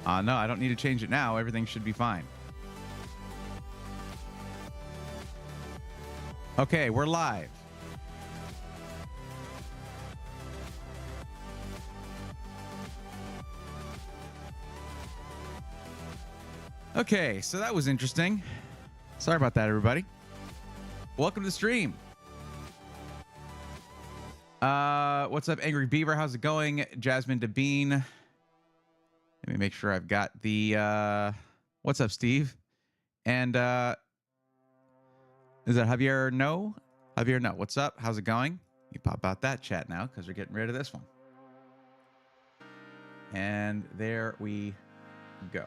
No, I don't need to change it now. Everything should be fine. Okay, we're live. Okay, so that was interesting. Sorry about that, everybody. Welcome to the stream. What's up, Angry Beaver? How's it going? Jasmine DeBean. Let me make sure I've got the... What's up, Steve? And is that Javier? No? Javier, no. What's up? How's it going? You pop out that chat now because we're getting rid of this one. And there we go.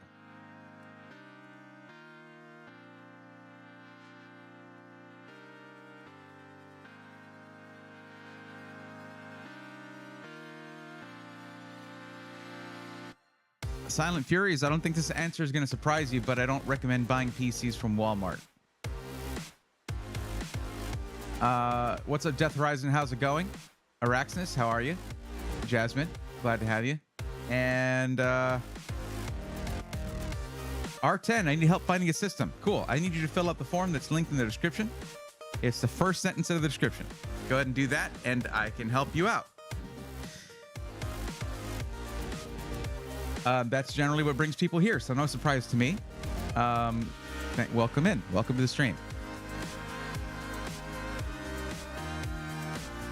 Silent Furies, I don't think this answer is going to surprise you, but I don't recommend buying PCs from Walmart. What's up, Death Horizon? How's it going? Araxnus, how are you? Jasmine, glad to have you. And R10, I need help finding a system. Cool. I need you to fill out the form that's linked in the description. It's the first sentence of the description. Go ahead and do that, and I can help you out. That's generally what brings people here, so no surprise to me. Welcome in. Welcome to the stream.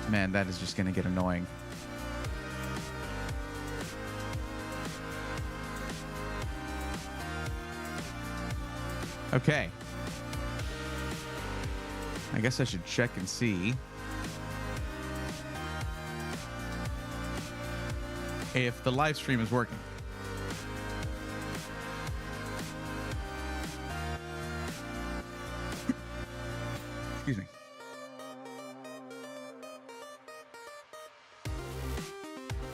Man, that is just going to get annoying. Okay. I guess I should check and see if the live stream is working. Excuse me.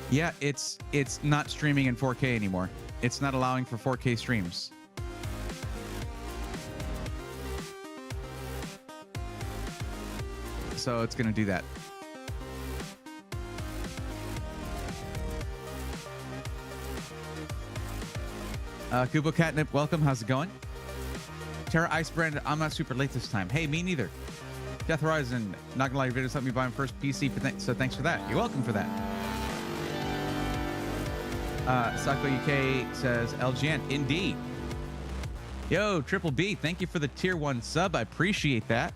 Yeah, it's not streaming in 4K anymore. It's not allowing for 4K streams. So it's going to do that. Kubo Catnip, welcome. How's it going? Terra Ice Brand, I'm not super late this time. Hey, me neither. Death Horizon, not gonna lie, your video helped me buy my first PC, so thanks for that. You're welcome for that. Sako UK says, LGN, indeed. Yo, Triple B, thank you for the tier 1 sub. I appreciate that.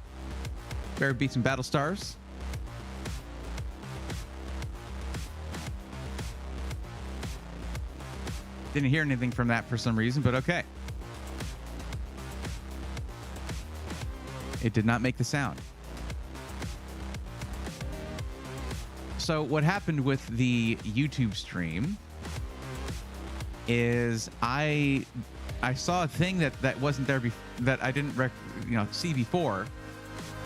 Better beat some Battle Stars. Didn't hear anything from that for some reason, but okay. It did not make the sound. So what happened with the YouTube stream is I saw a thing that wasn't there that I didn't see before.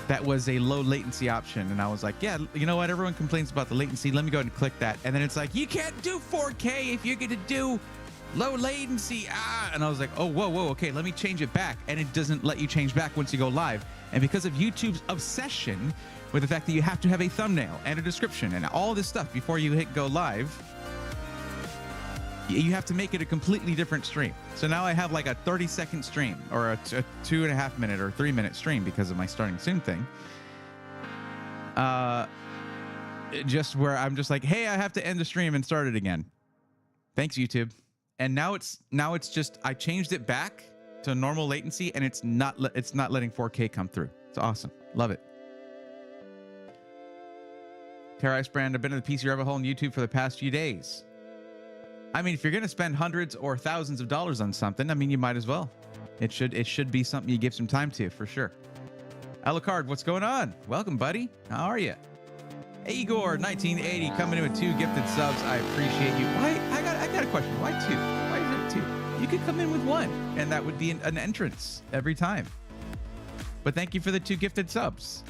That was a low latency option, and I was like, yeah, you know what? Everyone complains about the latency. Let me go ahead and click that, and then it's like, you can't do 4K if you're gonna do low latency. And I was like, oh, whoa, okay, let me change it back, and it doesn't let you change back once you go live. And because of YouTube's obsession with the fact that you have to have a thumbnail and a description and all this stuff before you hit go live, you have to make it a completely different stream. So now I have like a 30-second stream or a 2.5 minute or 3 minute stream because of my starting soon thing. Just where I'm just like, hey, I have to end the stream and start it again. Thanks, YouTube. And now it's just, I changed it back to normal latency, and it's not letting 4K come through. It's awesome. Love it. Terra Ice Brand, I've been in the PC rabbit hole on YouTube for the past few days. I mean, if you're going to spend hundreds or thousands of dollars on something, I mean, you might as well. It should be something you give some time to, for sure. Alucard, what's going on? Welcome, buddy. How are you? Igor 1980 coming in with 2 gifted subs. I appreciate you. Why? I got a question. Why 2? Why is it 2? You could come in with 1, and that would be an entrance every time. But thank you for the 2 gifted subs.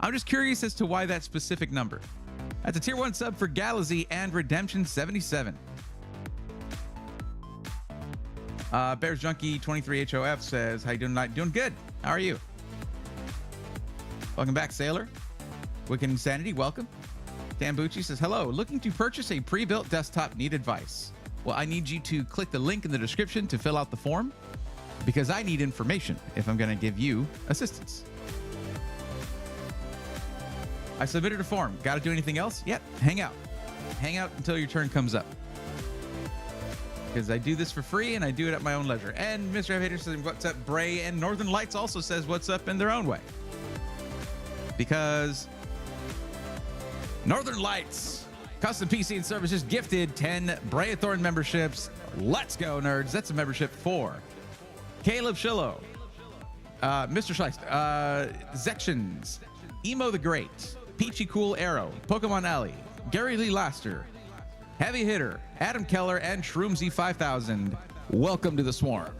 I'm just curious as to why that specific number. That's a tier 1 sub for Galaxy and Redemption 77. Bears Junkie 23 HOF says, how you doing tonight? Doing good. How are you? Welcome back, Sailor. Wicked Insanity, welcome. Dan Bucci says, hello. Looking to purchase a pre-built desktop, need advice. Well, I need you to click the link in the description to fill out the form because I need information if I'm going to give you assistance. I submitted a form. Got to do anything else? Yep. Hang out. Hang out until your turn comes up. Because I do this for free and I do it at my own leisure. And Mr. Hater says, what's up, Bray? And Northern Lights also says, what's up in their own way. Because Northern Lights, Custom PC and Services, gifted 10 Bray Thorn memberships. Let's go, nerds. That's a membership for Caleb Shillow, Mr. Schleist, Zections, Emo the Great, Peachy Cool Arrow, Pokemon Alley, Gary Lee Laster, Heavy Hitter, Adam Keller, and Shroomsy 5000. Welcome to the Swarm.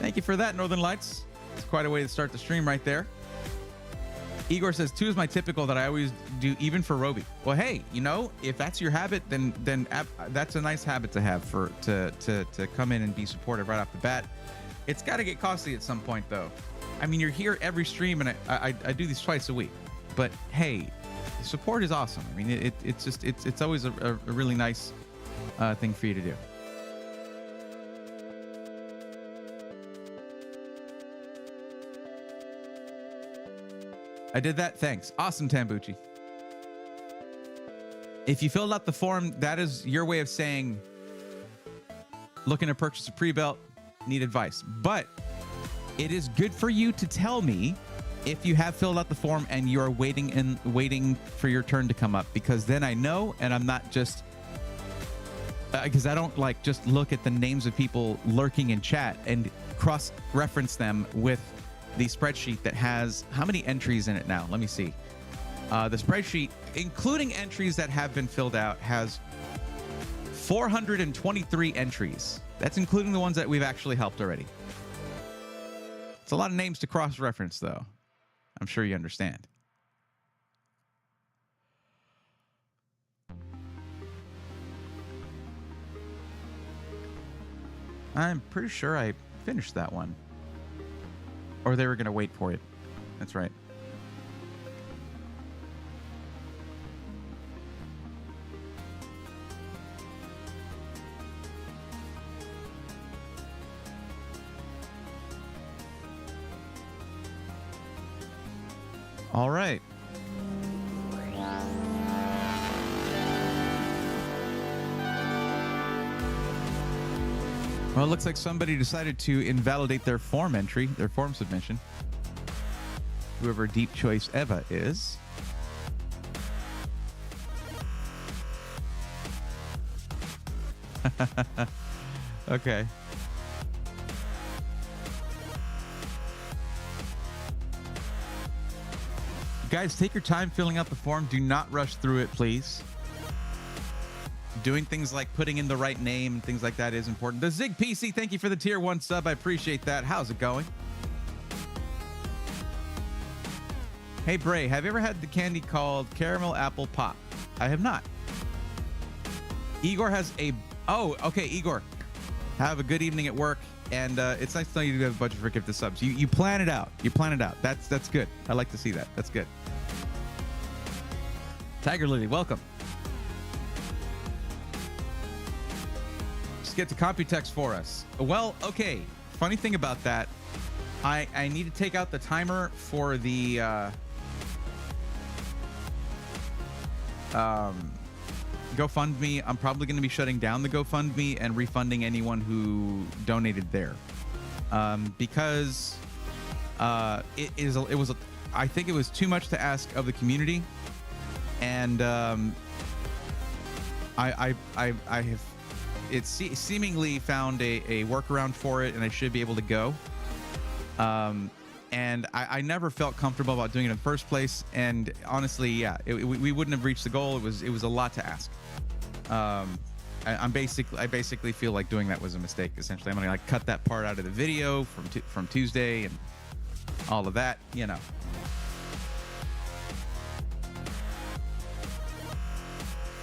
Thank you for that, Northern Lights. It's quite a way to start the stream right there. Igor says 2 is my typical that I always do, even for Roby. Well, hey, you know, if that's your habit, then that's a nice habit to have to come in and be supportive right off the bat. It's got to get costly at some point, though. I mean, you're here every stream, and I do these twice a week. But hey, support is awesome. I mean, it's always a really nice thing for you to do. I did that. Thanks. Awesome, Tambucci. If you filled out the form, that is your way of saying, looking to purchase a pre-built, need advice. But it is good for you to tell me if you have filled out the form and you are waiting for your turn to come up, because then I know, and I'm not just because I don't like just look at the names of people lurking in chat and cross-reference them with the spreadsheet that has how many entries in it now? Let me see. The spreadsheet, including entries that have been filled out, has 423 entries. That's including the ones that we've actually helped already. It's a lot of names to cross-reference, though. I'm sure you understand. I'm pretty sure I finished that one. Or they were going to wait for it. That's right. All right. Well, it looks like somebody decided to invalidate their form entry, their form submission. Whoever Deep Choice Eva is. Okay. Guys, take your time filling out the form. Do not rush through it, please. Doing things like putting in the right name and things like that is important. The Zig PC, thank you for the tier 1 sub. I appreciate that. How's it going? Hey, Bray, have you ever had the candy called Caramel Apple Pop? I have not. Igor has a... Oh, okay, Igor. Have a good evening at work. And it's nice to know you do have a budget for gifted subs. You plan it out. You plan it out. That's good. I like to see that. That's good. Tiger Lily, welcome. Just get to Computex for us. Well, okay. Funny thing about that, I need to take out the timer for the GoFundMe. I'm probably going to be shutting down the GoFundMe and refunding anyone who donated there, because I think it was too much to ask of the community, and I have seemingly found a workaround for it, and I should be able to go. And I never felt comfortable about doing it in the first place. And honestly, yeah, we wouldn't have reached the goal. It was a lot to ask. I basically feel like doing that was a mistake. Essentially, I'm gonna like cut that part out of the video from Tuesday and all of that. You know.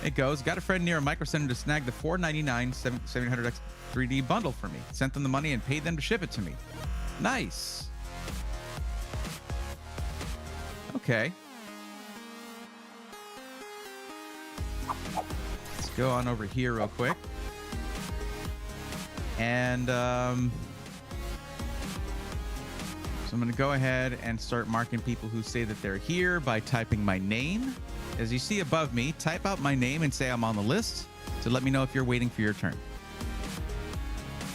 It goes. Got a friend near a micro center to snag the $4.99 700X 3D bundle for me. Sent them the money and paid them to ship it to me. Nice. Okay. go on over here real quick. And so I'm going to go ahead and start marking people who say that they're here by typing my name. As you see above me, type out my name and say I'm on the list to let me know if you're waiting for your turn.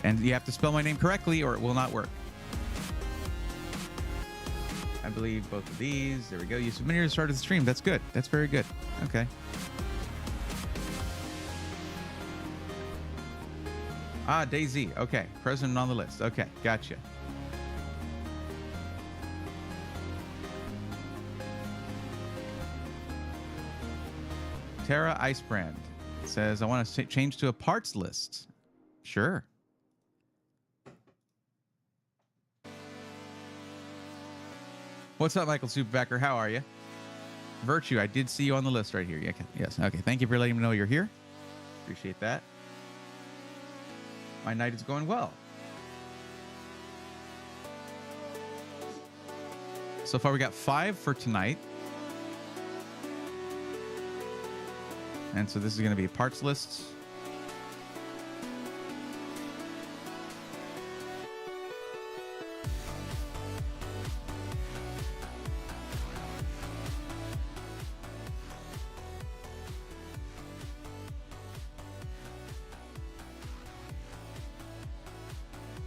And you have to spell my name correctly or it will not work. I believe both of these. There we go. You submitted to start of the stream. That's good. That's very good. Okay. Ah, Daisy. Okay. President on the list. Okay. Gotcha. Tara Icebrand says, I want to change to a parts list. Sure. What's up, Michael Superbacker? How are you? Virtue, I did see you on the list right here. Yeah, yes. Okay. Thank you for letting me know you're here. Appreciate that. My night is going well. So far, we got 5 for tonight. And so this is going to be a parts list.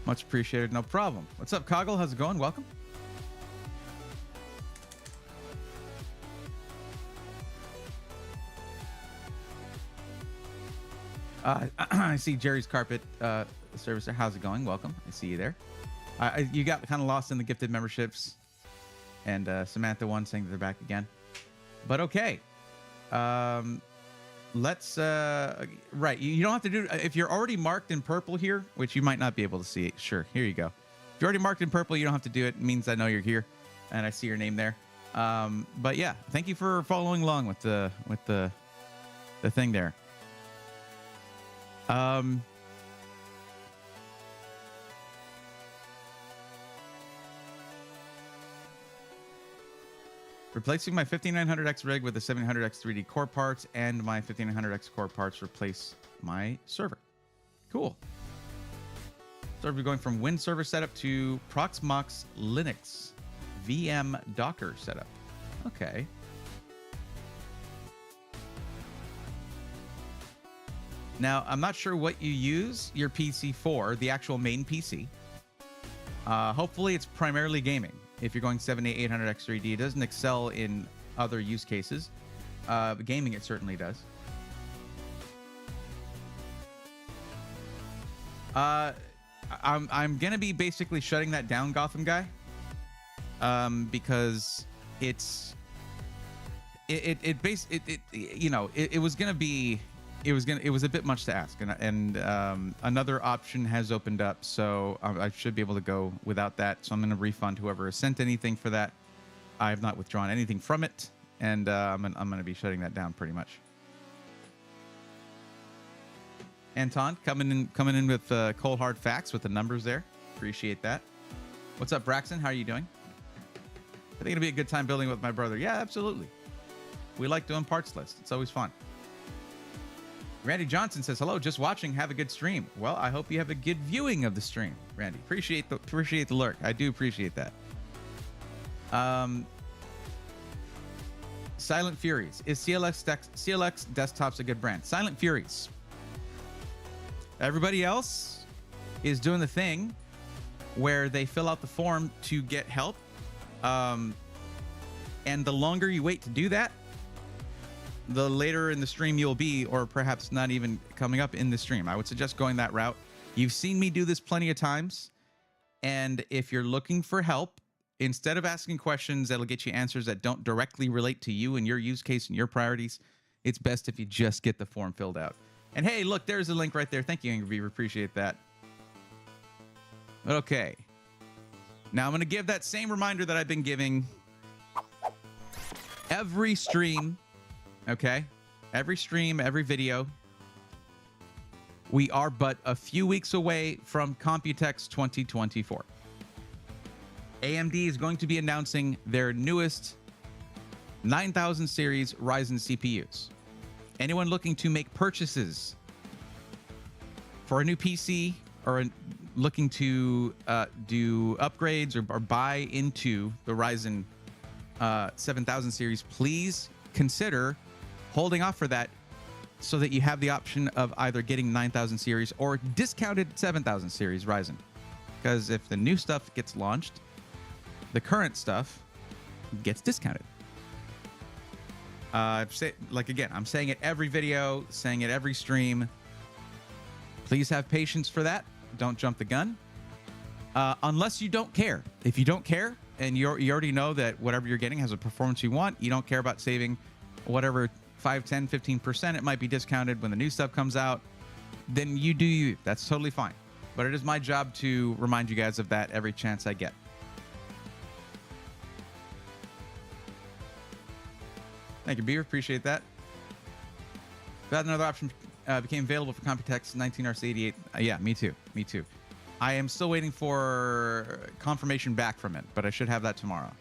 Much appreciated. No problem. What's up, Coggle? How's it going? Welcome. I see Jerry's Carpet Servicer. How's it going? Welcome. I see you there. You got kind of lost in the gifted memberships. And Samantha one saying that they're back again. But okay. Let's right, you don't have to do, if you're already marked in purple here, which you might not be able to see. Sure, here you go. If you're already marked in purple, you don't have to do it. It means I know you're here and I see your name there. But yeah, thank you for following along with the thing there. Replacing my 5900X rig with the 700X 3D core parts and my 5900X core parts replace my server. Cool. So we're going from Win server setup to Proxmox Linux VM Docker setup. Okay. Now, I'm not sure what you use your PC for, the actual main PC. Hopefully, it's primarily gaming. If you're going 7800X 3D, it doesn't excel in other use cases. But gaming, it certainly does. I'm gonna be basically shutting that down, Gotham guy, because it was a bit much to ask, and another option has opened up, so I should be able to go without that. So I'm going to refund whoever has sent anything for that. I have not withdrawn anything from it, and I'm going to be shutting that down pretty much. Anton coming in with cold hard facts with the numbers there. Appreciate that. What's up, Braxton? How are you doing? I think it'll be a good time building with my brother. Yeah, absolutely. We like doing parts lists. It's always fun. Randy Johnson says, hello, just watching, have a good stream. Well, I hope you have a good viewing of the stream, Randy. Appreciate the lurk. I do appreciate that. Silent Furies. Is CLX Desktops a good brand? Silent Furies. Everybody else is doing the thing where they fill out the form to get help. And the longer you wait to do that, the later in the stream you'll be, or perhaps not even coming up in the stream. I would suggest going that route. You've seen me do this plenty of times. And if you're looking for help, instead of asking questions that'll get you answers that don't directly relate to you and your use case and your priorities, it's best if you just get the form filled out. And hey, look, there's a link right there. Thank you, Angry Beaver. Appreciate that. Okay. Now I'm going to give that same reminder that I've been giving every stream. Okay, every stream, every video. We are but a few weeks away from Computex 2024. AMD is going to be announcing their newest 9000 series Ryzen CPUs. Anyone looking to make purchases for a new PC or looking to do upgrades or buy into the Ryzen 7000 series, please consider holding off for that so that you have the option of either getting 9000 series or discounted 7000 series Ryzen. Because if the new stuff gets launched, the current stuff gets discounted. I'm saying it every video, saying it every stream. Please have patience for that. Don't jump the gun. Unless you don't care. If you don't care and you already know that whatever you're getting has a performance you want, you don't care about saving whatever 5, 10, 15%, it might be discounted when the new stuff comes out, then you do you. That's totally fine. But it is my job to remind you guys of that every chance I get. Thank you, Beaver. Appreciate that. Got another option became available for Computex 19RC88. Yeah, me too. Me too. I am still waiting for confirmation back from it, but I should have that tomorrow.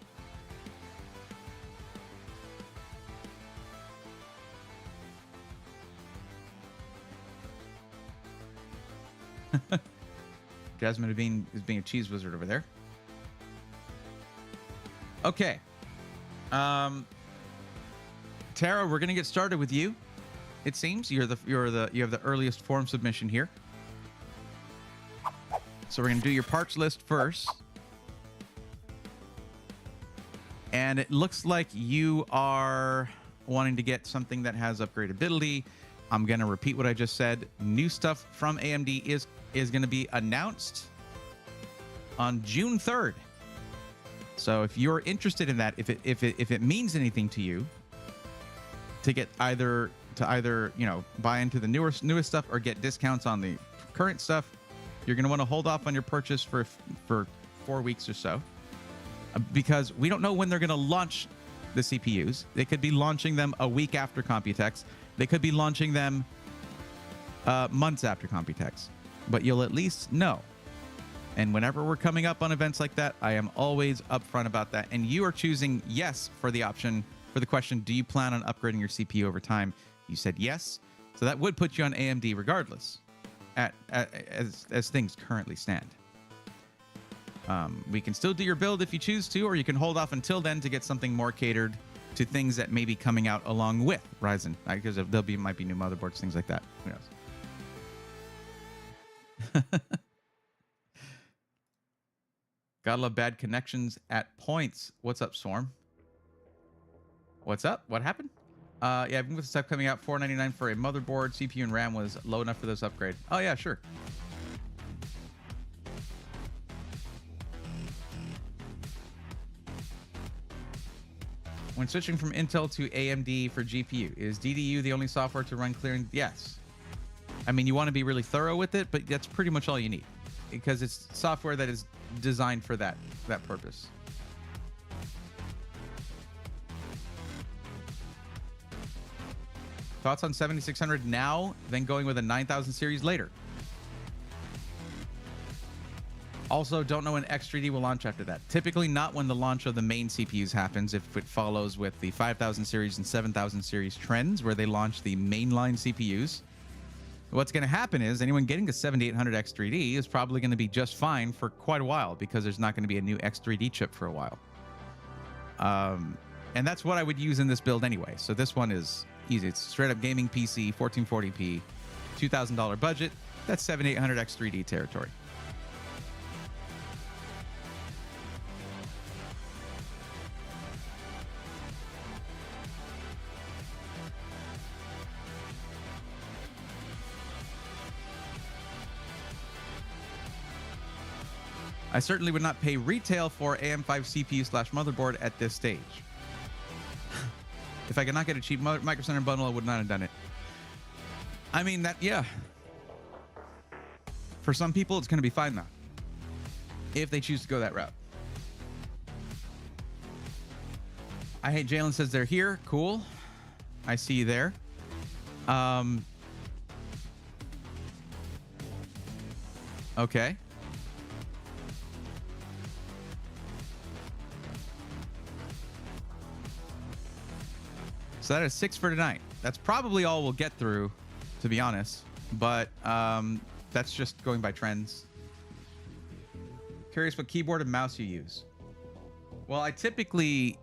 Jasmine is being a cheese wizard over there. Okay. Tara, we're gonna get started with you. It seems you have the earliest form submission here. So we're gonna do your parts list first. And it looks like you are wanting to get something that has upgradability. I'm gonna repeat what I just said. New stuff from AMD is gonna be announced on June 3rd. So if you're interested in that, if it means anything to you, to get either buy into the newest stuff or get discounts on the current stuff, you're going to want to hold off on your purchase for 4 weeks or so, because we don't know when they're going to launch the CPUs. They could be launching them a week after Computex. They could be launching them months after Computex, but you'll at least know. And whenever we're coming up on events like that, I am always upfront about that. And you are choosing yes for the option. For the question, do you plan on upgrading your CPU over time? You said yes. So that would put you on AMD regardless, as things currently stand. We can still do your build if you choose to, or you can hold off until then to get something more catered to things that may be coming out along with Ryzen. Because might be new motherboards, things like that. Who knows? Gotta love bad connections at points. What's up, Swarm? What's up? What happened? Yeah, with the stuff coming out, $499 for a motherboard, CPU, and RAM was low enough for this upgrade. Oh, yeah, sure. When switching from Intel to AMD for GPU, is DDU the only software to run clearing? Yes. I mean, you want to be really thorough with it, but that's pretty much all you need, because it's software that is designed for that purpose. Thoughts on 7600 now, then going with a 9000 series later? Also, don't know when X3D will launch after that. Typically not when the launch of the main CPUs happens, if it follows with the 5000 series and 7000 series trends, where they launch the mainline CPUs. What's going to happen is anyone getting the 7800 X3D is probably going to be just fine for quite a while, because there's not going to be a new X3D chip for a while. And that's what I would use in this build anyway. So this one is easy. It's straight up gaming PC, 1440p, $2,000 budget. That's 7800 X3D territory. I certainly would not pay retail for AM5 CPU/motherboard at this stage. If I could not get a cheap Micro Center bundle, I would not have done it. I mean, yeah. For some people, it's going to be fine, though, if they choose to go that route. I hate Jalen says they're here. Cool. I see you there. Okay. So that is 6 for tonight. That's probably all we'll get through, to be honest. But that's just going by trends. Curious what keyboard and mouse you use. Well, I typically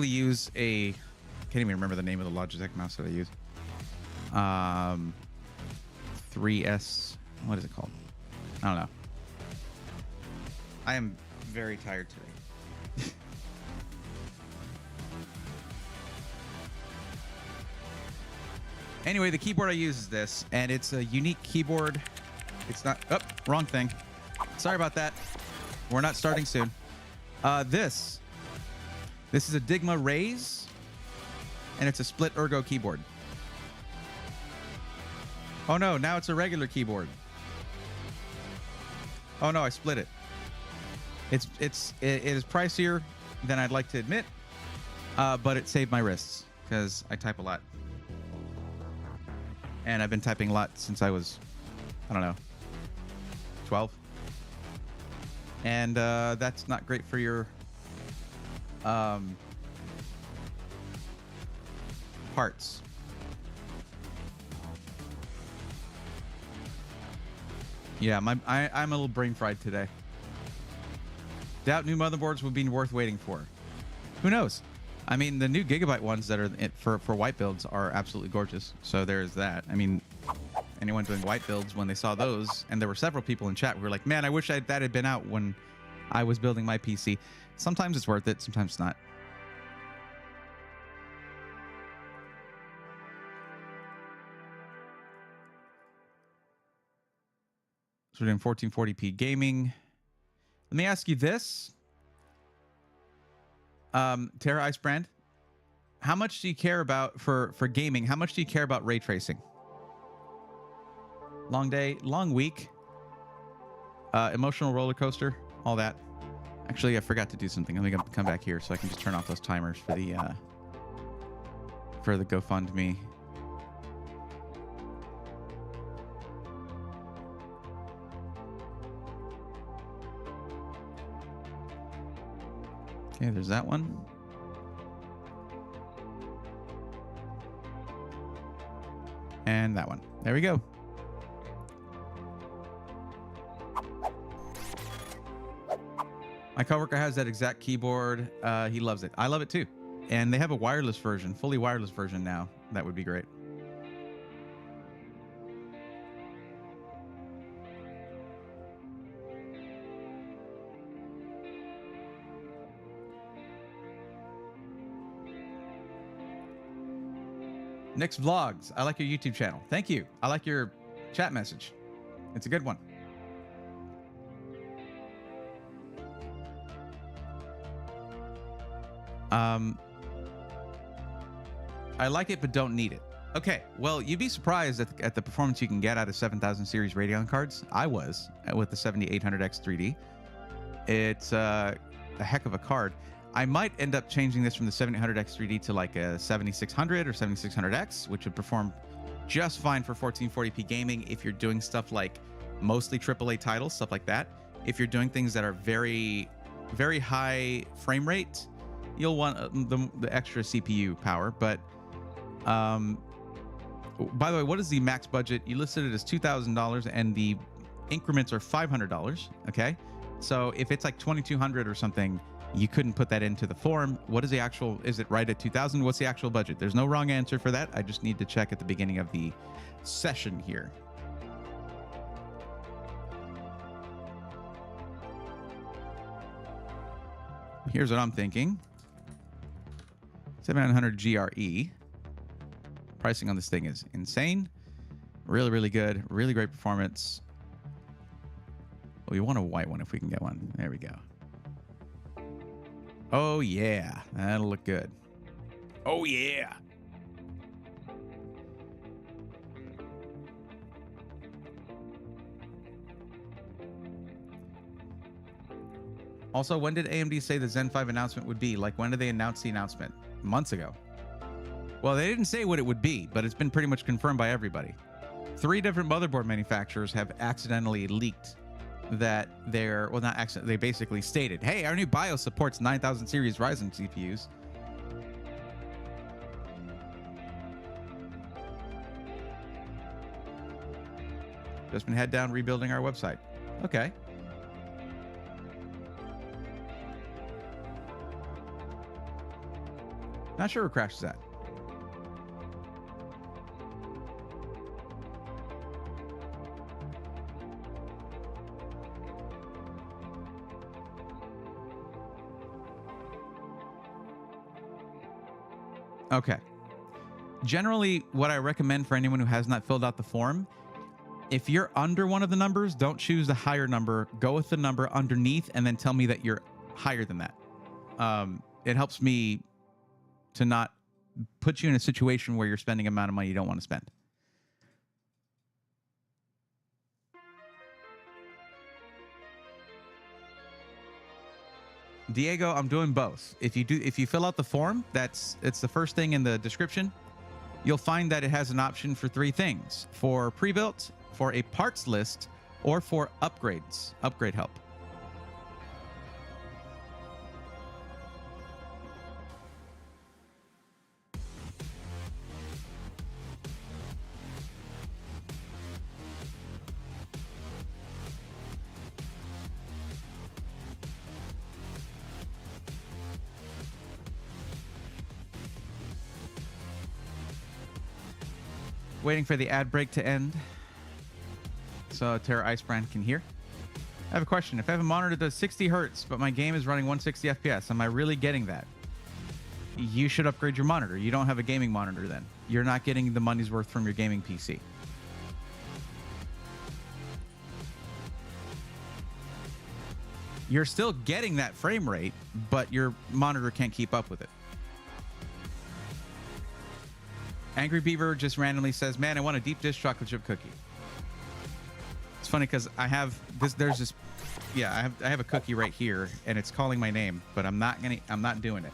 use a, can't even remember the name of the Logitech mouse that I use. 3S, what is it called? I don't know. I am very tired today. Anyway, the keyboard I use is this, and it's a unique keyboard. It's not, oh, wrong thing. Sorry about that. We're not starting soon. This is a Digma Raise, and it's a split ergo keyboard. Oh no, now it's a regular keyboard. Oh no, I split it. It is pricier than I'd like to admit, but it saved my wrists because I type a lot. And I've been typing a lot since I was, I don't know, 12. And that's not great for your parts. Yeah, I'm a little brain fried today. Doubt new motherboards would be worth waiting for. Who knows? I mean, the new Gigabyte ones that are for white builds are absolutely gorgeous. So there's that. I mean, anyone doing white builds, when they saw those, and there were several people in chat who were like, man, I wish that had been out when I was building my PC. Sometimes it's worth it, sometimes it's not. So we're doing 1440p gaming. Let me ask you this. Terra Icebrand, how much do you care about for gaming? How much do you care about ray tracing? Long day, long week, emotional roller coaster, all that. Actually, I forgot to do something. Let me come back here so I can just turn off those timers for the GoFundMe. Okay, there's that one. And that one. There we go. My coworker has that exact keyboard. He loves it. I love it too. And they have a wireless version, fully wireless version now. That would be great. Nick's Vlogs. I like your YouTube channel. Thank you. I like your chat message. It's a good one. I like it, but don't need it. Okay, well, you'd be surprised at the performance you can get out of 7000 series Radeon cards. I was with the 7800X 3D. It's a heck of a card. I might end up changing this from the 7800X 3D to like a 7600 or 7600X, which would perform just fine for 1440p gaming if you're doing stuff like mostly AAA titles, stuff like that. If you're doing things that are very, very high frame rate, you'll want the extra CPU power. But by the way, what is the max budget? You listed it as $2,000 and the increments are $500. Okay, so if it's like 2200 or something, you couldn't put that into the form. What is the actual, is it right at 2000? What's the actual budget? There's no wrong answer for that. I just need to check at the beginning of the session here. Here's what I'm thinking. 7900 GRE. Pricing on this thing is insane. Really, really good. Really great performance. Well, we want a white one if we can get one. There we go. Oh, yeah. That'll look good. Oh, yeah. Also, when did AMD say the Zen 5 announcement would be? Like, when did they announce the announcement? Months ago. Well, they didn't say what it would be, but it's been pretty much confirmed by everybody. 3 different motherboard manufacturers have accidentally leaked that they're, well, not actually, they basically stated, hey, our new BIOS supports 9000 series Ryzen CPUs. Just been head down rebuilding our website. Okay. Not sure where Crash is at. Okay. Generally, what I recommend for anyone who has not filled out the form, if you're under one of the numbers, don't choose the higher number. Go with the number underneath and then tell me that you're higher than that. It helps me to not put you in a situation where you're spending an amount of money you don't want to spend. Diego, I'm doing both. If you fill out the form, it's the first thing in the description. You'll find that it has an option for 3 things: for pre-built, for a parts list, or for upgrades, upgrade help. Waiting for the ad break to end so Terra Icebrand can hear. I have a question. If I have a monitor that does 60 hertz, but my game is running 160 FPS, am I really getting that? You should upgrade your monitor. You don't have a gaming monitor then. You're not getting the money's worth from your gaming PC. You're still getting that frame rate, but your monitor can't keep up with it. Angry Beaver just randomly says, man, I want a deep dish chocolate chip cookie. It's funny because I have this, there's this, yeah, I have a cookie right here and it's calling my name, but I'm not doing it.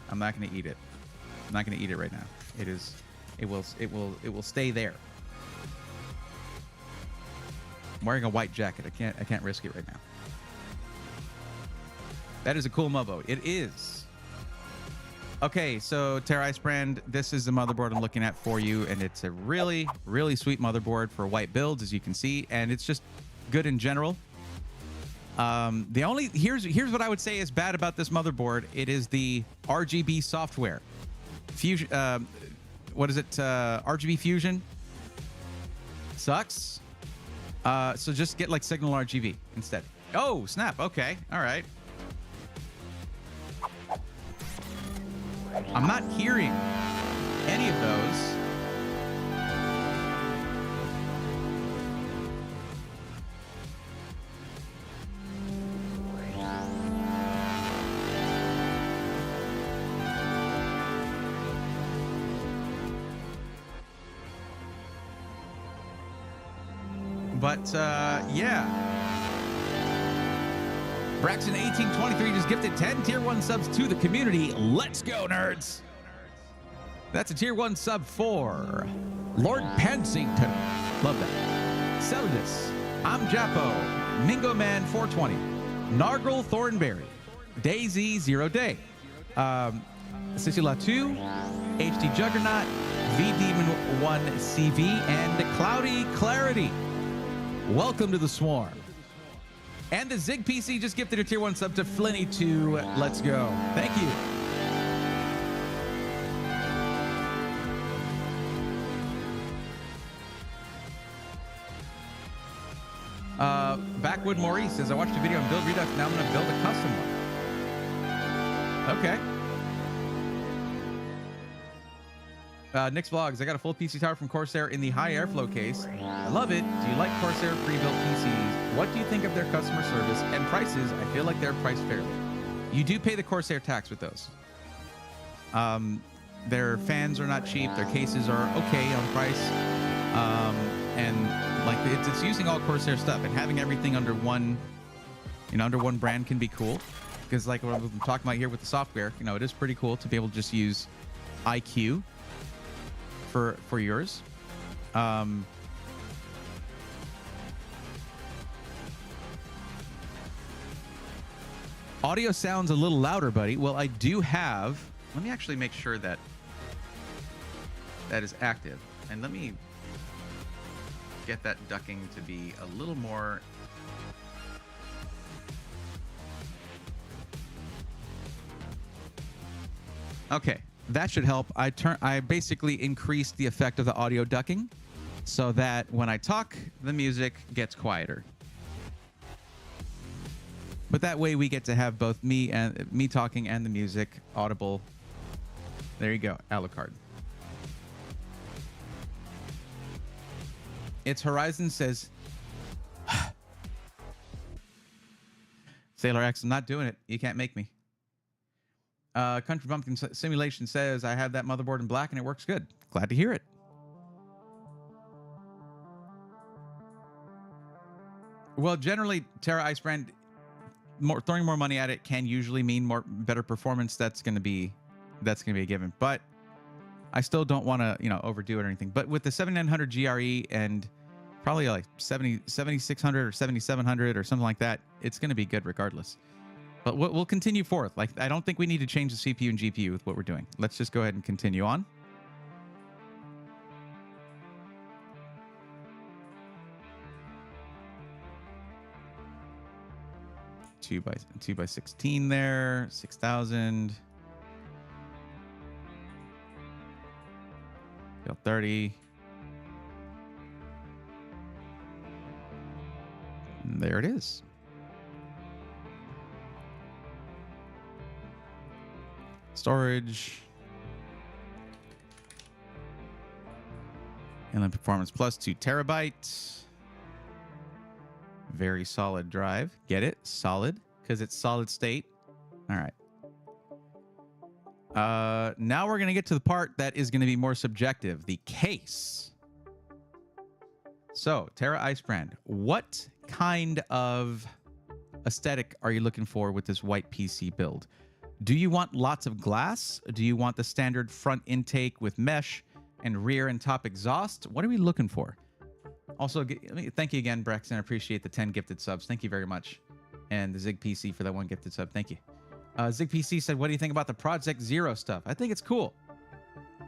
I'm not gonna eat it. I'm not gonna eat it right now. It will stay there. I'm wearing a white jacket. I can't risk it right now. That is a cool motherboard. It is. Okay, so Terra Icebrand, this is the motherboard I'm looking at for you, and it's a really, really sweet motherboard for white builds, as you can see, and it's just good in general. Here's what I would say is bad about this motherboard. It is the RGB software. Fusion, what is it? RGB Fusion sucks. So just get like Signal RGB instead. Oh, snap. Okay. All right. I'm not hearing any of those. But, yeah. Braxton 1823 just gifted 10 tier 1 subs to the community. Let's go, nerds. That's a tier 1 sub for Lord Pansington. Love that. Celadus, I'm Japo, Mingo Man 420, Nargle Thornberry, Daisy 0 Day, Cicila 2, HD Juggernaut, V Demon 1 CV, and Cloudy Clarity. Welcome to the swarm. And the Zig PC just gifted a tier 1 sub to Flinny 2. Let's go. Thank you. Backwood Maurice says, I watched a video on Build Redux. Now I'm going to build a custom one. Okay. Nick's Vlogs. I got a full PC tower from Corsair in the high airflow case. I love it. Do you like Corsair pre-built PCs? What do you think of their customer service and prices? I feel like they're priced fairly. You do pay the Corsair tax with those. Their fans are not cheap. Their cases are okay on price. And like it's using all Corsair stuff, and having everything under one, under one brand can be cool. Because like what I'm talking about here with the software, it is pretty cool to be able to just use IQ for yours. Audio sounds a little louder, buddy. Well, I do have... Let me actually make sure that that is active. And let me get that ducking to be a little more... Okay, that should help. I basically increased the effect of the audio ducking so that when I talk, the music gets quieter. But that way we get to have both me talking and the music audible. There you go, Alucard. It's Horizon says, Sailor X, I'm not doing it. You can't make me. Country Bumpkin Simulation says, I have that motherboard in black and it works good. Glad to hear it. Well, generally, Terra Icebrand, throwing more money at it can usually mean better performance. That's going to be a given. But I still don't want to, overdo it or anything. But with the 7900 GRE and probably like 7600 or 7700 or something like that, it's going to be good regardless. But we'll continue forth. Like, I don't think we need to change the CPU and GPU with what we're doing. Let's just go ahead and continue on. Two by 16 there, 6,000. 30. And there it is. Storage. Inline performance plus 2 terabytes. Very solid drive. Get it? Solid. Because it's solid state. All right. Now we're going to get to the part that is going to be more subjective. The case. So, Terra Icebrand, what kind of aesthetic are you looking for with this white PC build? Do you want lots of glass? Do you want the standard front intake with mesh and rear and top exhaust? What are we looking for? Also, thank you again, Braxton. I appreciate the 10 gifted subs. Thank you very much. And the Zig PC for that 1 gifted sub. Thank you. Zig PC said, what do you think about the Project Zero stuff? I think it's cool.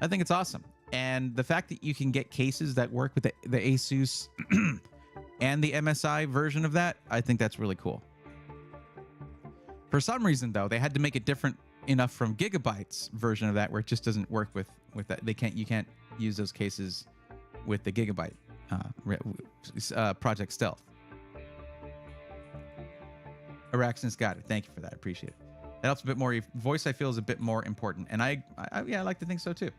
I think it's awesome. And the fact that you can get cases that work with the Asus and the MSI version of that, I think that's really cool. For some reason, though, they had to make it different enough from Gigabyte's version of that where it just doesn't work with that. You can't use those cases with the Gigabyte Project Stealth. Araxin's got it. Thank you for that. Appreciate it. That helps a bit more. Your voice, I feel, is a bit more important. And I like to think so, too.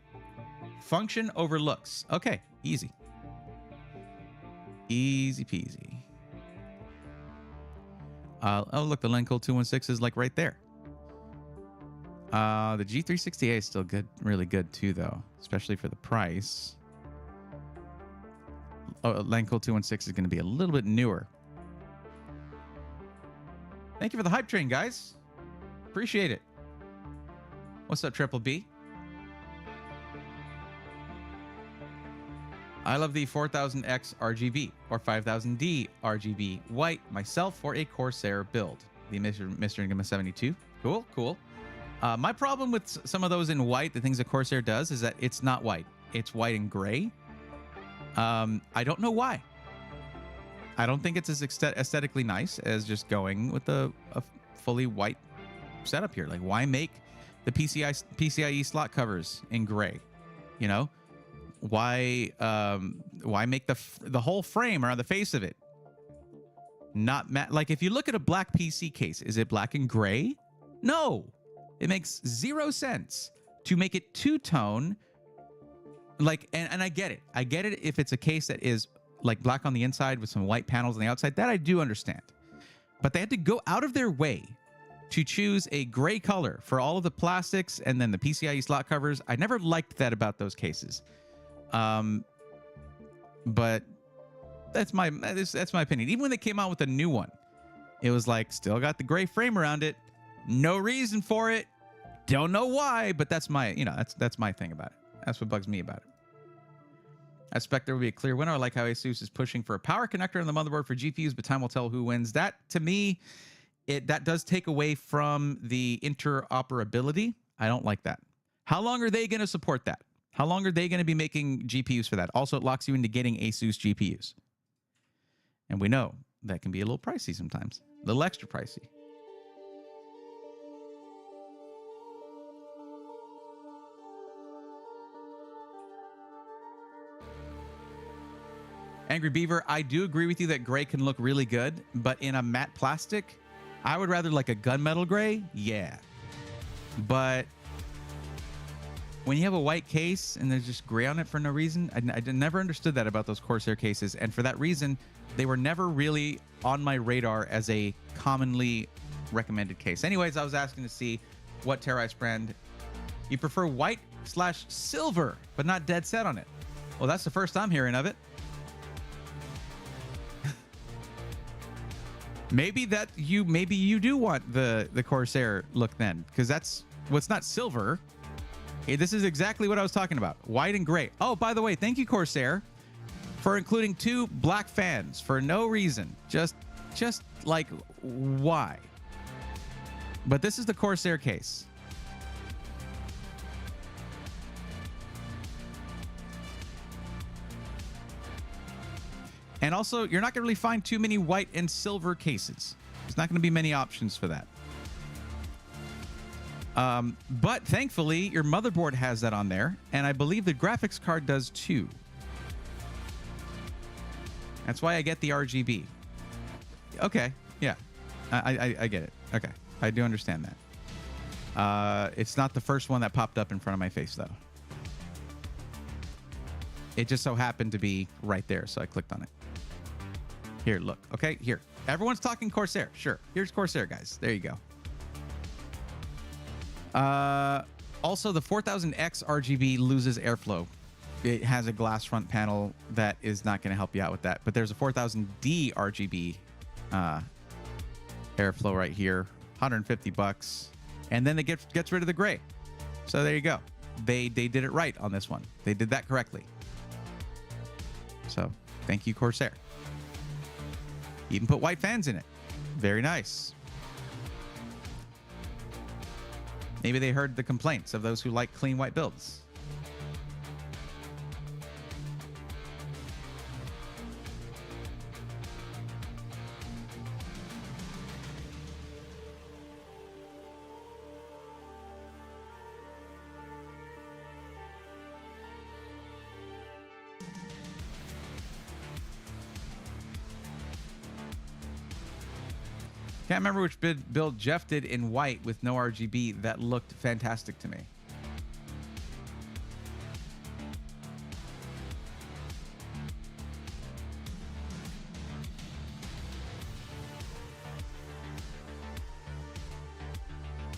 Function over looks. Okay. Easy. Easy peasy. Oh, look. The Lenco 216 is like right there. The G360A is still good. Really good, too, though. Especially for the price. Oh, Lenco 216 is going to be a little bit newer. Thank you for the hype train, guys. Appreciate it. What's up, Triple B? I love the 4000X RGB or 5000D RGB white myself for a Corsair build. The Mr. Enigma 72. Cool, cool. My problem with some of those in white, the things that Corsair does, is that it's not white. It's white and gray. I don't know why. I don't think it's as aesthetically nice as just going with a fully white setup here. Like, why make the PCIe slot covers in gray? You know, why make the whole frame around the face of it not matte? Like, if you look at a black PC case, is it black and gray? No, it makes 0 sense to make it two-tone. Like, and I get it. I get it if it's a case that is like black on the inside with some white panels on the outside. That I do understand. But they had to go out of their way to choose a gray color for all of the plastics and then the PCIe slot covers. I never liked that about those cases. But that's my opinion. Even when they came out with a new one, it was like, still got the gray frame around it. No reason for it. Don't know why, but that's my, that's my thing about it. That's what bugs me about it. I expect there will be a clear winner. I like how Asus is pushing for a power connector on the motherboard for GPUs, but time will tell who wins. That, to me, that does take away from the interoperability. I don't like that. How long are they going to support that? How long are they going to be making GPUs for that? Also, it locks you into getting ASUS GPUs. And we know that can be a little pricey sometimes, a little extra pricey. Angry Beaver, I do agree with you that gray can look really good, but in a matte plastic, I would rather like a gunmetal gray. Yeah. But when you have a white case and there's just gray on it for no reason, I never understood that about those Corsair cases. And for that reason, they were never really on my radar as a commonly recommended case. Anyways, I was asking to see what Terra brand you prefer, white/silver, but not dead set on it. Well, that's the first I'm hearing of it. Maybe you do want the Corsair look then, because that's what's not silver. Hey, this is exactly what I was talking about. White and gray. Oh, by the way, thank you, Corsair, for including 2 black fans for no reason. Just like, why? But this is the Corsair case. And also, you're not going to really find too many white and silver cases. There's not going to be many options for that. But thankfully, your motherboard has that on there, and I believe the graphics card does too. That's why I get the RGB. Okay, yeah, I get it. Okay, I do understand that. It's not the first one that popped up in front of my face, though. It just so happened to be right there, so I clicked on it. Here, look. Okay, here. Everyone's talking Corsair. Sure. Here's Corsair, guys. There you go. Also, the 4000X RGB loses airflow. It has a glass front panel that is not going to help you out with that. But there's a 4000D RGB airflow right here, $150, and then it gets rid of the gray. So there you go. They did it right on this one. They did that correctly. So thank you, Corsair. Even put white fans in it. Very nice. Maybe they heard the complaints of those who like clean white builds. Can't remember which build Jeff did in white with no RGB that looked fantastic to me.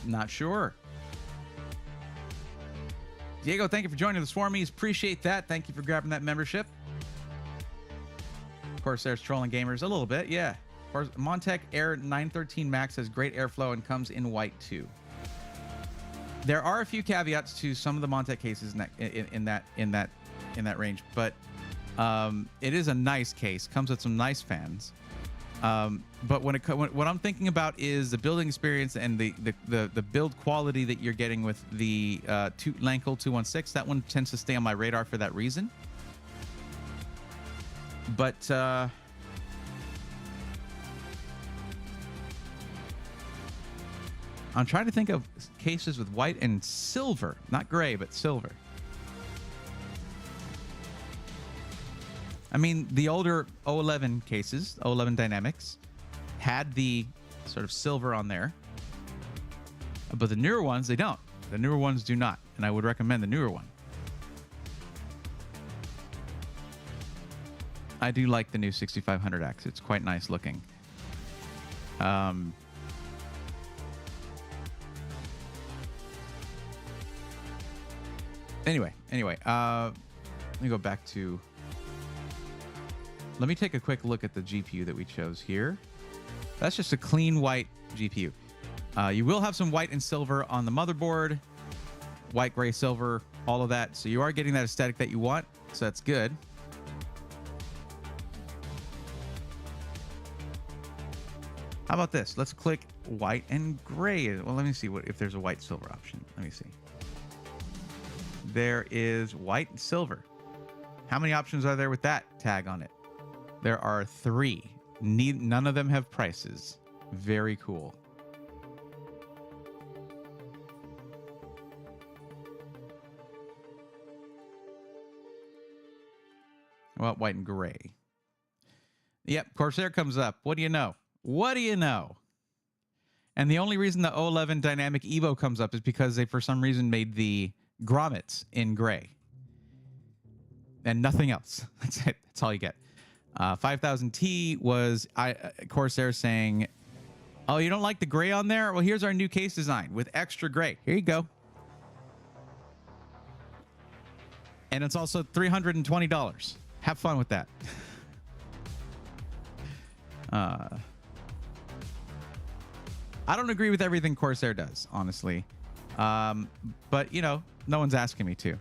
Not sure. Diego, thank you for joining the Swarmies. Appreciate that. Thank you for grabbing that membership. Of course, there's trolling gamers a little bit. Yeah. Montech Air 913 Max has great airflow and comes in white too. There are a few caveats to some of the Montech cases in that range, but it is a nice case. Comes with some nice fans. But what I'm thinking about is the building experience and the build quality that you're getting with the Lankel 216. That one tends to stay on my radar for that reason. But I'm trying to think of cases with white and silver, not gray, but silver. I mean, the older 011 cases, 011 Dynamics, had the sort of silver on there. But the newer ones, they don't. The newer ones do not. And I would recommend the newer one. I do like the new 6500X. It's quite nice looking. Anyway, let me go back to... Let me take a quick look at the GPU that we chose here. That's just a clean white GPU. You will have some white and silver on the motherboard. White, gray, silver, all of that. So you are getting that aesthetic that you want. So that's good. How about this? Let's click white and gray. Well, let me see if there's a white silver option. Let me see. There is white and silver. How many options are there with that tag on it? There are 3. None of them have prices. Very cool. Well, white and gray. Yep, Corsair comes up. What do you know? What do you know? And the only reason the 011 Dynamic Evo comes up is because they, for some reason, made the grommets in gray. And nothing else. That's it. That's all you get. 5000T was Corsair saying, oh, you don't like the gray on there? Well, here's our new case design with extra gray. Here you go. And it's also $320. Have fun with that. I don't agree with everything Corsair does, honestly. But, you know, no one's asking me to.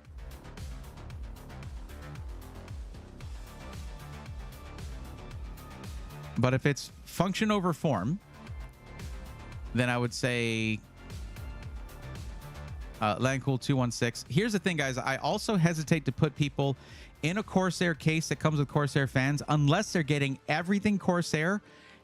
But if it's function over form, then I would say Landcool 216. Here's the thing, guys. I also hesitate to put people in a Corsair case that comes with Corsair fans unless they're getting everything Corsair,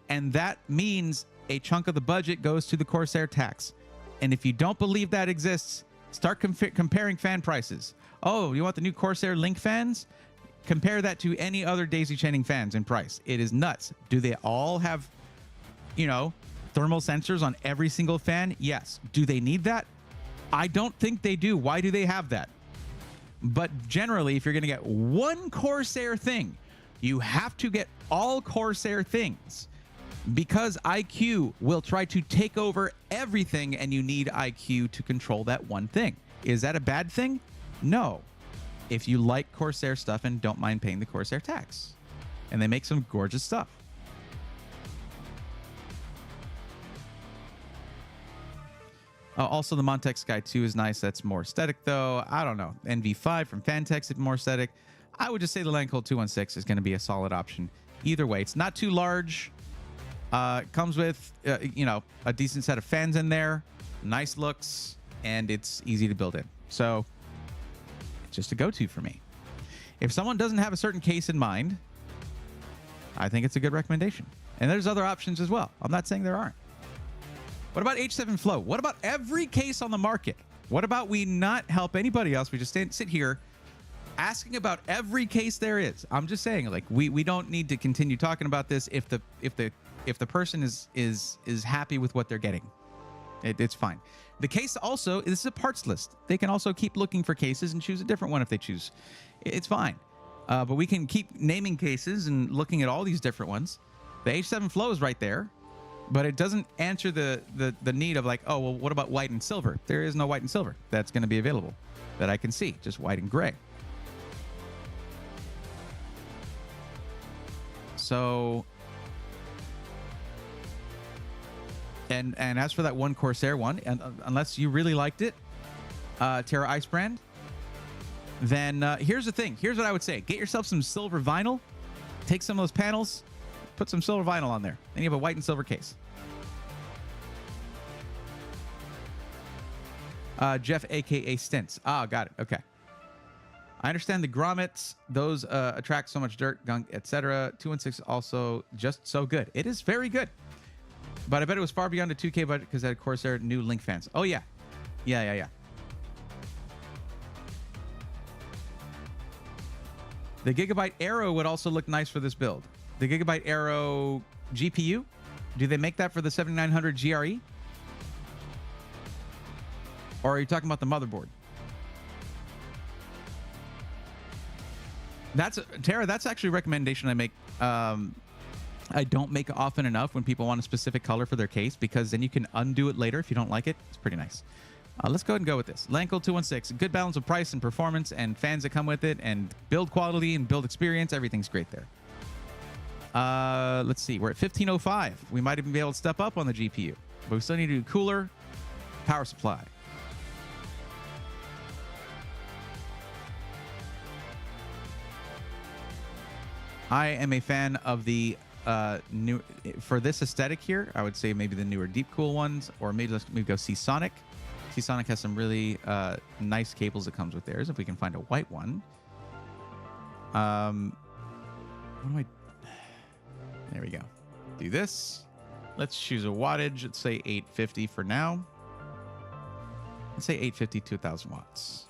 and that means a chunk of the budget goes to the Corsair tax. And if you don't believe that exists, start comparing fan prices. Oh, you want the new Corsair Link fans? Compare that to any other daisy chaining fans in price. It is nuts. Do they all have, you know, thermal sensors on every single fan? Yes. Do they need that? I don't think they do. Why do they have that? But generally, if you're going to get one Corsair thing, you have to get all Corsair things, because IQ will try to take over everything, and you need IQ to control that one thing. Is that a bad thing? No. If you like Corsair stuff and don't mind paying the Corsair tax. And they make some gorgeous stuff. Also, the Montex Sky 2 is nice. That's more aesthetic, though. I don't know. NV5 from Fantex is more aesthetic. I would just say the Landcool 216 is going to be a solid option. Either way, it's not too large. Comes with, you know, a decent set of fans in there. Nice looks. And it's easy to build in. So it's just a go-to for me. If someone doesn't have a certain case in mind, I think it's a good recommendation. And there's other options as well. I'm not saying there aren't. What about H7 Flow? What about every case on the market? What about we not help anybody else? We just sit here asking about every case there is. I'm just saying, like, we don't need to continue talking about this if the person is happy with what they're getting. It's fine. The case also, this is a parts list. They can also keep looking for cases and choose a different one if they choose. It's fine. But we can keep naming cases and looking at all these different ones. The H7 Flow is right there. But it doesn't answer the need of, like, oh, well, what about white and silver? There is no white and silver that's going to be available that I can see, just white and gray. So, and as for that one Corsair one, and unless you really liked it, Terra Ice Brand, then here's the thing. Here's what I would say. Get yourself some silver vinyl. Take some of those panels. Put some silver vinyl on there. Then you have a white and silver case. Jeff, a.k.a. Stints. Ah, got it. Okay. I understand the grommets. Those attract so much dirt, gunk, etc. 216 also just so good. It is very good. But I bet it was far beyond a 2K budget because it had Corsair new Link fans. Oh, yeah. Yeah. The Gigabyte Aero would also look nice for this build. The Gigabyte Aero GPU, do they make that for the 7900 GRE? Or are you talking about the motherboard? Tara, that's actually a recommendation I make. I don't make often enough when people want a specific color for their case, because then you can undo it later if you don't like it. It's pretty nice. Let's go ahead and go with this. Landcool 216, good balance of price and performance and fans that come with it and build quality and build experience. Everything's great there. Let's see. We're at 1505. We might even be able to step up on the GPU, but we still need to do cooler, power supply. I am a fan of the new for this aesthetic here. I would say maybe the newer deep cool ones, or maybe let's go Seasonic. Seasonic has some really nice cables that comes with theirs. If we can find a white one. What do I? There we go. Do this. Let's choose a wattage. Let's say 850 for now. Let's say 850 to 1,000 watts.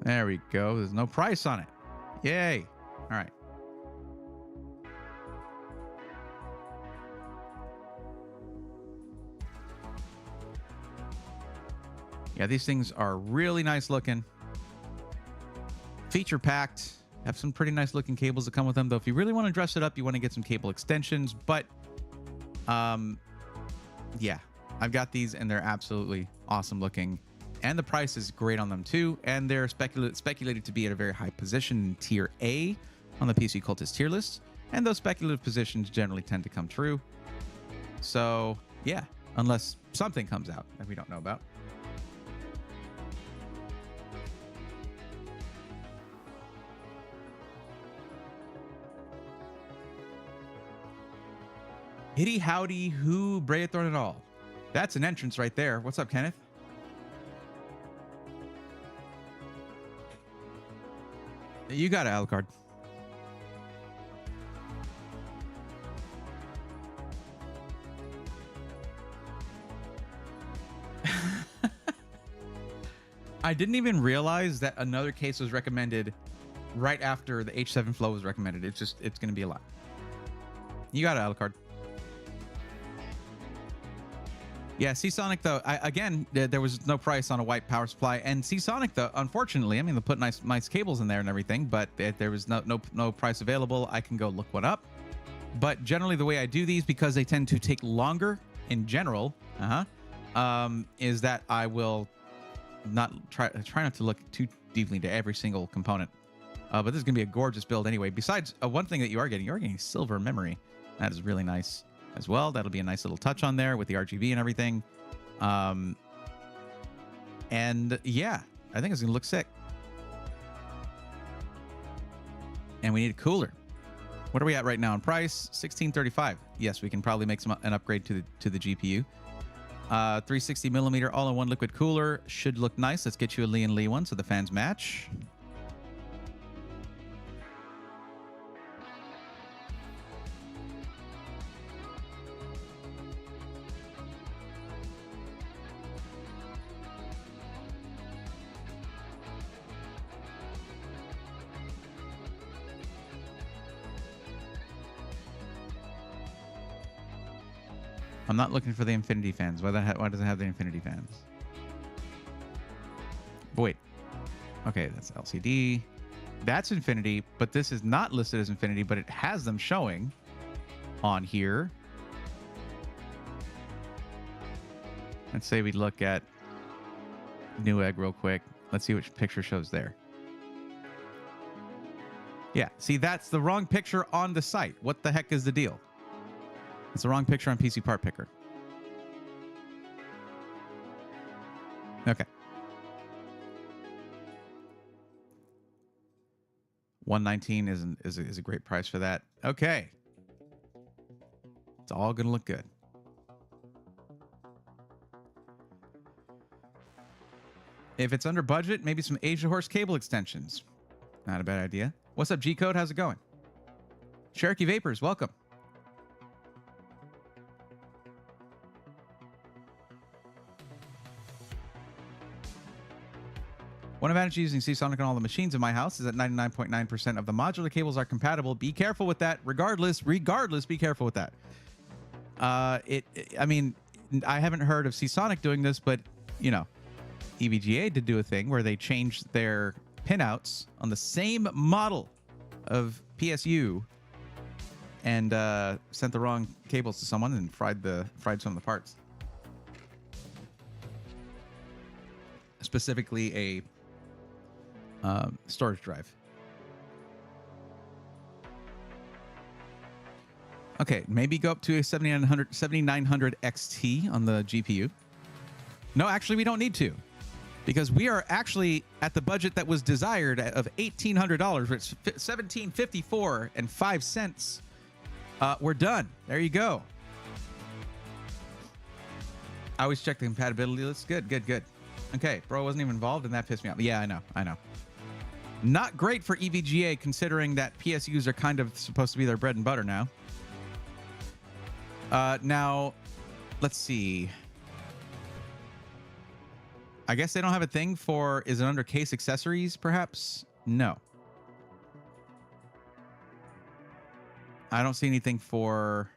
There we go. There's no price on it. Yay. All right. Yeah, these things are really nice looking. Feature packed. Have some pretty nice looking cables that come with them, though. If you really want to dress it up, you want to get some cable extensions. But, yeah, I've got these and they're absolutely awesome looking. And the price is great on them too. And they're speculated to be at a very high position in tier A on the PC Cultist tier list. And those speculative positions generally tend to come true. So, yeah, unless something comes out that we don't know about. Hitty howdy, who Brayathorn and all. That's an entrance right there. What's up, Kenneth? You got it, Alucard. I didn't even realize that another case was recommended right after the H7 Flow was recommended. It's going to be a lot. You got it, Alucard. Yeah, Seasonic, though, again, there was no price on a white power supply. And Seasonic, though, unfortunately, I mean, they put nice cables in there and everything, but there was no price available. I can go look one up. But generally, the way I do these, because they tend to take longer in general, is that I will not try not to look too deeply into every single component. But this is going to be a gorgeous build anyway. Besides, one thing that you're getting silver memory. That is really nice as well. That'll be a nice little touch on there with the RGB and everything. And yeah, I think it's gonna look sick. And we need a cooler. What are we at right now in price? 1635. Yes, we can probably make an upgrade to the GPU. 360 millimeter all-in-one liquid cooler should look nice. Let's get you a Lee and Lee one so the fans match. I'm not looking for the infinity fans. Why does it have the infinity fans? But wait. Okay, that's LCD. That's infinity, but this is not listed as infinity, but it has them showing on here. Let's say we look at Newegg real quick. Let's see which picture shows there. Yeah, see, that's the wrong picture on the site. What the heck is the deal? It's the wrong picture on PC Part Picker. Okay. 119 is a great price for that. Okay. It's all going to look good. If it's under budget, maybe some Asia Horse cable extensions. Not a bad idea. What's up, G-Code? How's it going? Cherokee Vapors, welcome. One advantage using Seasonic on all the machines in my house is that 99.9% of the modular cables are compatible. Be careful with that. Regardless, be careful with that. I mean, I haven't heard of Seasonic doing this, but, you know, EVGA did do a thing where they changed their pinouts on the same model of PSU and sent the wrong cables to someone and fried some of the parts. Specifically a storage drive. Okay, maybe go up to a 7900 XT on the GPU. No, actually, we don't need to, because we are actually at the budget that was desired of $1,800, which is $1,754.05. We're done. There you go. I always check the compatibility list. Good, good, good. Okay, bro wasn't even involved, and that pissed me off. Yeah, I know. Not great for EVGA, considering that PSUs are kind of supposed to be their bread and butter now. Now, let's see. I guess they don't have a thing for, is it under case accessories, perhaps? No. I don't see anything for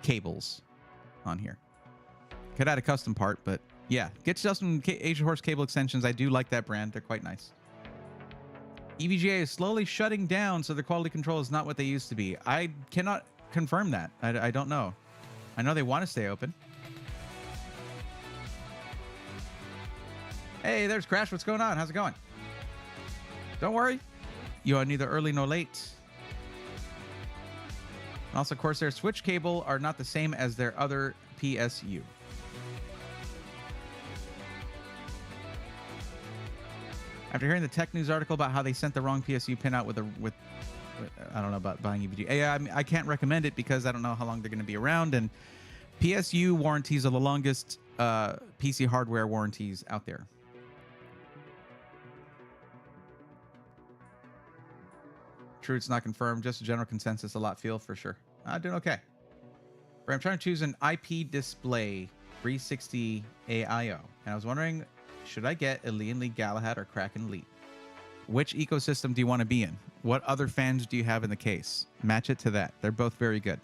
cables on here. Could add a custom part, but yeah. Get yourself some Asia Horse cable extensions. I do like that brand. They're quite nice. EVGA is slowly shutting down, so the quality control is not what they used to be. I cannot confirm that. I don't know. I know they want to stay open. Hey, there's Crash. What's going on? How's it going? Don't worry. You are neither early nor late. Also, Corsair switch cable are not the same as their other PSU. After hearing the tech news article about how they sent the wrong PSU pin out with I don't know about buying EVGA. Yeah, I can't recommend it because I don't know how long they're going to be around, and PSU warranties are the longest PC hardware warranties out there. True, it's not confirmed. Just a general consensus. A lot feel for sure. Doing okay. I'm trying to choose an IP display 360 AIO, and I was wondering, should I get a Lee Galahad or Kraken Elite? Which ecosystem do you want to be in? What other fans do you have in the case? Match it to that. They're both very good.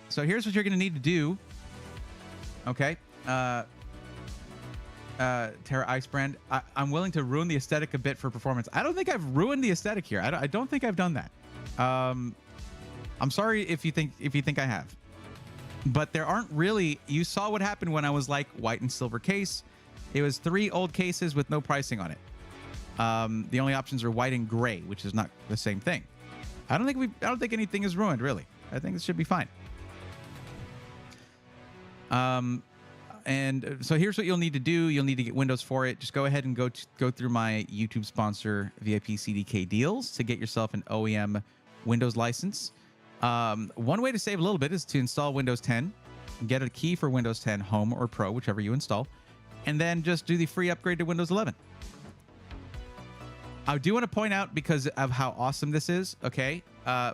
So here's what you're going to need to do. Okay. Terra Icebrand, I'm willing to ruin the aesthetic a bit for performance. I don't think I've ruined the aesthetic here. I don't think I've done that. I'm sorry if you think I have. But there aren't really... You saw what happened when I was like white and silver case. It was 3 old cases with no pricing on it. The only options are white and gray, which is not the same thing. I don't think anything is ruined, really. I think it should be fine. And so here's what you'll need to do. You'll need to get Windows for it. Just go ahead and go through my YouTube sponsor, VIP CDK Deals, to get yourself an OEM Windows license. One way to save a little bit is to install Windows 10, get a key for Windows 10 Home or Pro, whichever you install, and then just do the free upgrade to Windows 11. I do want to point out, because of how awesome this is, okay,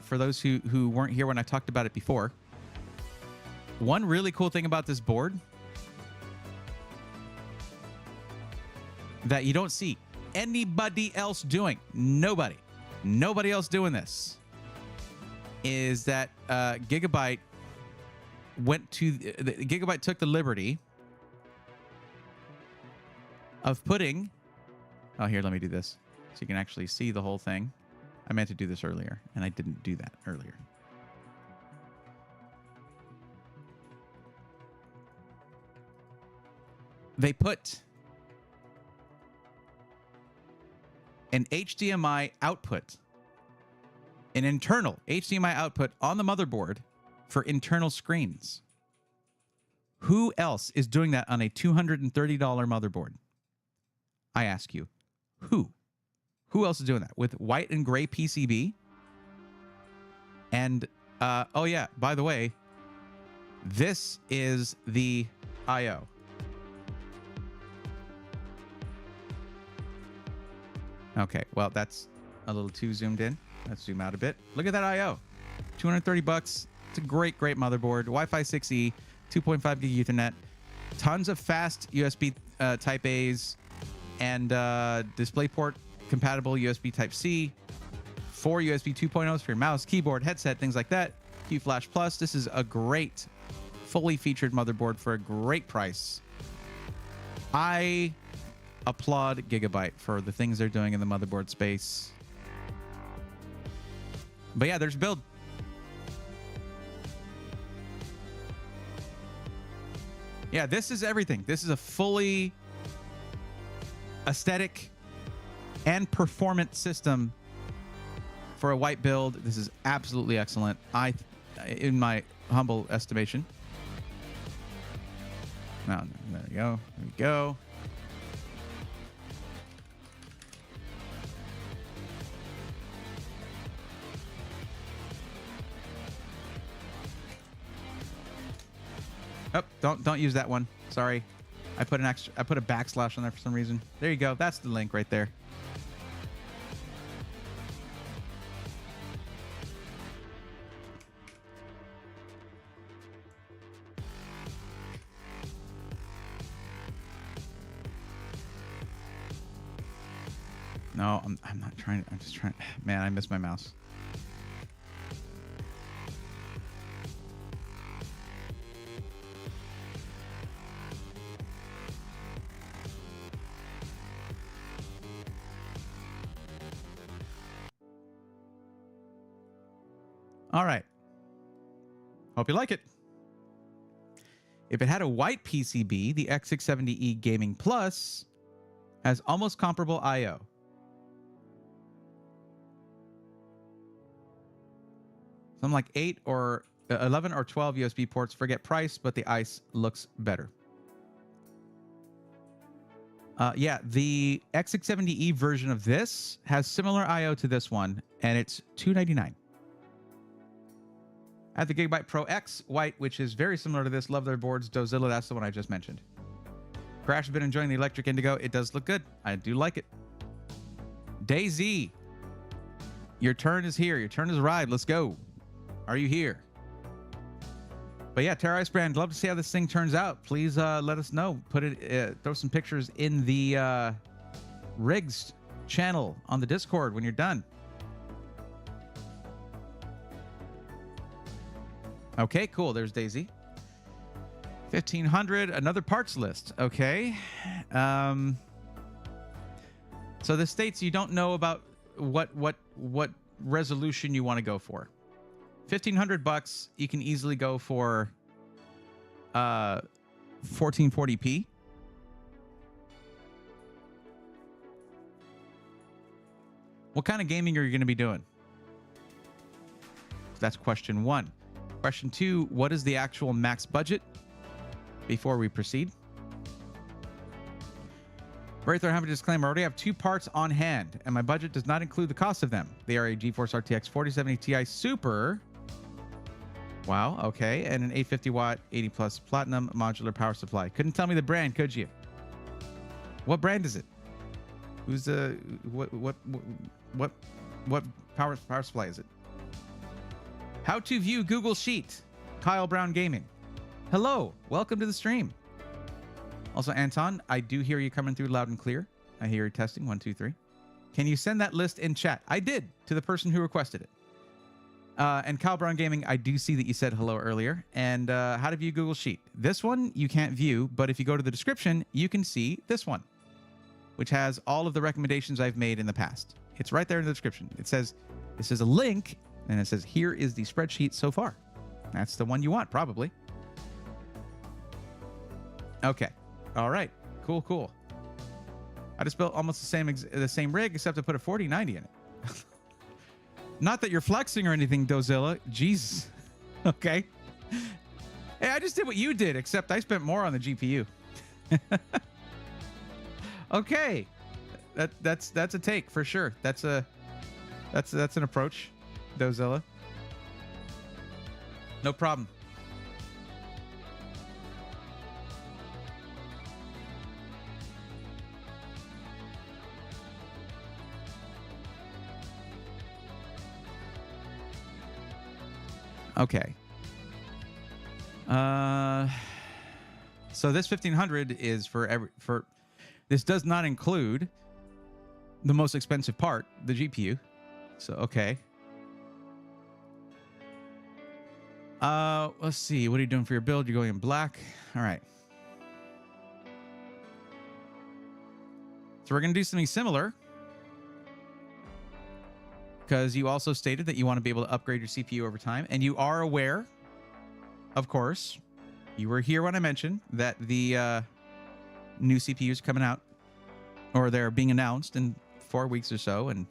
for those who weren't here when I talked about it before, one really cool thing about this board that you don't see anybody else doing, nobody else doing this, is that Gigabyte Gigabyte took the liberty of putting... Oh, here, let me do this so you can actually see the whole thing. I meant to do this earlier, and I didn't do that earlier. They put an HDMI output, an internal HDMI output on the motherboard for internal screens. Who else is doing that on a $230 motherboard? I ask you, who? Who else is doing that with white and gray PCB? And, oh yeah, by the way, this is the I/O. Okay, well, that's a little too zoomed in. Let's zoom out a bit. Look at that I/O. $230. It's a great motherboard. Wi-Fi 6E, 2.5 gig Ethernet, tons of fast USB Type A's, and DisplayPort compatible USB Type C, 4 USB 2.0s for your mouse, keyboard, headset, things like that. QFlash Plus. This is a great, fully featured motherboard for a great price. I applaud Gigabyte for the things they're doing in the motherboard space. But yeah, there's a build. Yeah, this is everything. This is a fully aesthetic and performance system for a white build. This is absolutely excellent, in my humble estimation. Now, there we go. There we go. Oh, don't use that one. Sorry. I put a backslash on there for some reason. There you go. That's the link right there. No, I'm not trying. I'm just trying. Man, I missed my mouse. All right. Hope you like it. If it had a white PCB, the X670E Gaming Plus has almost comparable I/O. Some like 8 or 11 or 12 USB ports. Forget price, but the ICE looks better. Yeah, the X670E version of this has similar I/O to this one, and it's $299. I have the Gigabyte Pro X White, which is very similar to this. Love their boards. Dozilla, that's the one I just mentioned. Crash has been enjoying the Electric Indigo. It does look good. I do like it. DayZ, your turn is here. Your turn is arrived. Let's go. Are you here? But yeah, Terra Ice Brand, love to see how this thing turns out. Please let us know. Put it, throw some pictures in the rigs channel on the Discord when you're done. Okay, cool. There's Daisy. 1500, another parts list. Okay. So this states you don't know about what resolution you want to go for. $1,500, you can easily go for 1440p. What kind of gaming are you going to be doing? That's question 1. Question 2, what is the actual max budget before we proceed? Right there, I have a disclaimer. I already have 2 parts on hand, and my budget does not include the cost of them. They are a GeForce RTX 4070 Ti Super. Wow, okay. And an 850 watt 80 plus platinum modular power supply. Couldn't tell me the brand, could you? What brand is it? Who's the what power supply is it? How to view Google Sheet. Kyle Brown Gaming. Hello, welcome to the stream. Also, Anton, I do hear you coming through loud and clear. I hear you testing. 1, 2, 3. Can you send that list in chat? I did, to the person who requested it. And Kyle Brown Gaming, I do see that you said hello earlier. And how to view Google Sheet. This one you can't view, but if you go to the description, you can see this one, which has all of the recommendations I've made in the past. It's right there in the description. It says, this is a link, and it says, here is the spreadsheet so far. That's the one you want, probably. Okay. All right. Cool, cool. I just built almost the same rig, except I put a 4090 in it. Not that you're flexing or anything, Dozilla. Jesus. Okay. Hey, I just did what you did, except I spent more on the GPU. Okay. That's a take for sure. That's an approach, Dozilla. No problem. Okay. So this 1500 is for this does not include the most expensive part, the GPU. So okay. Let's see. What are you doing for your build? You're going in black. All right. So we're going to do something similar, because you also stated that you want to be able to upgrade your CPU over time. And you are aware, of course, you were here when I mentioned that the new CPUs are coming out or they're being announced in 4 weeks or so, and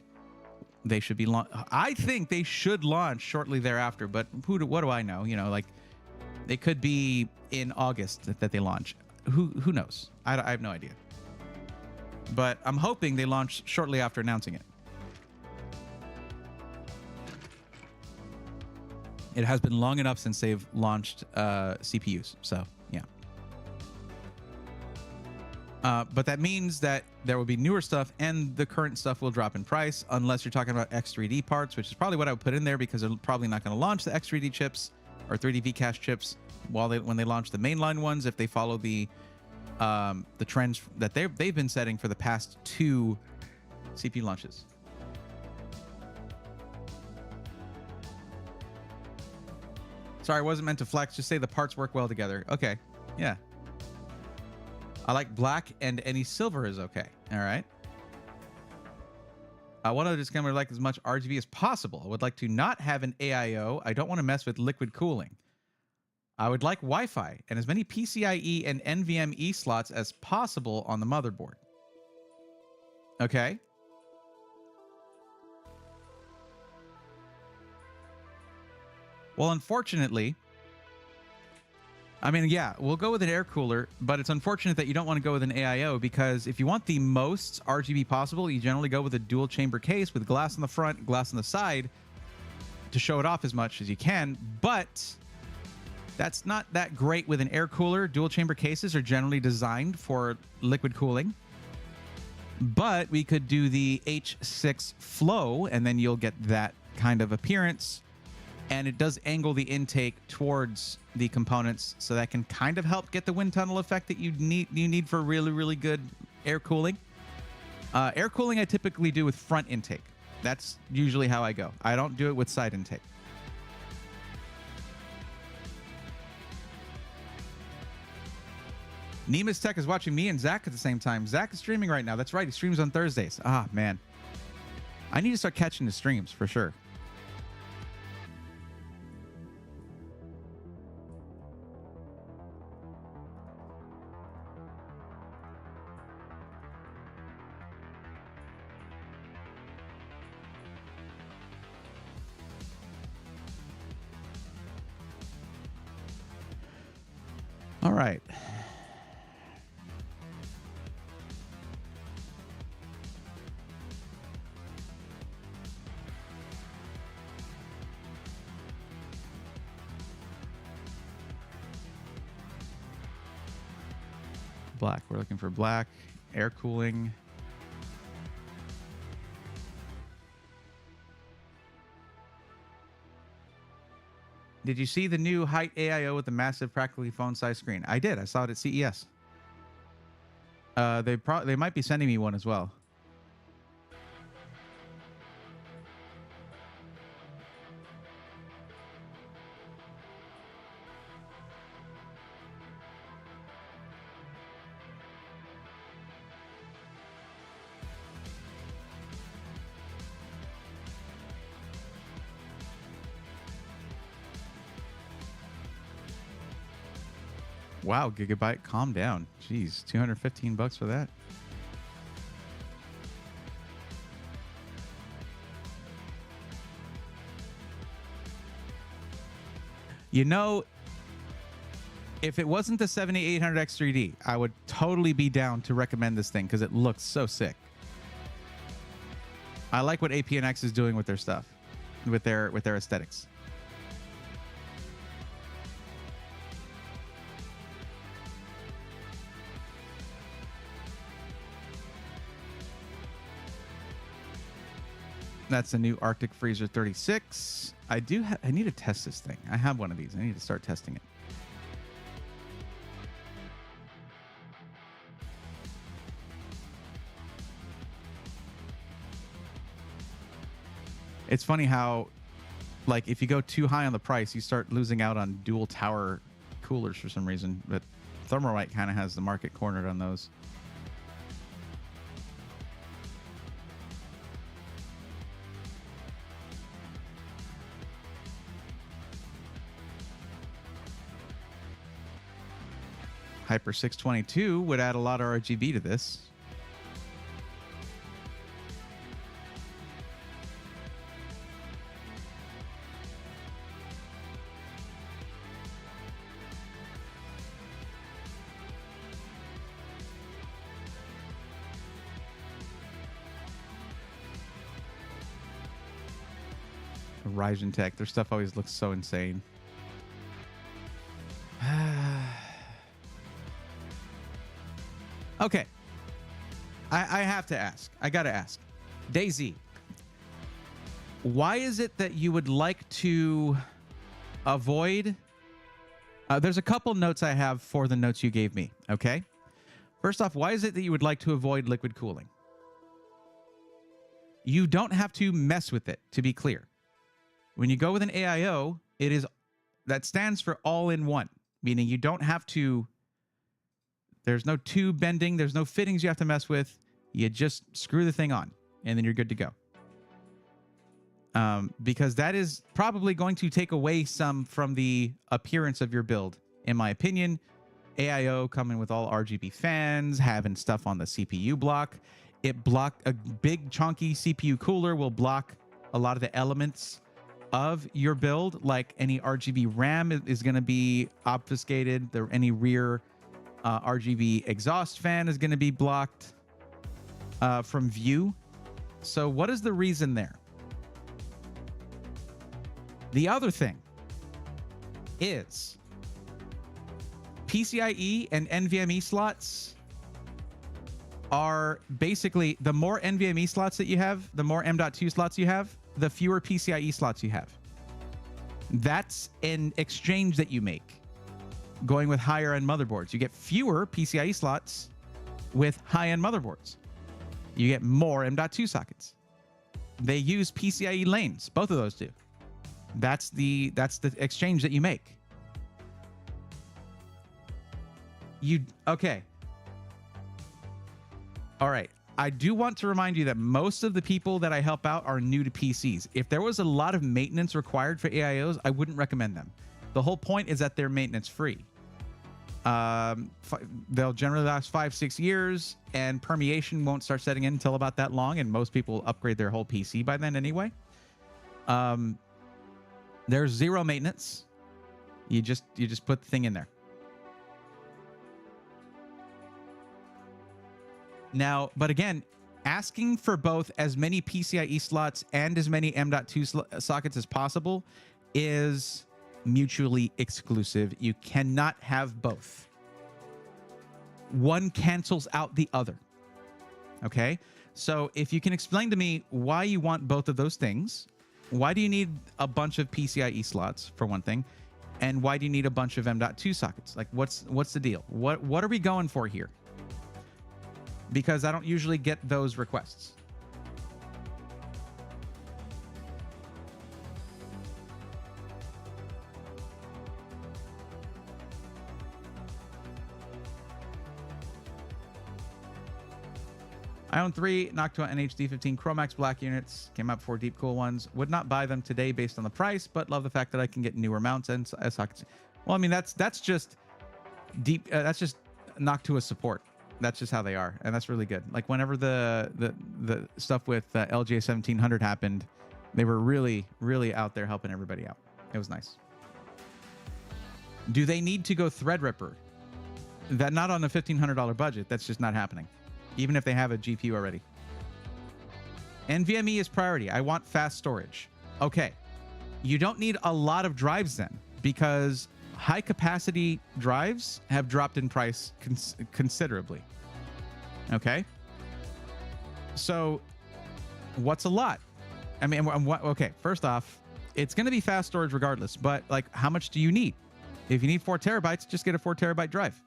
they should be I think they should launch shortly thereafter, but what do I know? You know, like it could be in August that they launch. Who knows? I have no idea. But I'm hoping they launch shortly after announcing it. It has been long enough since they've launched CPUs, so yeah. But that means that there will be newer stuff, and the current stuff will drop in price, unless you're talking about X3D parts, which is probably what I would put in there, because they're probably not going to launch the X3D chips or 3D V-Cache chips when they launch the mainline ones, if they follow the trends that they've been setting for the past 2 CPU launches. Sorry, I wasn't meant to flex. Just say the parts work well together. Okay. Yeah. I like black, and any silver is okay. All right. One of the disclaimer, like as much RGB as possible. I would like to not have an AIO. I don't want to mess with liquid cooling. I would like Wi-Fi and as many PCIe and NVMe slots as possible on the motherboard. Okay. Well, unfortunately, I mean, yeah, we'll go with an air cooler, but it's unfortunate that you don't want to go with an AIO, because if you want the most RGB possible, you generally go with a dual chamber case with glass on the front, glass on the side to show it off as much as you can. But that's not that great with an air cooler. Dual chamber cases are generally designed for liquid cooling. But we could do the H6 flow, and then you'll get that kind of appearance. And it does angle the intake towards the components, so that can kind of help get the wind tunnel effect that you need for really, really good air cooling. Air cooling I typically do with front intake. That's usually how I go. I don't do it with side intake. Nemus Tech is watching me and Zach at the same time. Zach is streaming right now. That's right. He streams on Thursdays. Ah, man. I need to start catching the streams for sure. All right. Black. We're looking for black. Air cooling. Did you see the new height AIO with the massive, practically phone-sized screen? I did. I saw it at CES. They might be sending me one as well. Wow, Gigabyte, calm down. Jeez, $215 for that. You know, if it wasn't the 7800X3D, I would totally be down to recommend this thing because it looks so sick. I like what APNX is doing with their stuff, with their aesthetics. That's the new Arctic Freezer 36. I need to test this thing. I have one of these. I need to start testing it. It's funny how, like, if you go too high on the price, you start losing out on dual tower coolers for some reason. But Thermalright kind of has the market cornered on those. Hyper 622 would add a lot of RGB to this. Ryzen Tech. Their stuff always looks so insane. Okay. I have to ask. I got to ask. Daisy, why is it that you would like to avoid... there's a couple notes I have for the notes you gave me, okay? First off, why is it that you would like to avoid liquid cooling? You don't have to mess with it, to be clear. When you go with an AIO, that stands for all-in-one, meaning you don't have to... There's no tube bending. There's no fittings you have to mess with. You just screw the thing on, and then you're good to go. Because that is probably going to take away some from the appearance of your build. In my opinion, AIO coming with all RGB fans, having stuff on the CPU block. A big chunky CPU cooler will block a lot of the elements of your build. Like any RGB RAM is going to be obfuscated. Any rear RGB exhaust fan is going to be blocked from view. So what is the reason there? The other thing is PCIe and NVMe slots are basically, the more NVMe slots that you have, the more M.2 slots you have, the fewer PCIe slots you have. That's an exchange that you make going with higher end motherboards. You get fewer PCIe slots with high end motherboards. You get more M.2 sockets. They use PCIe lanes, both of those do. That's the exchange that you make. Okay. All right. I do want to remind you that most of the people that I help out are new to PCs. If there was a lot of maintenance required for AIOs, I wouldn't recommend them. The whole point is that they're maintenance free. They'll generally last 5-6 years, and permeation won't start setting in until about that long, and most people upgrade their whole PC by then anyway. There's zero maintenance. You just put the thing in there. Now, but again, asking for both as many PCIe slots and as many M.2 sockets as possible is mutually exclusive. You cannot have both. One cancels out the other. Okay? So if you can explain to me why you want both of those things, why do you need a bunch of PCIe slots, for one thing, and why do you need a bunch of M.2 sockets? Like, what's the deal? What are we going for here? Because I don't usually get those requests. I own 3 Noctua NHD15 Chromax black units. Came out before deep cool ones. Would not buy them today based on the price, but love the fact that I can get newer mounts and sockets. Well, I mean, that's just deep. That's just Noctua support. That's just how they are, and that's really good. Like whenever the stuff with LJ 1700 happened, they were really out there helping everybody out. It was nice. Do they need to go Threadripper? That not on the $1,500 budget. That's just not happening, even if they have a GPU already. NVMe is priority. I want fast storage. Okay, you don't need a lot of drives then, because high capacity drives have dropped in price considerably. Okay. So what's a lot? I mean, okay, first off, it's going to be fast storage regardless, but like how much do you need? If you need 4 terabytes, just get a 4 terabyte drive,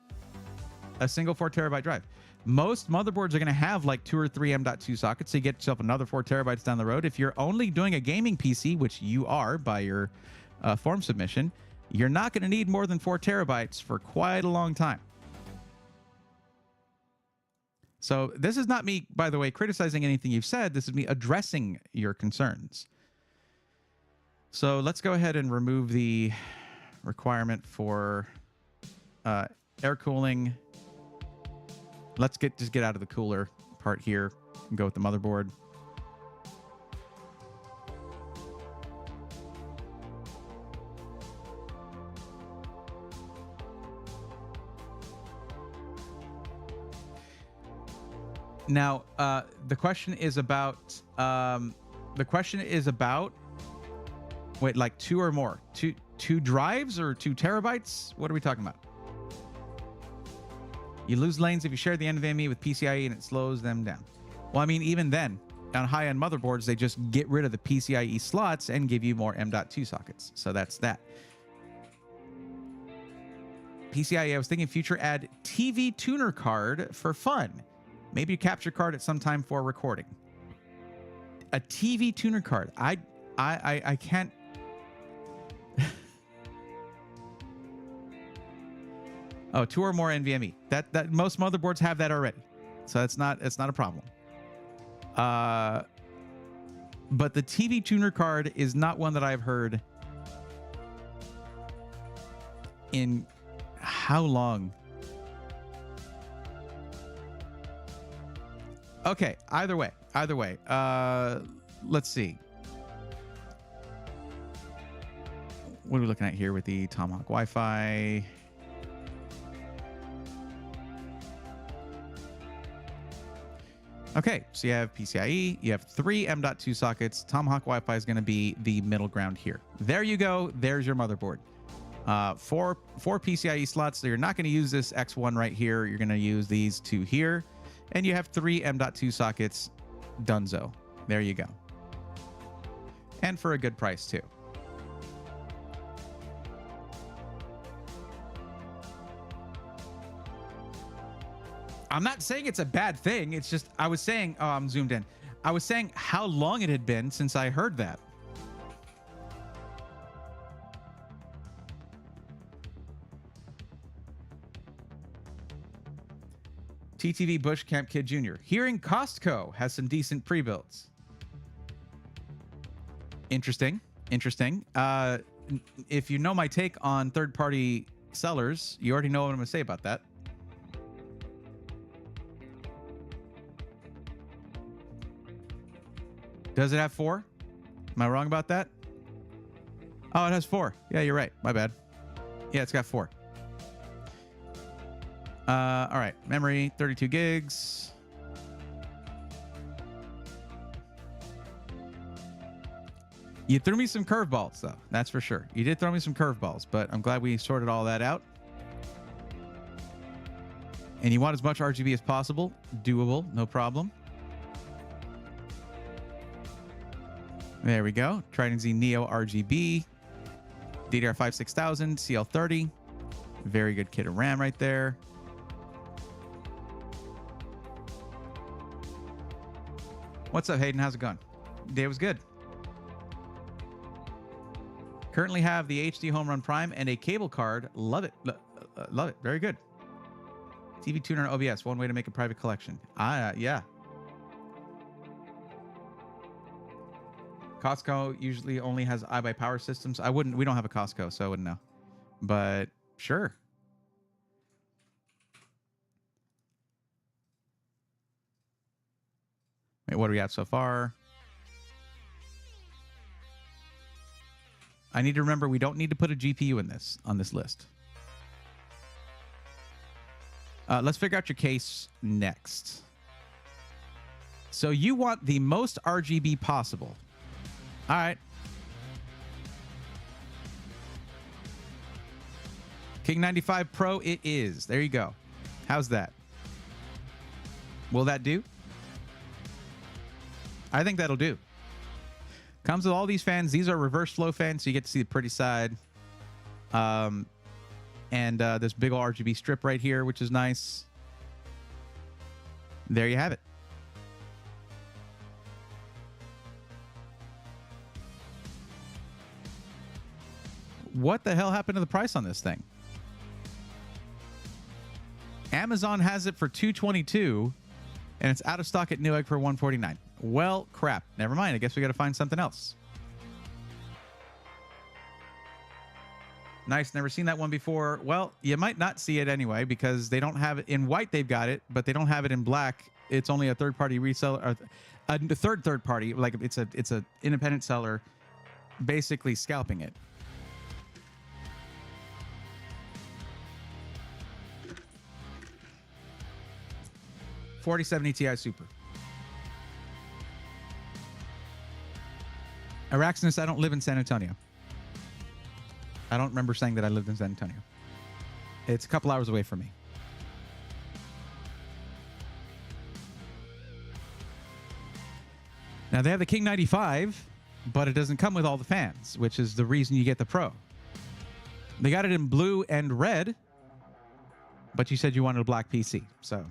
a single 4 terabyte drive. Most motherboards are going to have like 2 or 3 M.2 sockets. So you get yourself another 4 terabytes down the road. If you're only doing a gaming PC, which you are by your form submission, you're not going to need more than 4 terabytes for quite a long time. So this is not me, by the way, criticizing anything you've said. This is me addressing your concerns. So let's go ahead and remove the requirement for air cooling. Let's just get out of the cooler part here and go with the motherboard. Now, the question is about Wait, like 2 or more? Two drives or 2 terabytes? What are we talking about? You lose lanes if you share the NVMe with PCIe and it slows them down. Well, I mean, even then, on high-end motherboards, they just get rid of the PCIe slots and give you more M.2 sockets. So that's that. PCIe, I was thinking future add TV tuner card for fun. Maybe a capture card at some time for recording. A TV tuner card. I can't. Oh, 2 or more NVMe. That most motherboards have that already, so it's not a problem. But the TV tuner card is not one that I've heard in how long? Okay, either way. Let's see. What are we looking at here with the Tomahawk Wi-Fi? Okay, so you have PCIe, you have 3 M.2 sockets. Tomahawk Wi-Fi is going to be the middle ground here. There you go. There's your motherboard. 4 PCIe slots. So you're not going to use this X1 right here. You're going to use these 2 here. And you have 3 M.2 sockets. Dunzo. There you go. And for a good price, too. I'm not saying it's a bad thing. It's just, I was saying, oh, I'm zoomed in. I was saying how long it had been since I heard that. TTV Bush Camp Kid Jr. Hearing Costco has some decent pre-builds. Interesting. If you know my take on third-party sellers, you already know what I'm going to say about that. Does it have 4? Am I wrong about that? Oh, it has 4. Yeah, you're right. My bad. Yeah, it's got 4. All right. Memory, 32 gigs. You threw me some curveballs, though. That's for sure. You did throw me some curveballs, but I'm glad we sorted all that out. And you want as much RGB as possible. Doable. No problem. There we go. Trident Z Neo RGB. DDR5 6000. CL30. Very good kit of RAM right there. What's up, Hayden? How's it going? Day was good. Currently have the HD Home Run Prime and a cable card. Love it. Love it. Very good. TV tuner and OBS. One way to make a private collection. Yeah. Costco usually only has iBuy Power Systems. We don't have a Costco, so I wouldn't know. But sure. Wait, what do we have so far? I need to remember we don't need to put a GPU in this on this list. Let's figure out your case next. So you want the most RGB possible. All right. King 95 Pro it is. There you go. How's that? Will that do? I think that'll do. Comes with all these fans. These are reverse flow fans, so you get to see the pretty side. And this big ol' RGB strip right here, which is nice. There you have it. What the hell happened to the price on this thing? Amazon has it for $222, and it's out of stock at Newegg for $149. Well, crap. Never mind. I guess we got to find something else. Nice. Never seen that one before. Well, you might not see it anyway because they don't have it in white. They've got it, but they don't have it in black. It's only a third-party reseller, or a third party. Like it's a independent seller, basically scalping it. $4070 Ti Super. Araxinus, I don't live in San Antonio. I don't remember saying that I lived in San Antonio. It's a couple hours away from me. Now, they have the King 95, but it doesn't come with all the fans, which is the reason you get the Pro. They got it in blue and red, but you said you wanted a black PC. So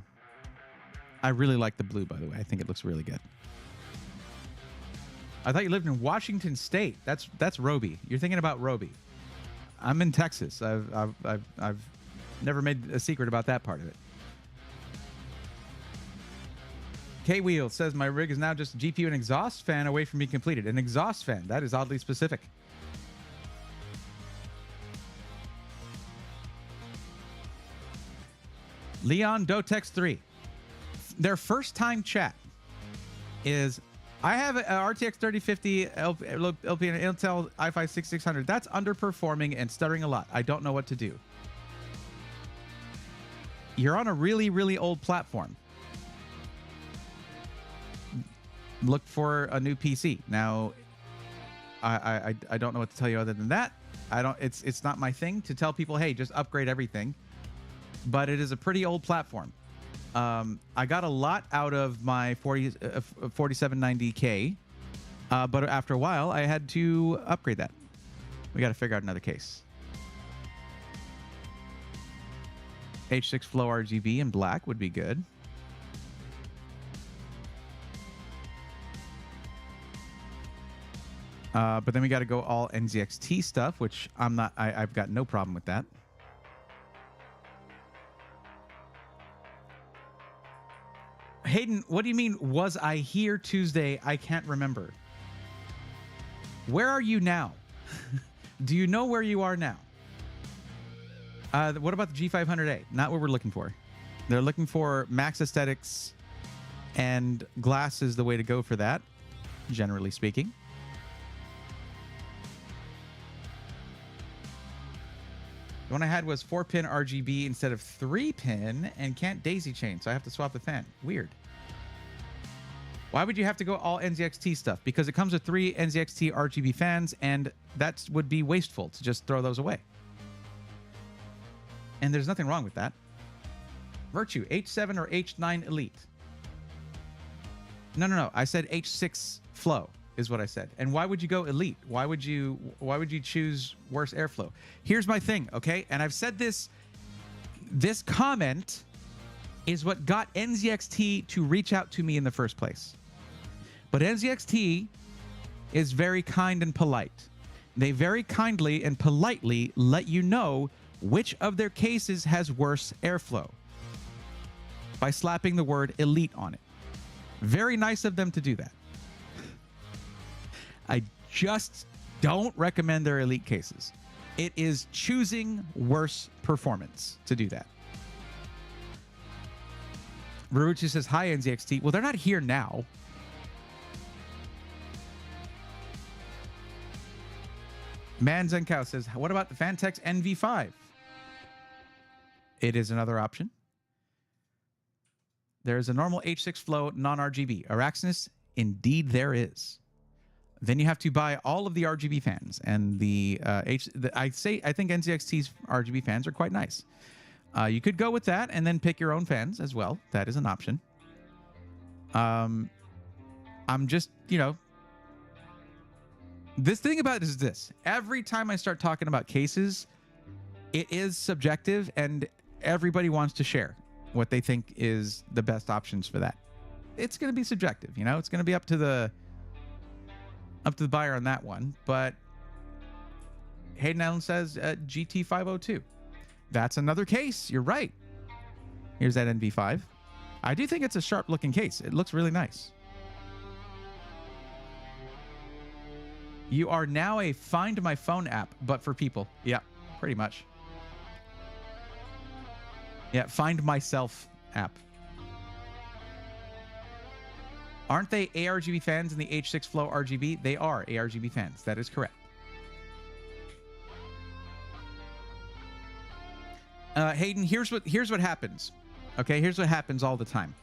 I really like the blue, by the way. I think it looks really good. I thought you lived in Washington State. That's Roby. You're thinking about Roby. I'm in Texas. I've never made a secret about that part of it. K-Wheel says my rig is now just GPU and exhaust fan away from being completed. An exhaust fan. That is oddly specific. Leon Dotex 3. Their first time chat is, I have a RTX 3050 LP and Intel i5 6600. That's underperforming and stuttering a lot. I don't know what to do. You're on a really, really old platform. Look for a new PC. Now, I don't know what to tell you other than that. It's not my thing to tell people, hey, just upgrade everything. But it is a pretty old platform. I got a lot out of my 4790K, but after a while, I had to upgrade that. We got to figure out another case. H6 Flow RGB in black would be good. But then we got to go all NZXT stuff, which I've got no problem with that. Hayden, what do you mean, was I here Tuesday? I can't remember. Where are you now? Do you know where you are now? What about the G500A? Not what we're looking for. They're looking for max aesthetics, and glass is the way to go for that, generally speaking. The one I had was 4-pin RGB instead of 3-pin and can't daisy chain, so I have to swap the fan. Weird. Why would you have to go all NZXT stuff? Because it comes with 3 NZXT RGB fans, and that would be wasteful to just throw those away. And there's nothing wrong with that. Virtue, H7 or H9 Elite? No. I said H6 Flow is what I said. And why would you go Elite? Why would you choose worse airflow? Here's my thing, okay? And I've said this comment is what got NZXT to reach out to me in the first place. But NZXT is very kind and polite. They very kindly and politely let you know which of their cases has worse airflow by slapping the word Elite on it. Very nice of them to do that. I just don't recommend their Elite cases. It is choosing worse performance to do that. Ruruchi says, hi, NZXT. Well, they're not here now. Manzenkow says, what about the Fantex NV5? It is another option. There is a normal H6 Flow non-RGB. Araxinus, indeed there is. Then you have to buy all of the RGB fans, and I think NZXT's RGB fans are quite nice. You could go with that and then pick your own fans as well. That is an option. I'm just, this thing about it is this. Every time I start talking about cases, it is subjective, and everybody wants to share what they think is the best options for that. It's going to be subjective, it's going to be up to the buyer on that one. But Hayden Allen says GT502. That's another case. You're right. Here's that NV5. I do think it's a sharp looking case. It looks really nice. You are now a Find My Phone app, but for people. Yeah, pretty much. Yeah, Find Myself app. Aren't they ARGB fans in the H6 Flow RGB? They are ARGB fans. That is correct. Hayden, here's what happens. Okay, here's what happens all the time.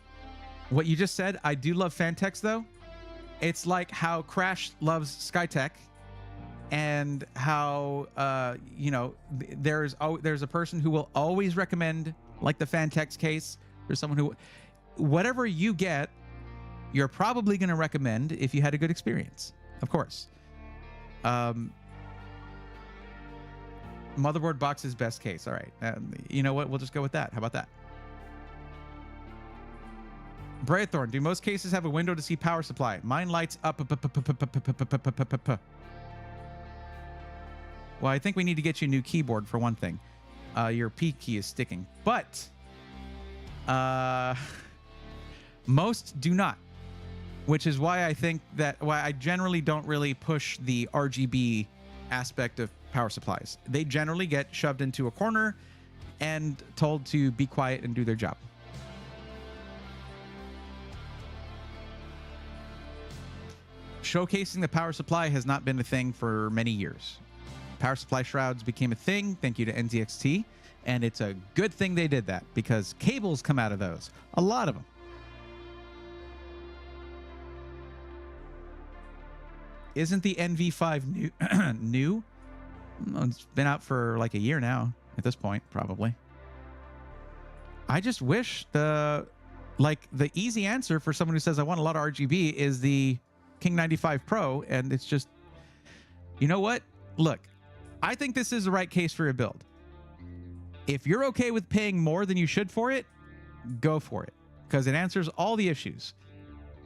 What you just said, I do love Fantex though. It's like how Crash loves Skytech, and how you know, there's a person who will always recommend, like the Fantex case. There's someone who, whatever you get, you're probably going to recommend if you had a good experience, of course. Motherboard box's best case. All right. You know what? We'll just go with that. How about that? Braythorn, do most cases have a window to see power supply? Mine lights up. Well, I think we need to get you a new keyboard for one thing. Your P key is sticking. But most do not. Which is why I think that, why I generally don't really push the RGB aspect of power supplies. They generally get shoved into a corner and told to be quiet and do their job. Showcasing the power supply has not been a thing for many years. Power supply shrouds became a thing, thank you to NZXT, and it's a good thing they did that because cables come out of those. A lot of them. Isn't the NV5 new? New? It's been out for like a year now at this point, probably. I just wish the easy answer for someone who says I want a lot of RGB is the King 95 Pro, and it's just, you know what? Look, I think this is the right case for your build. If you're okay with paying more than you should for it, go for it because it answers all the issues.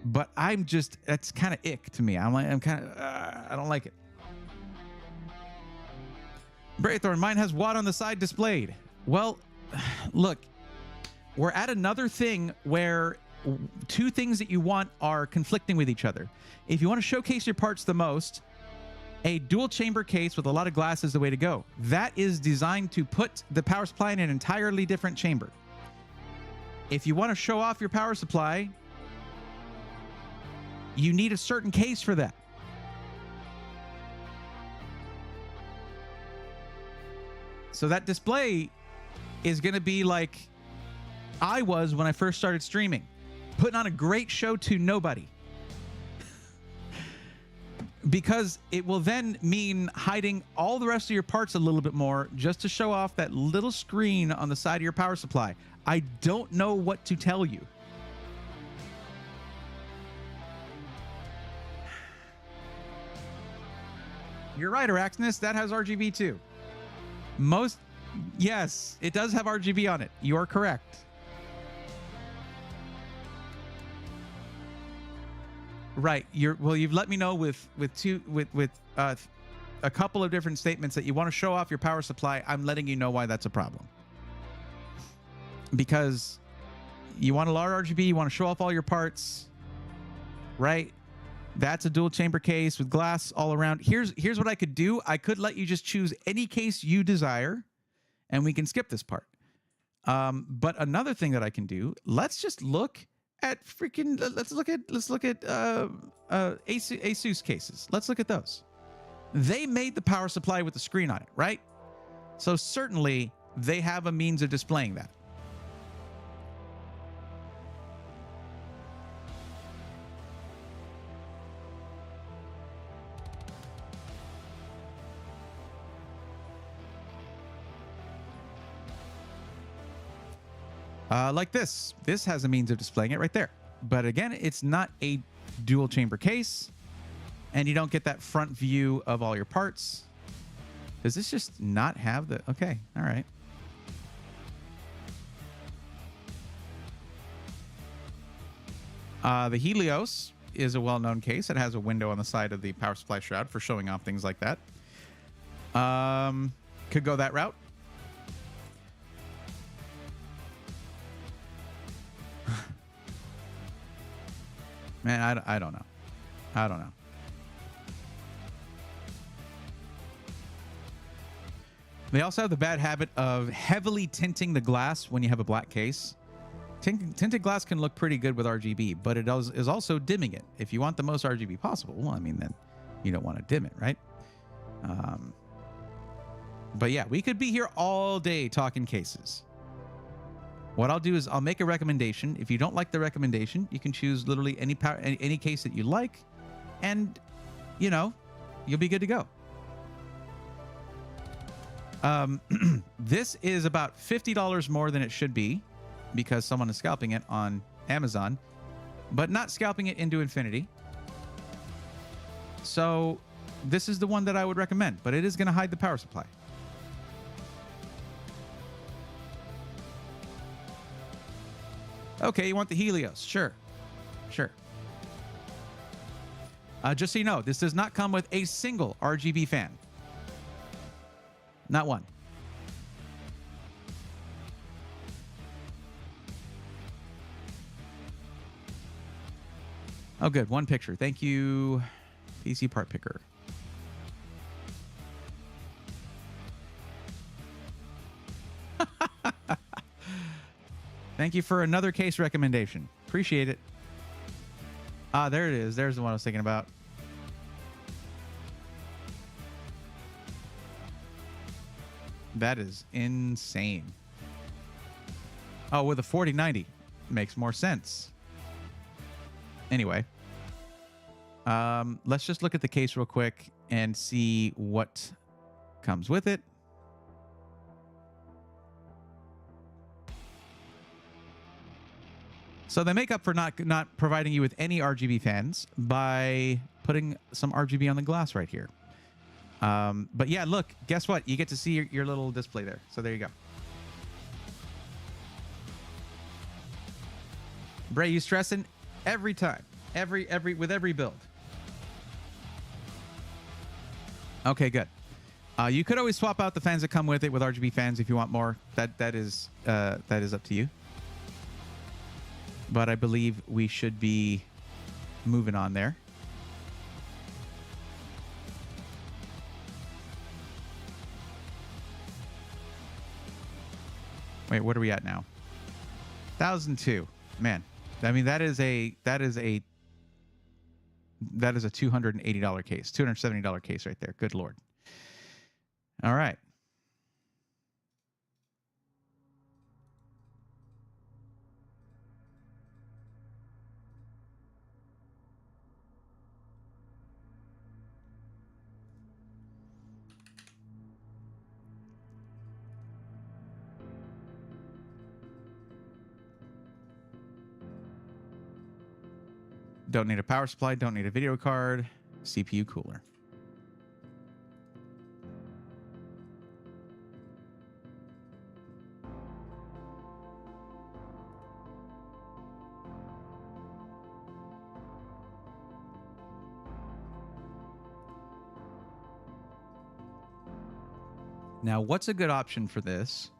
But I'm just, that's kind of ick to me. I don't like it. Braythorn, mine has watt on the side displayed. Well, look, we're at another thing where two things that you want are conflicting with each other. If you want to showcase your parts the most, a dual chamber case with a lot of glass is the way to go. That is designed to put the power supply in an entirely different chamber. If you want to show off your power supply, you need a certain case for that. So that display is going to be like I was when I first started streaming, putting on a great show to nobody. Because it will then mean hiding all the rest of your parts a little bit more just to show off that little screen on the side of your power supply. I don't know what to tell you. You're right, Araxnus. That has RGB too. Yes, it does have RGB on it. You are correct. Right. You've let me know with a couple of different statements that you want to show off your power supply. I'm letting you know why that's a problem. Because you want a lot of RGB, you want to show off all your parts, right? That's a dual chamber case with glass all around. Here's what I could do. I could let you just choose any case you desire, and we can skip this part. But another thing that I can do, let's just look at freaking, let's look at Asus cases. Let's look at those. They made the power supply with the screen on it, right? So certainly they have a means of displaying that. Like this. This has a means of displaying it right there. But again, it's not a dual chamber case, and you don't get that front view of all your parts. Does this just not have the... Okay, all right. The Helios is a well-known case. It has a window on the side of the power supply shroud for showing off things like that. Could go that route. Man, I don't know. I don't know. They also have the bad habit of heavily tinting the glass when you have a black case. Tinted glass can look pretty good with RGB, but it is also dimming it. If you want the most RGB possible, well, I mean, then you don't want to dim it, right? But yeah, we could be here all day talking cases. What I'll do is I'll make a recommendation. If you don't like the recommendation, you can choose literally any case that you like, and, you know, you'll be good to go. This is about $50 more than it should be because someone is scalping it on Amazon, but not scalping it into infinity. So this is the one that I would recommend, but it is going to hide the power supply. Okay, you want the Helios? Sure. Sure. Just so you know, this does not come with a single RGB fan. Not one. Oh, good. One picture. Thank you, PC Part Picker. Thank you for another case recommendation. Appreciate it. Ah, there it is. There's the one I was thinking about. That is insane. Oh, with a 4090. Makes more sense. Anyway. Let's just look at the case real quick and see what comes with it. So they make up for not providing you with any RGB fans by putting some RGB on the glass right here. But yeah, look, guess what? You get to see your little display there. So there you go. Bray, you stressing every time, with every build. Okay, good. You could always swap out the fans that come with it with RGB fans if you want more. That is up to you. But I believe we should be moving on there. Wait, what are we at now? 1,002. Man, I mean that is a $280 case, $270 case right there. Good Lord. All right. Don't need a power supply, don't need a video card, CPU cooler. Now, what's a good option for this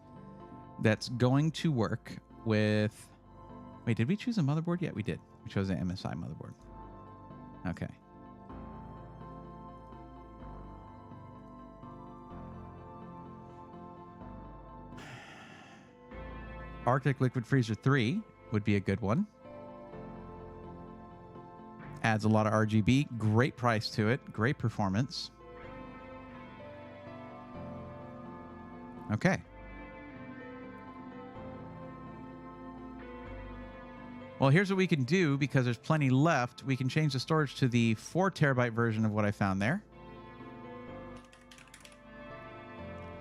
that's going to work with... Wait, did we choose a motherboard yet? We did. We chose an MSI motherboard. Okay. Arctic Liquid Freezer 3 would be a good one. Adds a lot of RGB. Great price to it. Great performance. Okay. Well, here's what we can do because there's plenty left. We can change the storage to the 4 terabyte version of what I found there.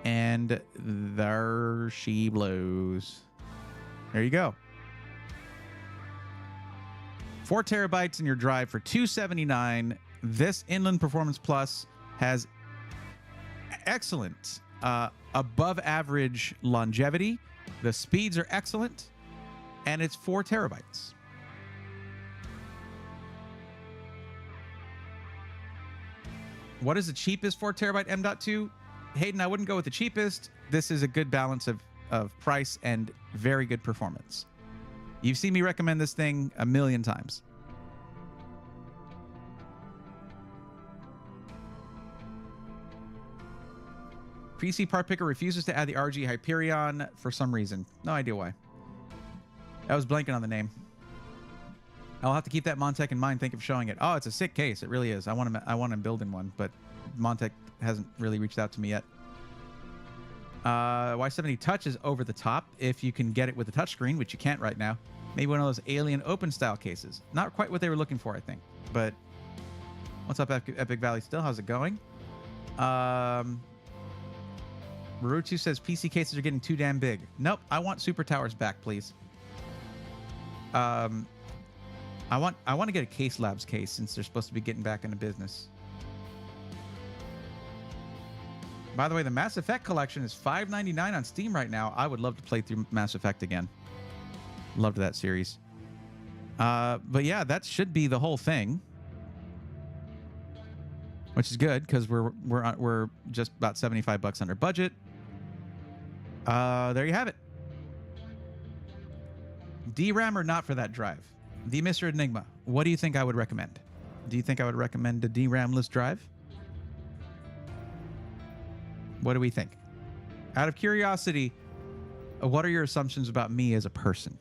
And there she blows. There you go. 4 terabytes in your drive for $279. This Inland Performance Plus has excellent above average longevity. The speeds are excellent. And it's 4 terabytes. What is the cheapest 4 terabyte M.2? Hayden, I wouldn't go with the cheapest. This is a good balance of price and very good performance. You've seen me recommend this thing a million times. PC Part Picker refuses to add the RG Hyperion for some reason. No idea why. I was blanking on the name. I'll have to keep that Montec in mind. Thank you for showing it. Oh, it's a sick case. It really is. I want to build in one, but Montec hasn't really reached out to me yet. Y70 Touch is over the top if you can get it with a touchscreen, which you can't right now. Maybe one of those alien open style cases. Not quite what they were looking for, I think. But what's up, Epic Valley? Still, how's it going? Baruchu says PC cases are getting too damn big. Nope, I want Super Towers back, please. I want to get a Case Labs case since they're supposed to be getting back into business. By the way, the Mass Effect collection is $5.99 on Steam right now. I would love to play through Mass Effect again. Loved that series. But yeah, that should be the whole thing, which is good because we're just about $75 under budget. There you have it. DRAM or not for that drive? The Mr. Enigma, what do you think I would recommend? Do you think I would recommend a DRAM-less drive? What do we think? Out of curiosity, what are your assumptions about me as a person?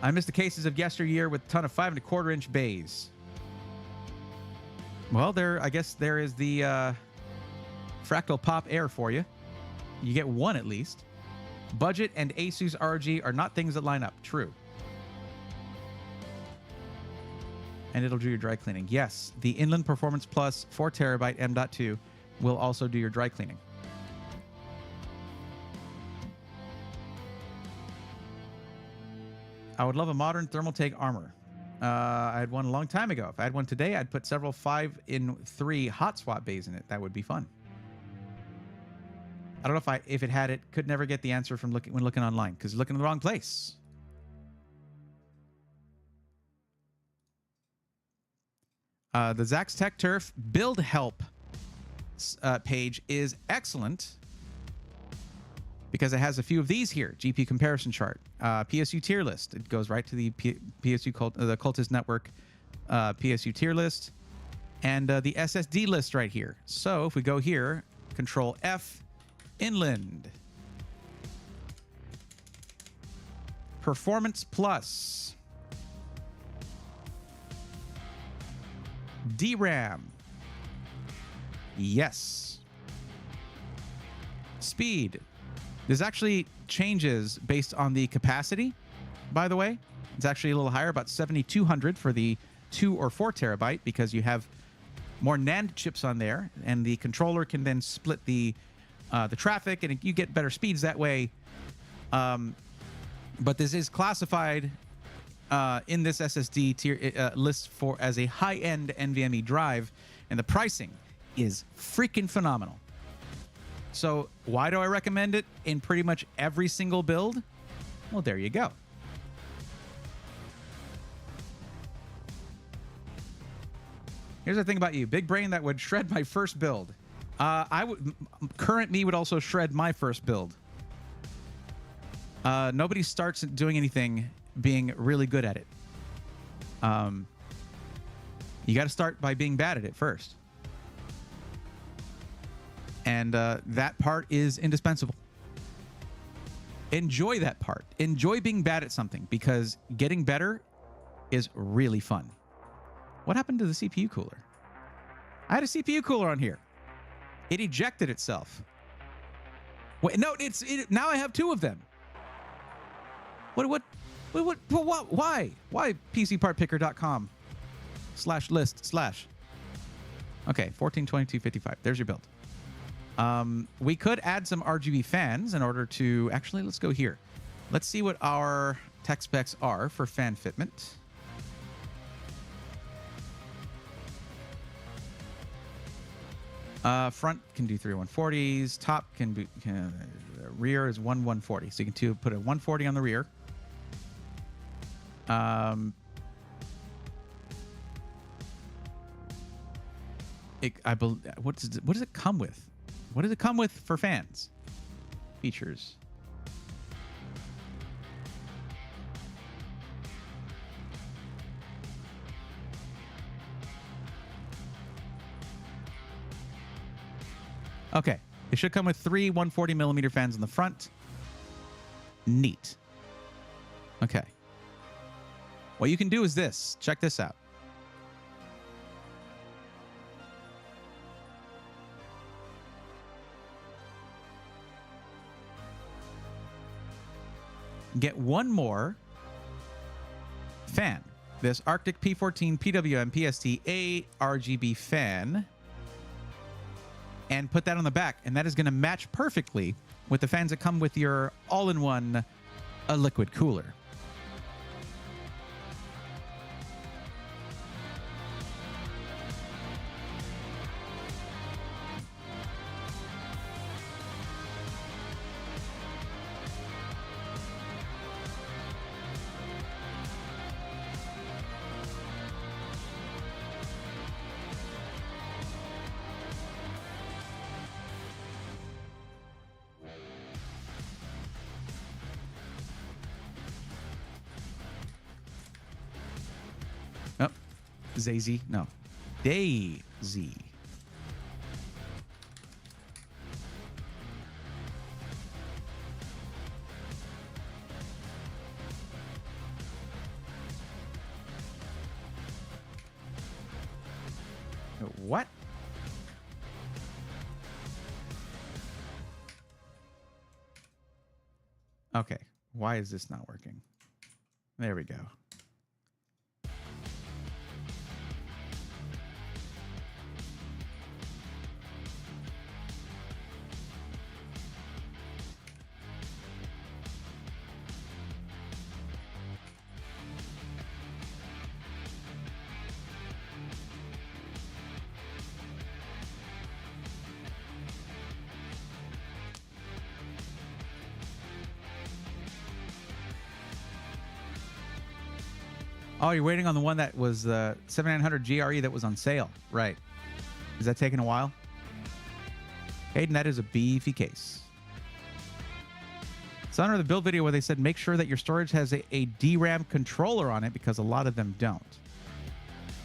I missed the cases of yesteryear with a ton of 5¼ inch bays. Well, I guess there is the Fractal Pop Air for you. You get one at least. Budget and Asus RG are not things that line up. True. And it'll do your dry cleaning. Yes, the Inland Performance Plus 4TB M.2 will also do your dry cleaning. I would love a modern Thermaltake armor. I had one a long time ago. If I had one today, I'd put several 5-in-3 hot swap bays in it. That would be fun. I don't know if it had it. Could never get the answer from when looking online because you're looking in the wrong place. The Zax Tech Turf build help page is excellent because it has a few of these here. GP comparison chart, PSU tier list. It goes right to the PSU the Cultist Network PSU tier list, and the SSD list right here. So if we go here, Control F, Inland, Performance Plus, DRAM, yes, speed. This actually changes based on the capacity, by the way. It's actually a little higher, about 7,200 for the 2 or 4 terabyte because you have more NAND chips on there, and the controller can then split the traffic, and you get better speeds that way. But this is classified in this SSD tier list as a high-end NVMe drive, and the pricing is freaking phenomenal. So why do I recommend it in pretty much every single build? Well, there you go. Here's the thing about you. Big brain that would shred my first build. Current me would also shred my first build. Nobody starts doing anything being really good at it. You got to start by being bad at it first. And that part is indispensable. Enjoy that part. Enjoy being bad at something because getting better is really fun. What happened to the CPU cooler? I had a CPU cooler on here. It ejected itself. Wait, no, now I have 2 of them. What, why? Why PCPartPicker.com/list/. Okay, 142255. There's your build. We could add some RGB fans in order to... Actually, let's go here. Let's see what our tech specs are for fan fitment. Front can do 3 140s. Top can be... rear is 1 140. So you can put a 140 on the rear. What does it come with? What does it come with for fans? Features. Okay. It should come with 3 140mm fans in the front. Neat. Okay. What you can do is this. Check this out. Get one more fan. This Arctic P14 PWM PST A RGB fan and put that on the back, and that is going to match perfectly with the fans that come with your all-in-one liquid cooler. Oh, Zazy. No. Daisy. What? Okay. Why is this not working? There we go. Oh, you're waiting on the one that was the 7900 GRE that was on sale. Right. Is that taking a while? Hayden, that is a beefy case. It's under the build video where they said make sure that your storage has a DRAM controller on it because a lot of them don't.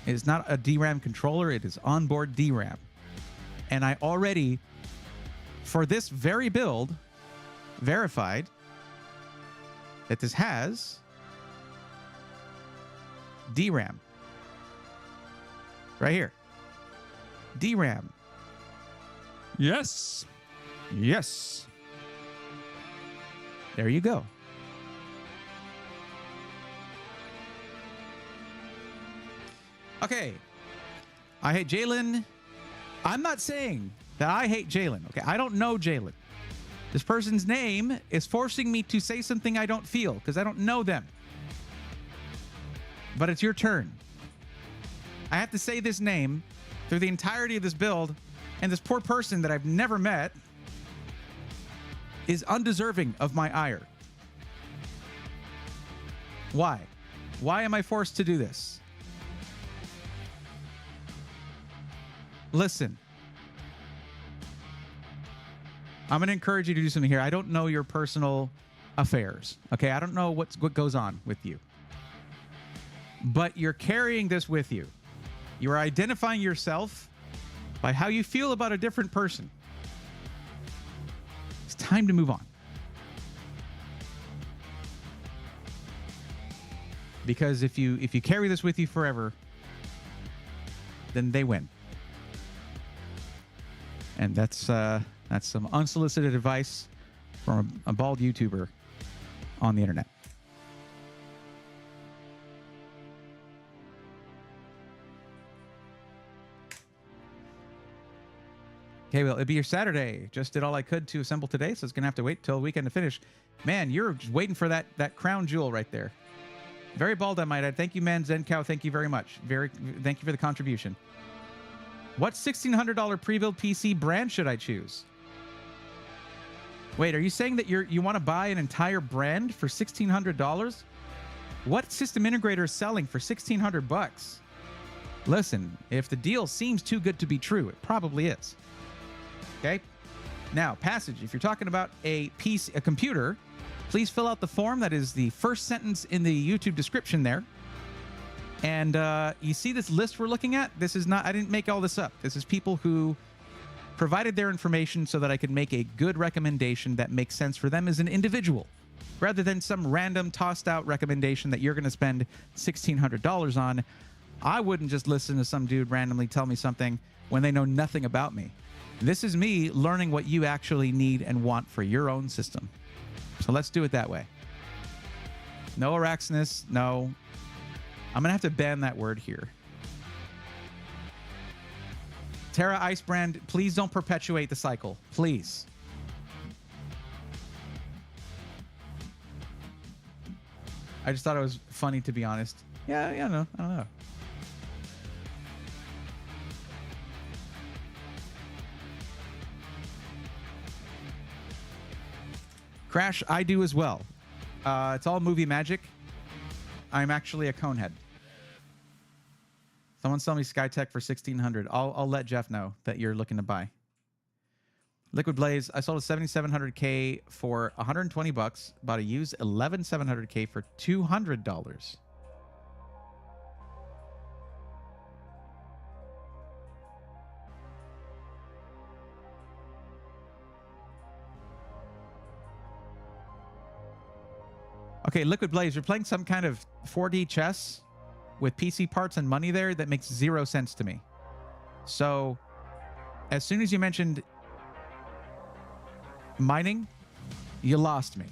It is not a DRAM controller. It is onboard DRAM. And I already, for this very build, verified that this has DRAM. Right here. DRAM. Yes. Yes. There you go. Okay. I hate Jalen. I'm not saying that I hate Jalen. Okay. I don't know Jalen. This person's name is forcing me to say something I don't feel because I don't know them. But it's your turn. I have to say this name through the entirety of this build, and this poor person that I've never met is undeserving of my ire. Why? Why am I forced to do this? Listen. I'm going to encourage you to do something here. I don't know your personal affairs. Okay? I don't know what goes on with you. But you're carrying this with you. You're identifying yourself by how you feel about a different person. It's time to move on. Because if you carry this with you forever, then they win. And that's some unsolicited advice from a bald YouTuber on the internet. Okay, well, it'll be your Saturday. Just did all I could to assemble today, so it's going to have to wait till the weekend to finish. Man, you're just waiting for that crown jewel right there. Very bald, I might add. Thank you, man. Zen Cow, thank you very much. Thank you for the contribution. What $1,600 pre-built PC brand should I choose? Wait, are you saying that you want to buy an entire brand for $1,600? What system integrator is selling for $1,600? Listen, if the deal seems too good to be true, it probably is. Okay. Now, Passage, if you're talking about a computer, please fill out the form. That is the first sentence in the YouTube description there. And you see this list we're looking at? This is not, I didn't make all this up. This is people who provided their information so that I could make a good recommendation that makes sense for them as an individual, rather than some random tossed out recommendation that you're going to spend $1,600 on. I wouldn't just listen to some dude randomly tell me something when they know nothing about me. This is me learning what you actually need and want for your own system. So let's do it that way. No Araxinus, no. I'm going to have to ban that word here. Terra Ice Brand, please don't perpetuate the cycle. Please. I just thought it was funny, to be honest. Yeah, no, I don't know. Crash, I do as well. It's all movie magic. I'm actually a conehead. Someone sell me SkyTech for $1,600. I'll let Jeff know that you're looking to buy. Liquid Blaze, I sold a 7700K for 120 bucks. Bought a used 11700K for $200. Okay, Liquid Blaze, you're playing some kind of 4D chess with PC parts and money there that makes 0 sense to me. So, as soon as you mentioned mining, you lost me.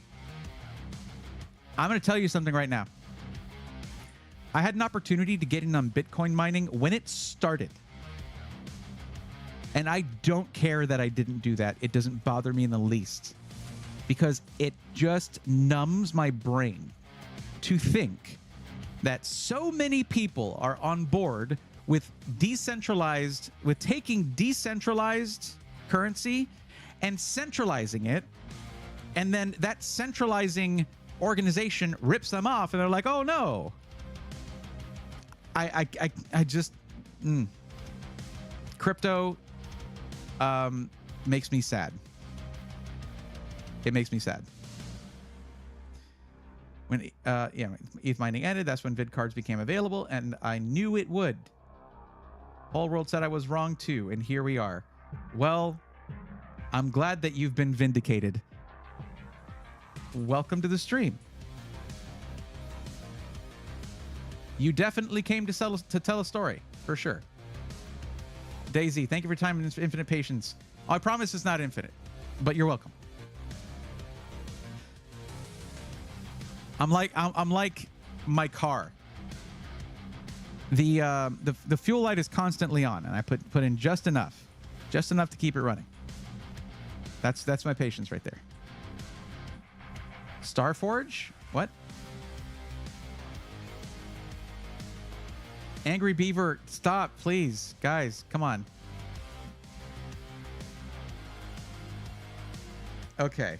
I'm going to tell you something right now. I had an opportunity to get in on Bitcoin mining when it started. And I don't care that I didn't do that. It doesn't bother me in the least. Because it just numbs my brain to think that so many people are on board with taking decentralized currency and centralizing it, and then that centralizing organization rips them off, and they're like, "Oh no!" I just crypto makes me sad. It makes me sad. When ETH mining ended, that's when vid cards became available, and I knew it would. Whole world said I was wrong too, and here we are. Well, I'm glad that you've been vindicated. Welcome to the stream. You definitely came to tell a story, for sure. Daisy, thank you for your time and infinite patience. I promise it's not infinite, but you're welcome. I'm like my car. The fuel light is constantly on, and I put in just enough to keep it running. That's my patience right there. Starforge? What? Angry Beaver, stop, please. Guys, come on. Okay.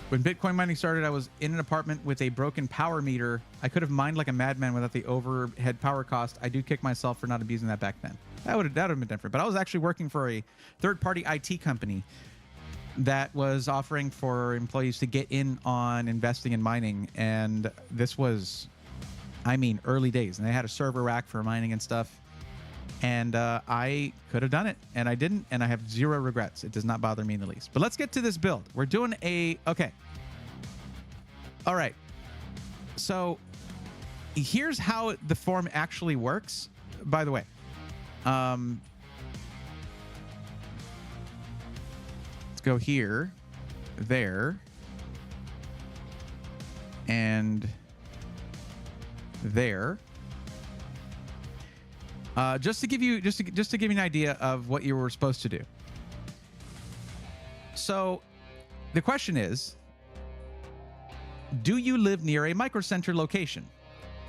When Bitcoin mining started, I was in an apartment with a broken power meter. I could have mined like a madman without the overhead power cost. I do kick myself for not abusing that back then. That would have been different. But I was actually working for a third-party IT company that was offering for employees to get in on investing in mining. And this was, I mean, early days. And they had a server rack for mining and stuff. And I could have done it, and I didn't, and I have 0 regrets. It does not bother me in the least. But let's get to this build. We're doing okay. All right. So here's how the form actually works, by the way. Let's go here, there, and there. Just to give you an idea of what you were supposed to do. So the question is, do you live near a microcenter location?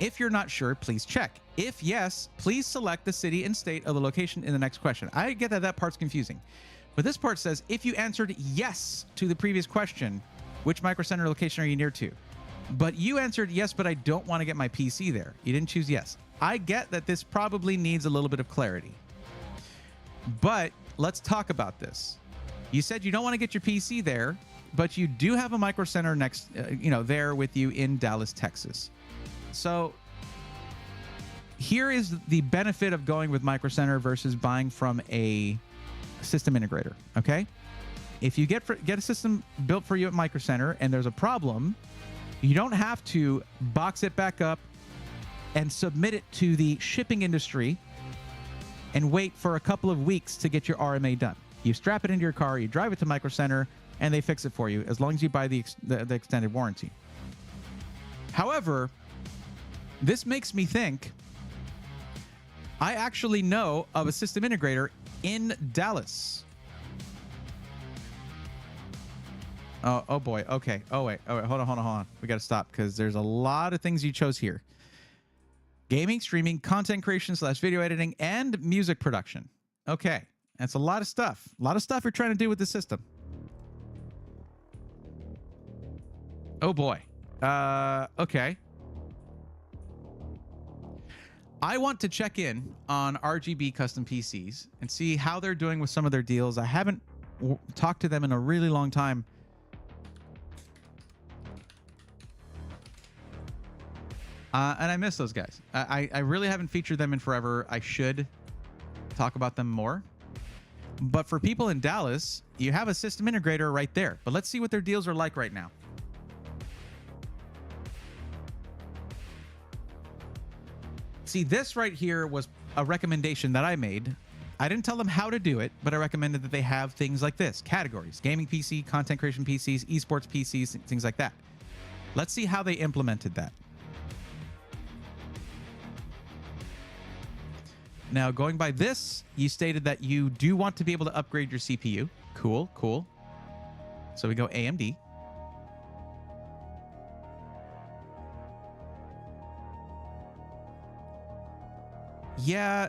If you're not sure, please check. If yes, please select the city and state of the location in the next question. I get that part's confusing, but this part says if you answered yes to the previous question, which microcenter location are you near to? But you answered yes, but I don't want to get my PC there. You didn't choose yes. I get that this probably needs a little bit of clarity, but let's talk about this. You said you don't want to get your PC there, but you do have a micro center next, there with you in Dallas, Texas. So here is the benefit of going with micro center versus buying from a system integrator. Okay, if you get a system built for you at micro center and there's a problem, you don't have to box it back up and submit it to the shipping industry and wait for a couple of weeks to get your RMA done. You strap it into your car, you drive it to Micro Center, and they fix it for you as long as you buy the extended warranty. However, this makes me think I actually know of a system integrator in Dallas. Oh boy. Okay. Oh wait. Hold on. We got to stop because there's a lot of things you chose here. Gaming, streaming, content creation / video editing, and music production. Okay. That's a lot of stuff. A lot of stuff you're trying to do with the system. Oh boy. Okay. I want to check in on RGB custom PCs and see how they're doing with some of their deals. I haven't talked to them in a really long time. And I miss those guys. I really haven't featured them in forever. I should talk about them more. But for people in Dallas, you have a system integrator right there. But let's see what their deals are like right now. See, this right here was a recommendation that I made. I didn't tell them how to do it, but I recommended that they have things like this. Categories: gaming PC, content creation PCs, esports PCs, things like that. Let's see how they implemented that. Now, going by this, you stated that you do want to be able to upgrade your CPU. Cool, cool. So we go AMD. Yeah,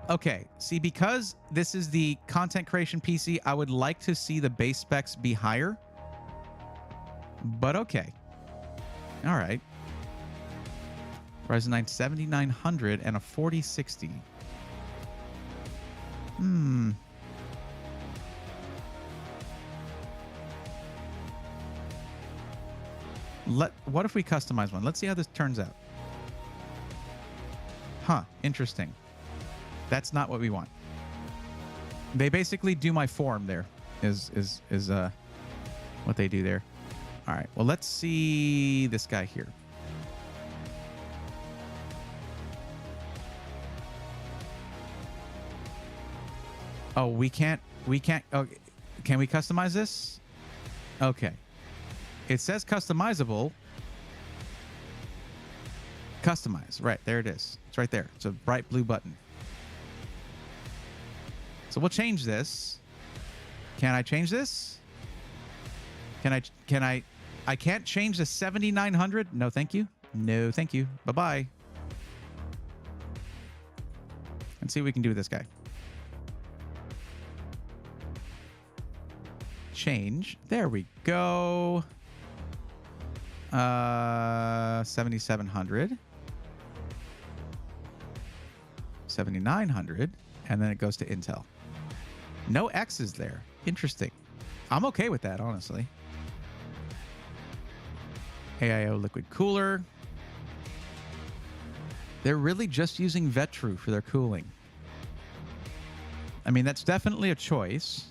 okay. See, because this is the content creation PC, I would like to see the base specs be higher. But okay. All right. Ryzen 9 7900 and a 4060. What if we customize one? Let's see how this turns out. Huh, interesting. That's not what we want. They basically do my form there, is what they do there. All right, well, let's see this guy here. Oh, we can't, oh, can we customize this? Okay. It says customizable. Customize, right, there it is. It's right there. It's a bright blue button. So we'll change this. Can I change this? I can't change the 7900? No, thank you. No, thank you. Bye-bye. Let's see what we can do with this guy. Change. There we go. 7700. 7900. And then it goes to Intel. No X's there. Interesting. I'm okay with that, honestly. AIO liquid cooler. They're really just using Vetru for their cooling. I mean, that's definitely a choice.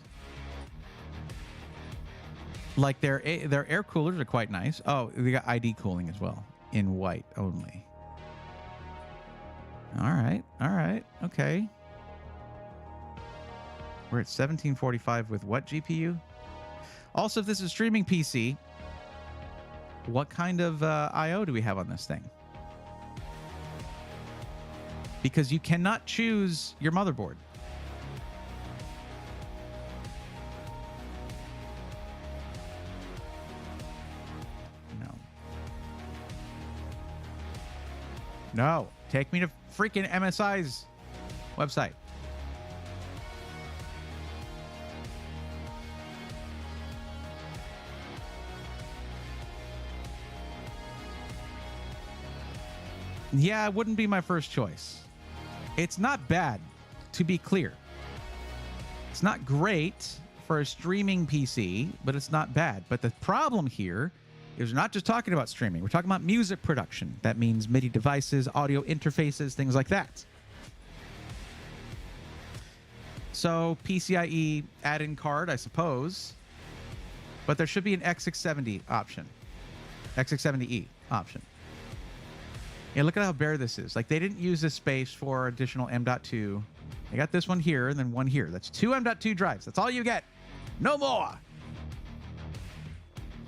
Like their air coolers are quite nice. Oh, they got ID cooling as well in white only. All right. Okay. We're at 1745 with what GPU? Also, if this is streaming PC, what kind of I/O do we have on this thing? Because you cannot choose your motherboard. No, take me to freaking MSI's website. Yeah, it wouldn't be my first choice. It's not bad, to be clear. It's not great for a streaming PC, but it's not bad. But the problem here is we're not just talking about streaming. We're talking about music production. That means MIDI devices, audio interfaces, things like that. So PCIe add-in card, I suppose. But there should be an X670 option. X670E option. Yeah, look at how bare this is. Like, they didn't use this space for additional M.2. They got this one here and then one here. That's two M.2 drives. That's all you get. No more.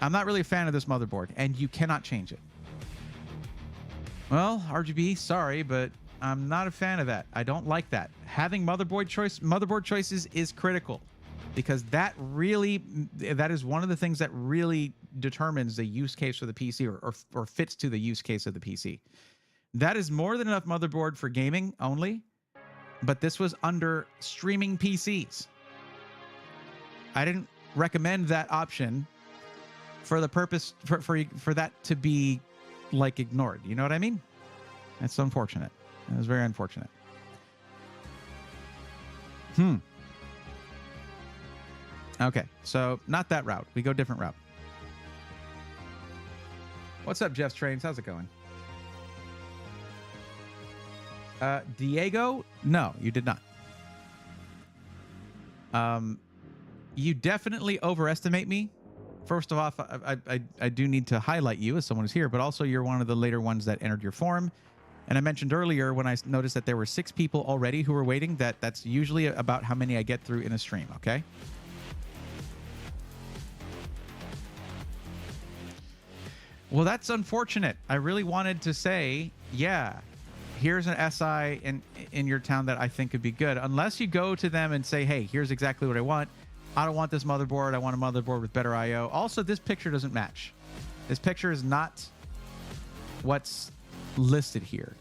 I'm not really a fan of this motherboard, and you cannot change it. Well, RGB, sorry, but I'm not a fan of that. I don't like that. Having motherboard choices is critical, because that is one of the things that really determines the use case for the PC, or fits to the use case of the PC. That is more than enough motherboard for gaming only, but this was under streaming PCs. I didn't recommend that option for the purpose for that to be like ignored. You know what I mean? That's unfortunate. It was very unfortunate. Okay, so not that route. We go different route. What's up, Jeff's Trains? How's it going? Diego? No, you did not. You definitely overestimate me. First of all, I do need to highlight you as someone who's here, but also you're one of the later ones that entered your forum. And I mentioned earlier when I noticed that there were 6 people already who were waiting, that's usually about how many I get through in a stream, okay? Well, that's unfortunate. I really wanted to say, yeah, here's an SI in your town that I think could be good. Unless you go to them and say, hey, here's exactly what I want. I don't want this motherboard. I want a motherboard with better I/O. Also, this picture doesn't match. This picture is not what's listed here.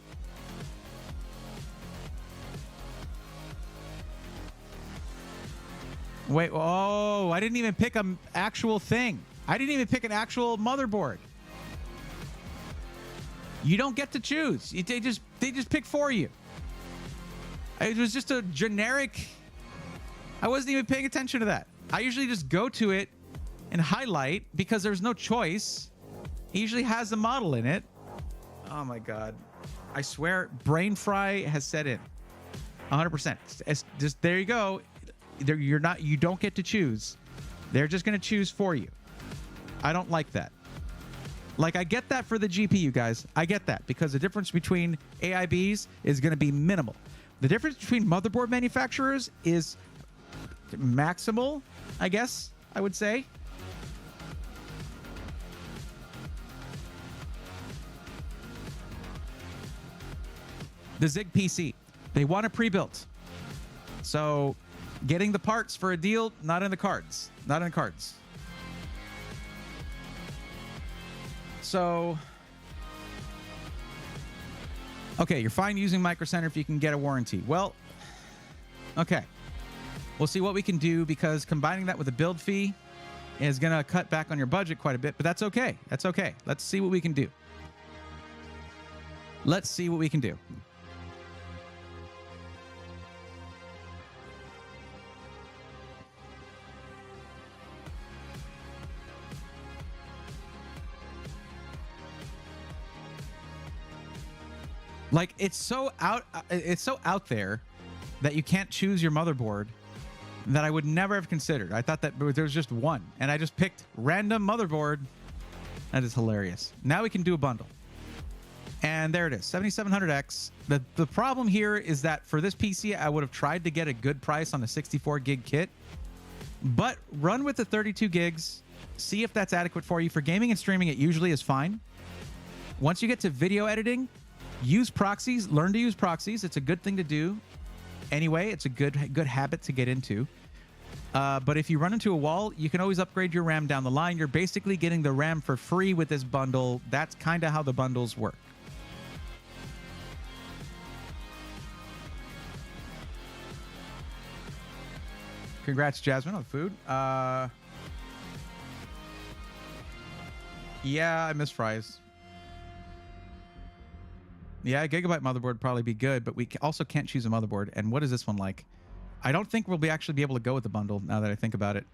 Wait, oh, I didn't even pick an actual thing. I didn't even pick an actual motherboard. You don't get to choose. They just pick for you. It was just a generic. I wasn't even paying attention to that. I usually just go to it and highlight because there's no choice. It usually has the model in it. Oh my God. I swear, brain fry has set in. 100%. It's just, there you go. You don't get to choose. They're just going to choose for you. I don't like that. Like, I get that for the GPU, guys. I get that because the difference between AIBs is going to be minimal. The difference between motherboard manufacturers is maximal, I guess I would say. The Zig PC, they want it pre-built. So getting the parts for a deal, not in the cards. Not in the cards. So, okay, you're fine using Micro Center if you can get a warranty. Well, okay. We'll see what we can do because combining that with a build fee is going to cut back on your budget quite a bit, but that's okay. That's okay. Let's see what we can do. Let's see what we can do. Like, it's so out there that you can't choose your motherboard that I would never have considered. I thought that there was just one, and I just picked random motherboard. That is hilarious. Now we can do a bundle. And there it is, 7700X. The problem here is that for this PC, I would have tried to get a good price on a 64 gig kit, but run with the 32 gigs, see if that's adequate for you. For gaming and streaming, it usually is fine. Once you get to video editing, use proxies, learn to use proxies. It's a good thing to do. Anyway, it's a good habit to get into. But if you run into a wall, you can always upgrade your RAM down the line. You're basically getting the RAM for free with this bundle. That's kind of how the bundles work. Congrats, Jasmine, on food. Yeah, I miss fries. Yeah, a gigabyte motherboard would probably be good, but we also can't choose a motherboard. And what is this one like? I don't think we'll actually be able to go with the bundle now that I think about it.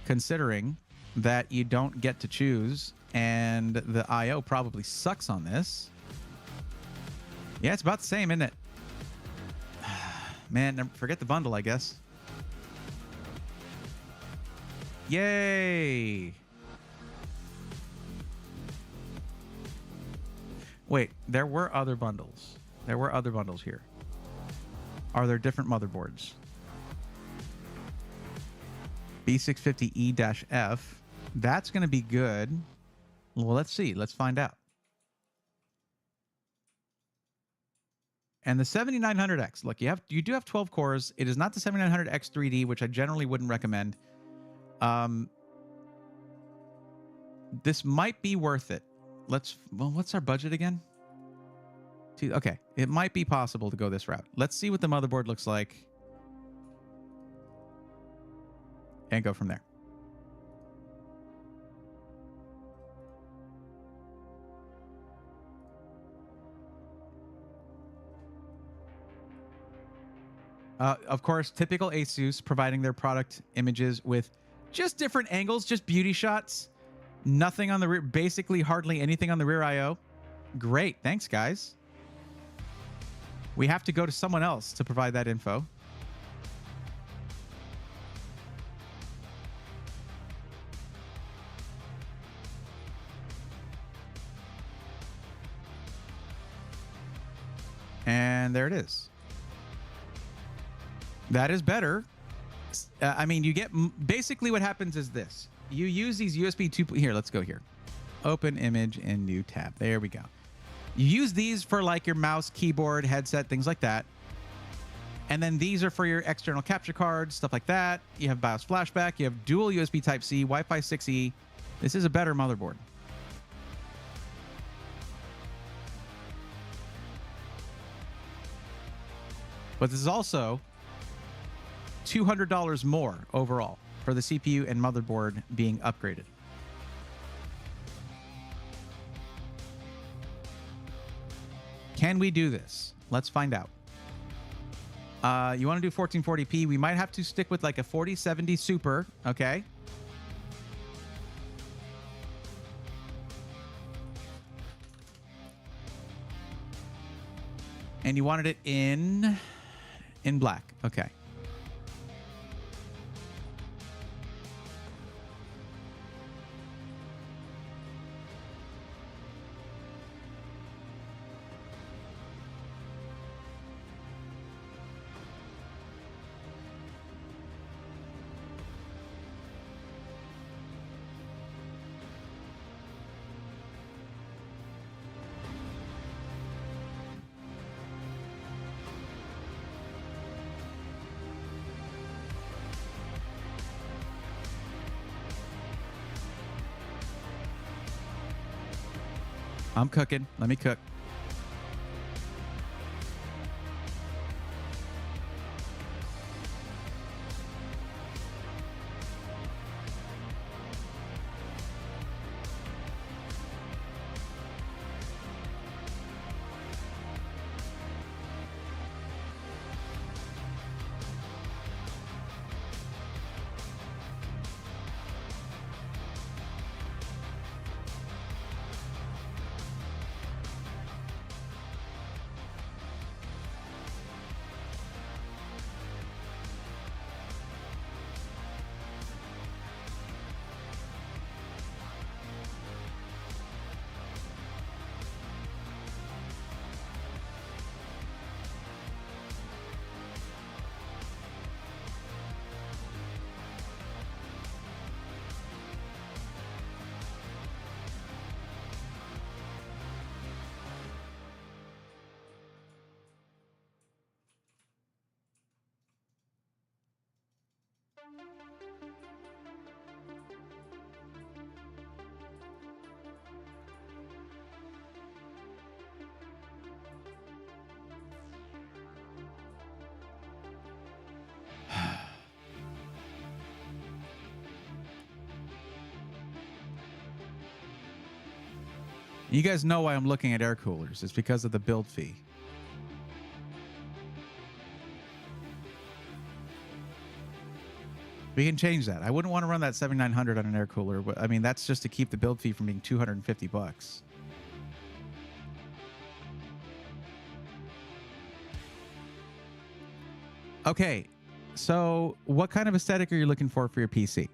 Considering that you don't get to choose and the I/O probably sucks on this. Yeah, it's about the same, isn't it? Man, forget the bundle, I guess. Yay! Wait, there were other bundles. There were other bundles here. Are there different motherboards? B650E-F. That's going to be good. Well, let's see. Let's find out. And the 7900X. Look, you do have 12 cores. It is not the 7900X 3D, which I generally wouldn't recommend. This might be worth it. Well, what's our budget again? Okay, it might be possible to go this route. Let's see what the motherboard looks like and go from there. Of course, typical Asus, providing their product images with just different angles, just beauty shots. Nothing on the rear, basically hardly anything on the rear I/O. Great, thanks guys. We have to go to someone else to provide that info. And there it is. That is better. I mean, you get basically what happens is this. You use these USB 2. Here, let's go here. Open image in new tab. There we go. You use these for like your mouse, keyboard, headset, things like that. And then these are for your external capture cards, stuff like that. You have BIOS flashback. You have dual USB Type-C, Wi-Fi 6E. This is a better motherboard. But this is also $200 more overall for the CPU and motherboard being upgraded. Can we do this? Let's find out. You want to do 1440p? We might have to stick with like a 4070 Super, okay? And you wanted it in black, okay. I'm cooking. Let me cook. You guys know why I'm looking at air coolers. It's because of the build fee. We can change that. I wouldn't want to run that 7900 on an air cooler, but I mean, that's just to keep the build fee from being $250. Okay, so what kind of aesthetic are you looking for your PC?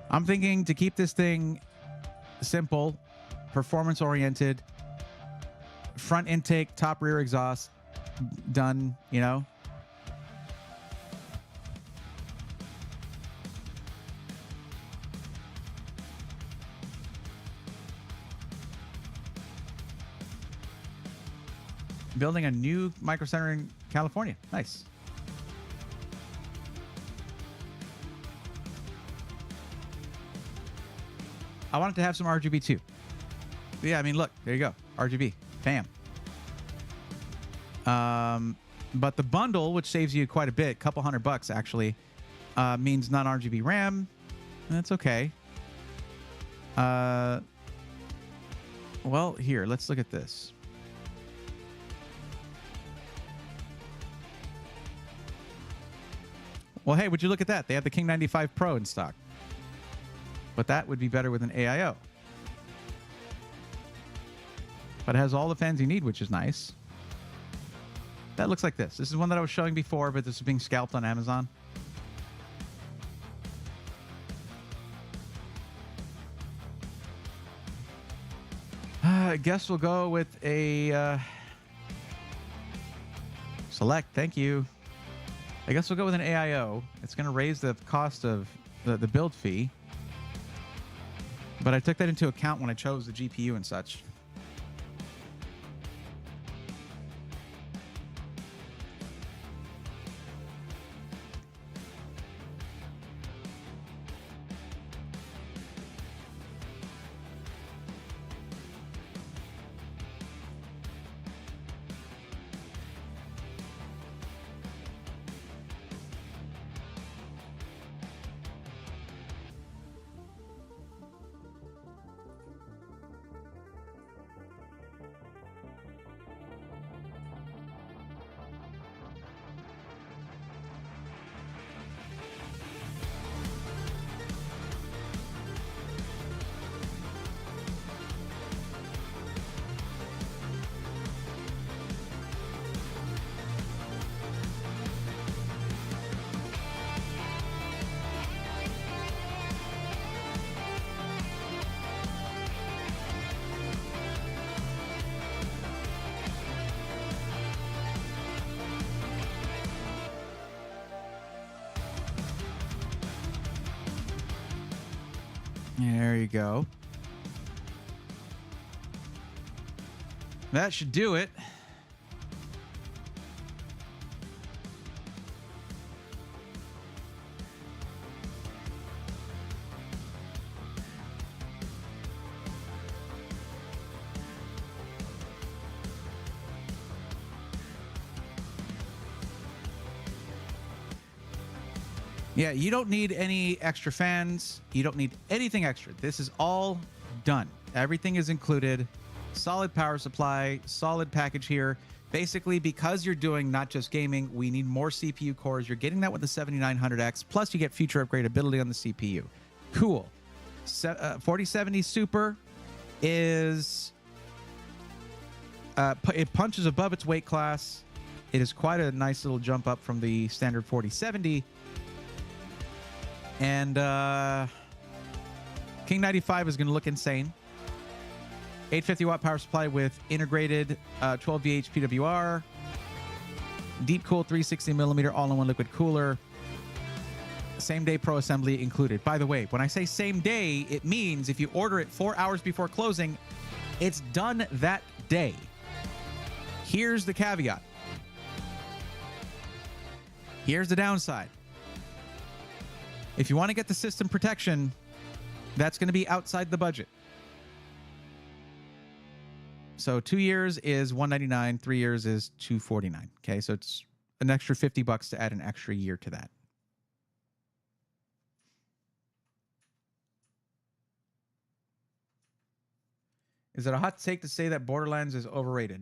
I'm thinking to keep this thing simple, performance oriented, front intake, top rear exhaust, done, you know. Building a new micro center in California. Nice. I wanted to have some RGB too. Yeah, I mean, look, there you go. RGB. Bam. But the bundle, which saves you quite a bit, couple $100 actually, means non-RGB RAM. That's okay. Well, here, let's look at this. Well, hey, would you look at that? They have the King 95 Pro in stock. But that would be better with an AIO. But it has all the fans you need, which is nice. That looks like this. This is one that I was showing before, but this is being scalped on Amazon. I guess we'll go with a select. Thank you. I guess we'll go with an AIO. It's going to raise the cost of the build fee. But I took that into account when I chose the GPU and such. There you go. That should do it. Yeah, you don't need any extra fans. You don't need anything extra. This is all done. Everything is included. Solid power supply, solid package here. Basically, because you're doing not just gaming, we need more CPU cores. You're getting that with the 7900X, plus you get future upgradability on the CPU. Cool. 4070 Super is... it punches above its weight class. It is quite a nice little jump up from the standard 4070. And King 95 is going to look insane. 850 watt power supply with integrated 12VH PWR, deep cool 360 millimeter all-in-one liquid cooler, same day pro assembly included. By the way, when I say same day, it means if you order it 4 hours before closing, it's done that day. Here's the caveat. Here's the downside. If you want to get the system protection, that's going to be outside the budget. So 2 years is $199, 3 years is $249. Okay, so it's an extra $50 to add an extra year to that. Is it a hot take to say that Borderlands is overrated?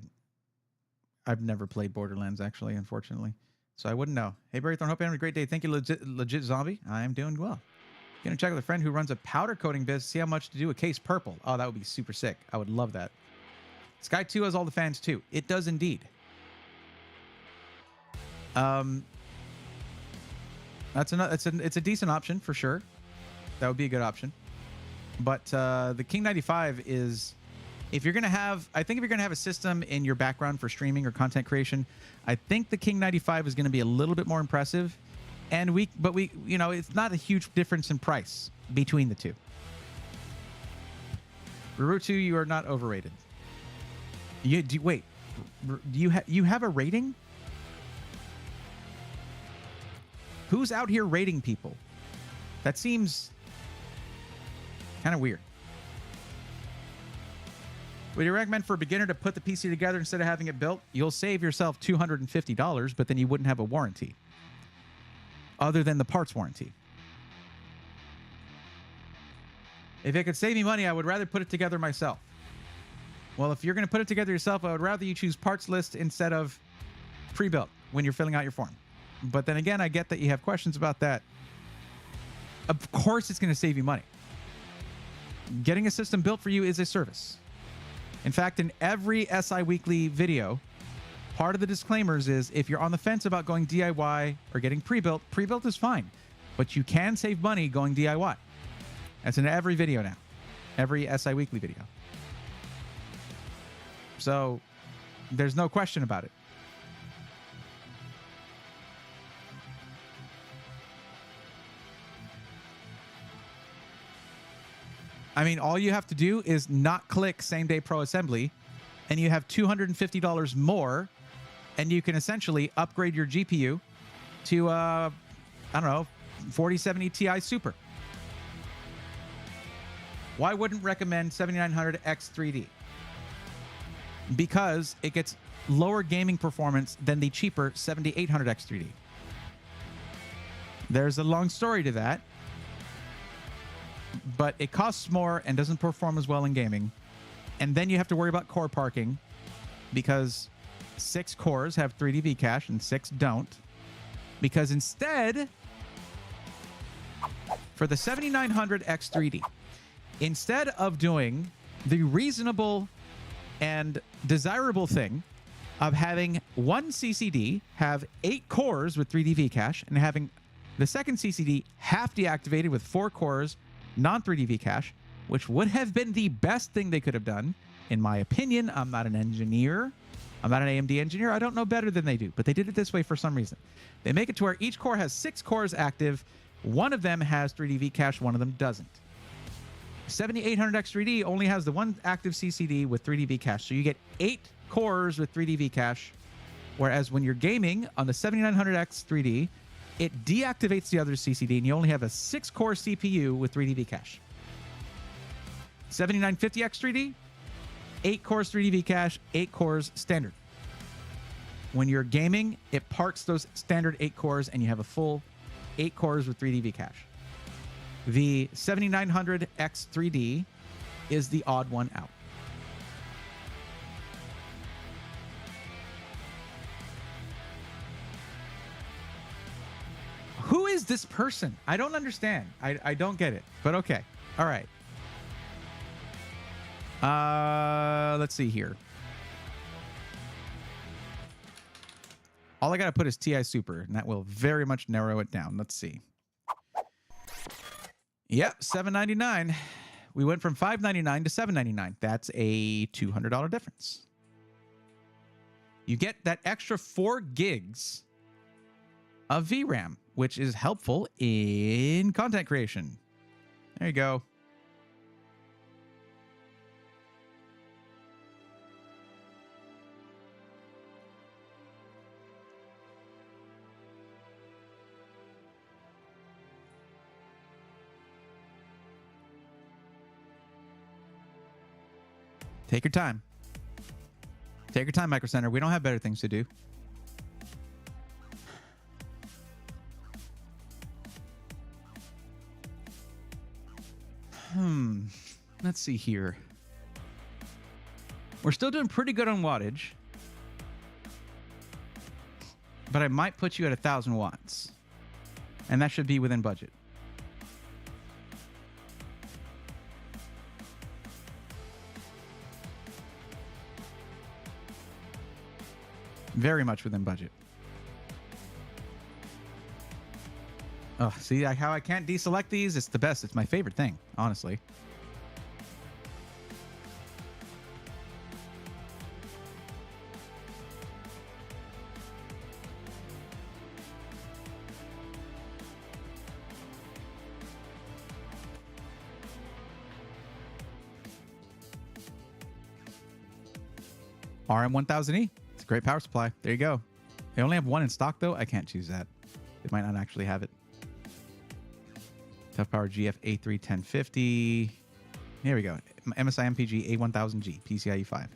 I've never played Borderlands, actually, unfortunately. So I wouldn't know. Hey, Barry Thorne, hope you're having a great day. Thank you, legit zombie. I am doing well. Gonna check with a friend who runs a powder coating business, see how much to do a case purple. Oh, that would be super sick. I would love that. Sky 2 has all the fans too. It does indeed. It's a decent option for sure. That would be a good option. But the King 95 is, if you're gonna have, I think if you're gonna have a system in your background for streaming or content creation, I think the King 95 is gonna be a little bit more impressive. And we, you know, it's not a huge difference in price between the two. Rurutu, you are not overrated. Wait, You have a rating? Who's out here rating people? That seems kind of weird. Would you recommend for a beginner to put the PC together instead of having it built? You'll save yourself $250, but then you wouldn't have a warranty other than the parts warranty. If it could save me money, I would rather put it together myself. Well, if you're going to put it together yourself, I would rather you choose parts list instead of pre-built when you're filling out your form. But then again, I get that you have questions about that. Of course, it's going to save you money. Getting a system built for you is a service. In fact, in every SI Weekly video, part of the disclaimers is if you're on the fence about going DIY or getting pre-built, pre-built is fine. But you can save money going DIY. That's in every video now. Every SI Weekly video. So there's no question about it. I mean, all you have to do is not click Same Day Pro Assembly, and you have $250 more, and you can essentially upgrade your GPU to, I don't know, 4070 Ti Super. Why wouldn't recommend 7900X3D? Because it gets lower gaming performance than the cheaper 7800X3D. There's a long story to that. But it costs more and doesn't perform as well in gaming. And then you have to worry about core parking because 6 cores have 3D cache and 6 don't. Because instead, for the 7900X3D, instead of doing the reasonable and desirable thing of having one CCD have 8 cores with 3D cache and having the second CCD half deactivated with 4 cores non-3D cache, which would have been the best thing they could have done. In my opinion, I'm not an engineer. I'm not an AMD engineer. I don't know better than they do, but they did it this way for some reason. They make it to where each core has 6 cores active. One of them has 3D cache, one of them doesn't. 7800X3D only has the one active CCD with 3D cache, so you get 8 cores with 3D cache, whereas when you're gaming on the 7900X3D, it deactivates the other CCD, and you only have a 6-core CPU with 3D cache. 7950X3D, 8 cores 3D cache, 8 cores standard. When you're gaming, it parks those standard 8 cores, and you have a full 8 cores with 3D cache. The 7900X3D is the odd one out. Who is this person? I don't understand. I don't get it, but okay. All right. Let's see here. All I got to put is TI Super, and that will very much narrow it down. Let's see. Yep, $799. We went from $599 to $799. That's a $200 difference. You get that extra 4 gigs of VRAM, which is helpful in content creation. There you go. Take your time. Take your time, Micro Center. We don't have better things to do. Let's see here. We're still doing pretty good on wattage, but I might put you at 1,000 watts, and that should be within budget. Very much within budget. Oh, see how I can't deselect these? It's the best. It's my favorite thing, honestly. RM1000E. It's a great power supply. There you go. They only have one in stock, though. I can't choose that. They might not actually have it. Tough Power GF A3 1050. Here we go. MSI MPG A1000G PCIe 5.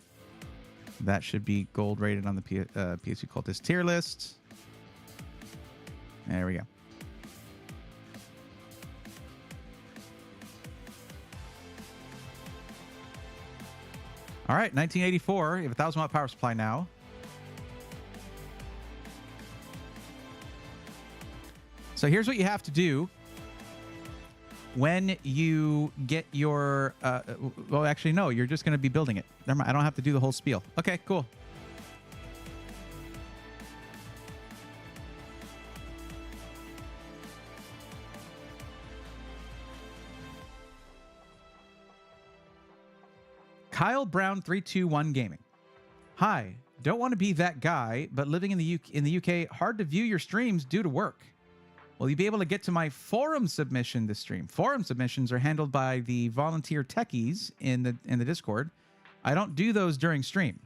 That should be gold rated on the PSU Cultist tier list. There we go. All right, 1984. You have a 1,000-watt power supply now. So here's what you have to do when you get your... well, actually, no. You're just going to be building it. Never mind. I don't have to do the whole spiel. Okay, cool. Kyle Brown 321 Gaming. Hi, don't want to be that guy, but living in the UK, hard to view your streams due to work. Will you be able to get to my forum submission this stream? Forum submissions are handled by the volunteer techies in the Discord. I don't do those during stream.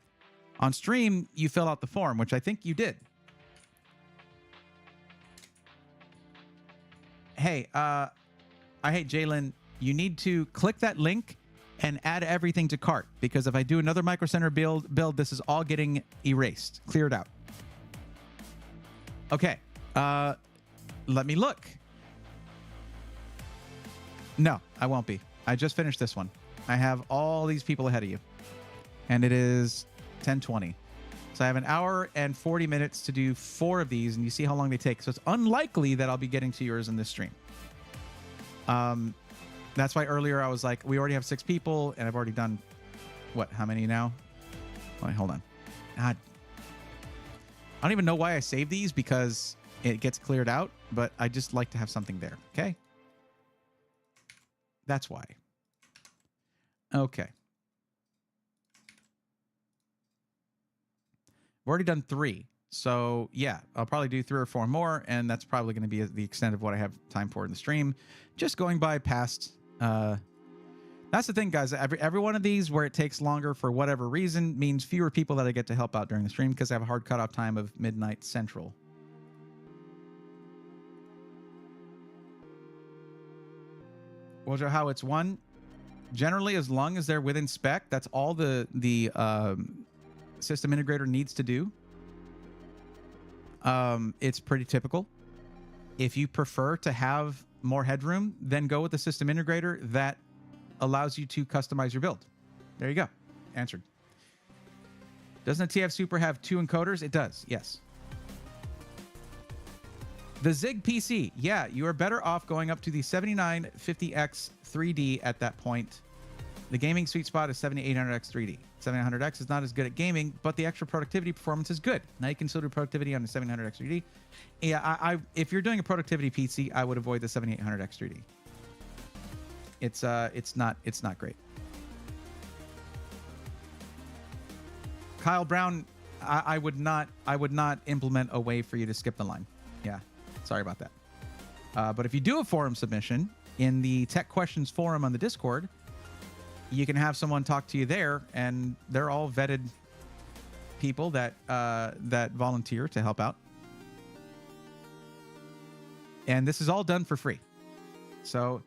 On stream, you fill out the form, which I think you did. Hey, hey, Jalen, you need to click that link and add everything to cart, because if I do another Micro Center build, this is all getting erased, cleared out. Okay, let me look. No, I won't be. I just finished this one. I have all these people ahead of you, and it is 10:20. So I have an hour and 40 minutes to do 4 of these, and you see how long they take. So it's unlikely that I'll be getting to yours in this stream. That's why earlier I was like, we already have 6 people, and I've already done, what, how many now? Wait, hold on. God. I don't even know why I save these, because it gets cleared out, but I just like to have something there, okay? That's why. Okay. I've already done 3. So, yeah, I'll probably do 3 or 4 more, and that's probably going to be the extent of what I have time for in the stream. Just going by past... that's the thing, guys. Every one of these where it takes longer for whatever reason means fewer people that I get to help out during the stream, because I have a hard cutoff time of midnight central. Wojo, how it's one. Generally, as long as they're within spec, that's all the system integrator needs to do. It's pretty typical. If you prefer to have more headroom, then go with the system integrator that allows you to customize your build. There you go. Answered. Doesn't a TF Super have 2 encoders? It does, yes. The Zig PC. Yeah, you are better off going up to the 7950X 3D at that point. The gaming sweet spot is 7800X 3D. 7900X is not as good at gaming, but the extra productivity performance is good. Now you can still do productivity on the 7900X 3D. Yeah, if you're doing a productivity PC, I would avoid the 7800X 3D. It's not great. Kyle Brown, I would not implement a way for you to skip the line. Yeah, sorry about that. But if you do a forum submission in the Tech Questions forum on the Discord, you can have someone talk to you there, and they're all vetted people that that volunteer to help out. And this is all done for free. So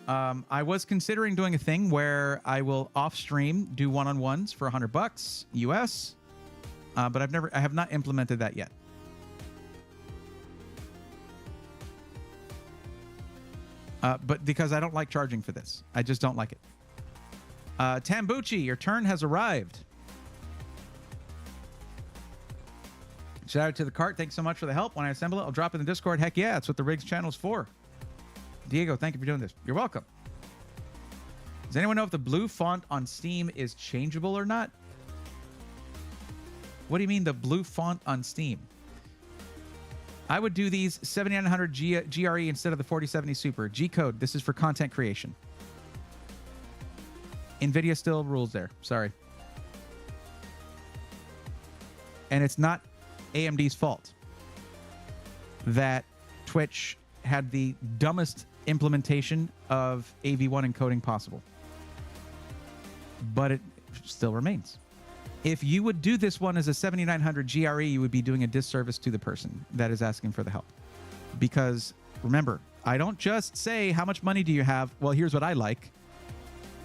I was considering doing a thing where I will off stream do one-on-ones for $100 US, but I have not implemented that yet. But because I don't like charging for this, I just don't like it. Tambucci, your turn has arrived. Shout out to the cart. Thanks so much for the help. When I assemble it, I'll drop it in the Discord. Heck yeah, that's what the Rigs channel is for. Diego, thank you for doing this. You're welcome. Does anyone know if the blue font on Steam is changeable or not? What do you mean the blue font on Steam? I would do these 7900 GRE instead of the 4070 Super. G-code, this is for content creation. NVIDIA still rules there. Sorry. And it's not AMD's fault that Twitch had the dumbest implementation of AV1 encoding possible. But it still remains. If you would do this one as a 7900 GRE, you would be doing a disservice to the person that is asking for the help. Because remember, I don't just say, how much money do you have? Well, here's what I like.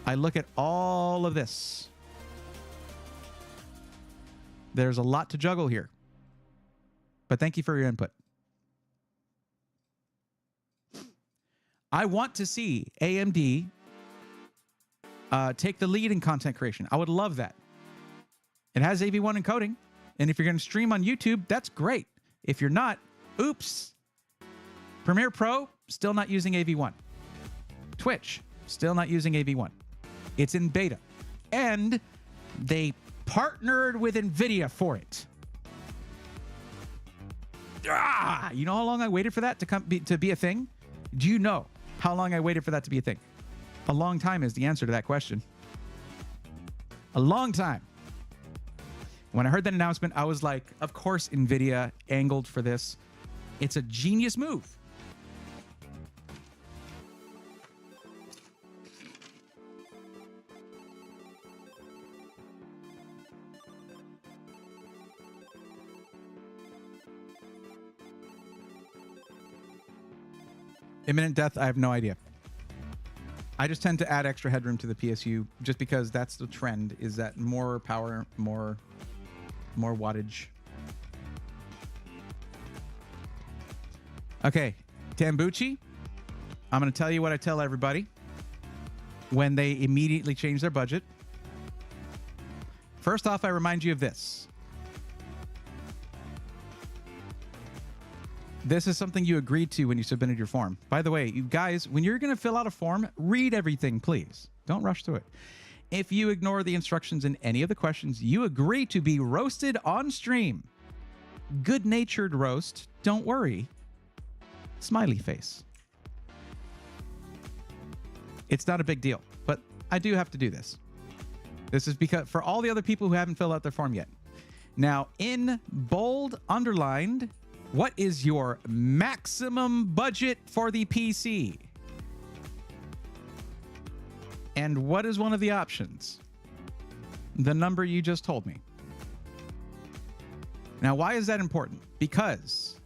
I look at all of this. There's a lot to juggle here. But thank you for your input. I want to see AMD take the lead in content creation. I would love that. It has AV1 encoding. And if you're going to stream on YouTube, that's great. If you're not, oops. Premiere Pro, still not using AV1. Twitch, still not using AV1. It's in beta. And they partnered with NVIDIA for it. You know how long I waited for that to be a thing? Do you know how long I waited for that to be a thing? A long time is the answer to that question. A long time. When I heard that announcement, I was like, of course NVIDIA angled for this. It's a genius move. Imminent death, I have no idea. I just tend to add extra headroom to the PSU just because that's the trend, is that more power, more wattage. Okay, Tambucci, I'm going to tell you what I tell everybody when they immediately change their budget. First off, I remind you of this. This is something you agreed to when you submitted your form. By the way, you guys, when you're going to fill out a form, read everything, please. Don't rush through it. If you ignore the instructions in any of the questions, you agree to be roasted on stream. Good-natured roast, don't worry. Smiley face. It's not a big deal, but I do have to do this. This is because for all the other people who haven't filled out their form yet. Now, in bold, underlined, what is your maximum budget for the PC? And what is one of the options? The number you just told me. Now, why is that important? Because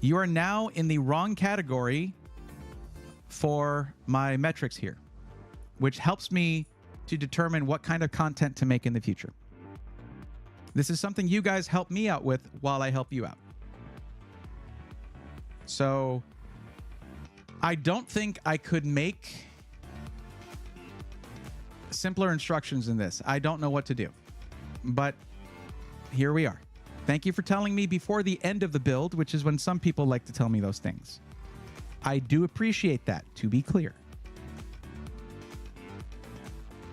you are now in the wrong category for my metrics here, which helps me to determine what kind of content to make in the future. This is something you guys help me out with while I help you out. So I don't think I could make simpler instructions in this. I don't know what to do, but here we are. Thank you for telling me before the end of the build, which is when some people like to tell me those things. I do appreciate that, to be clear.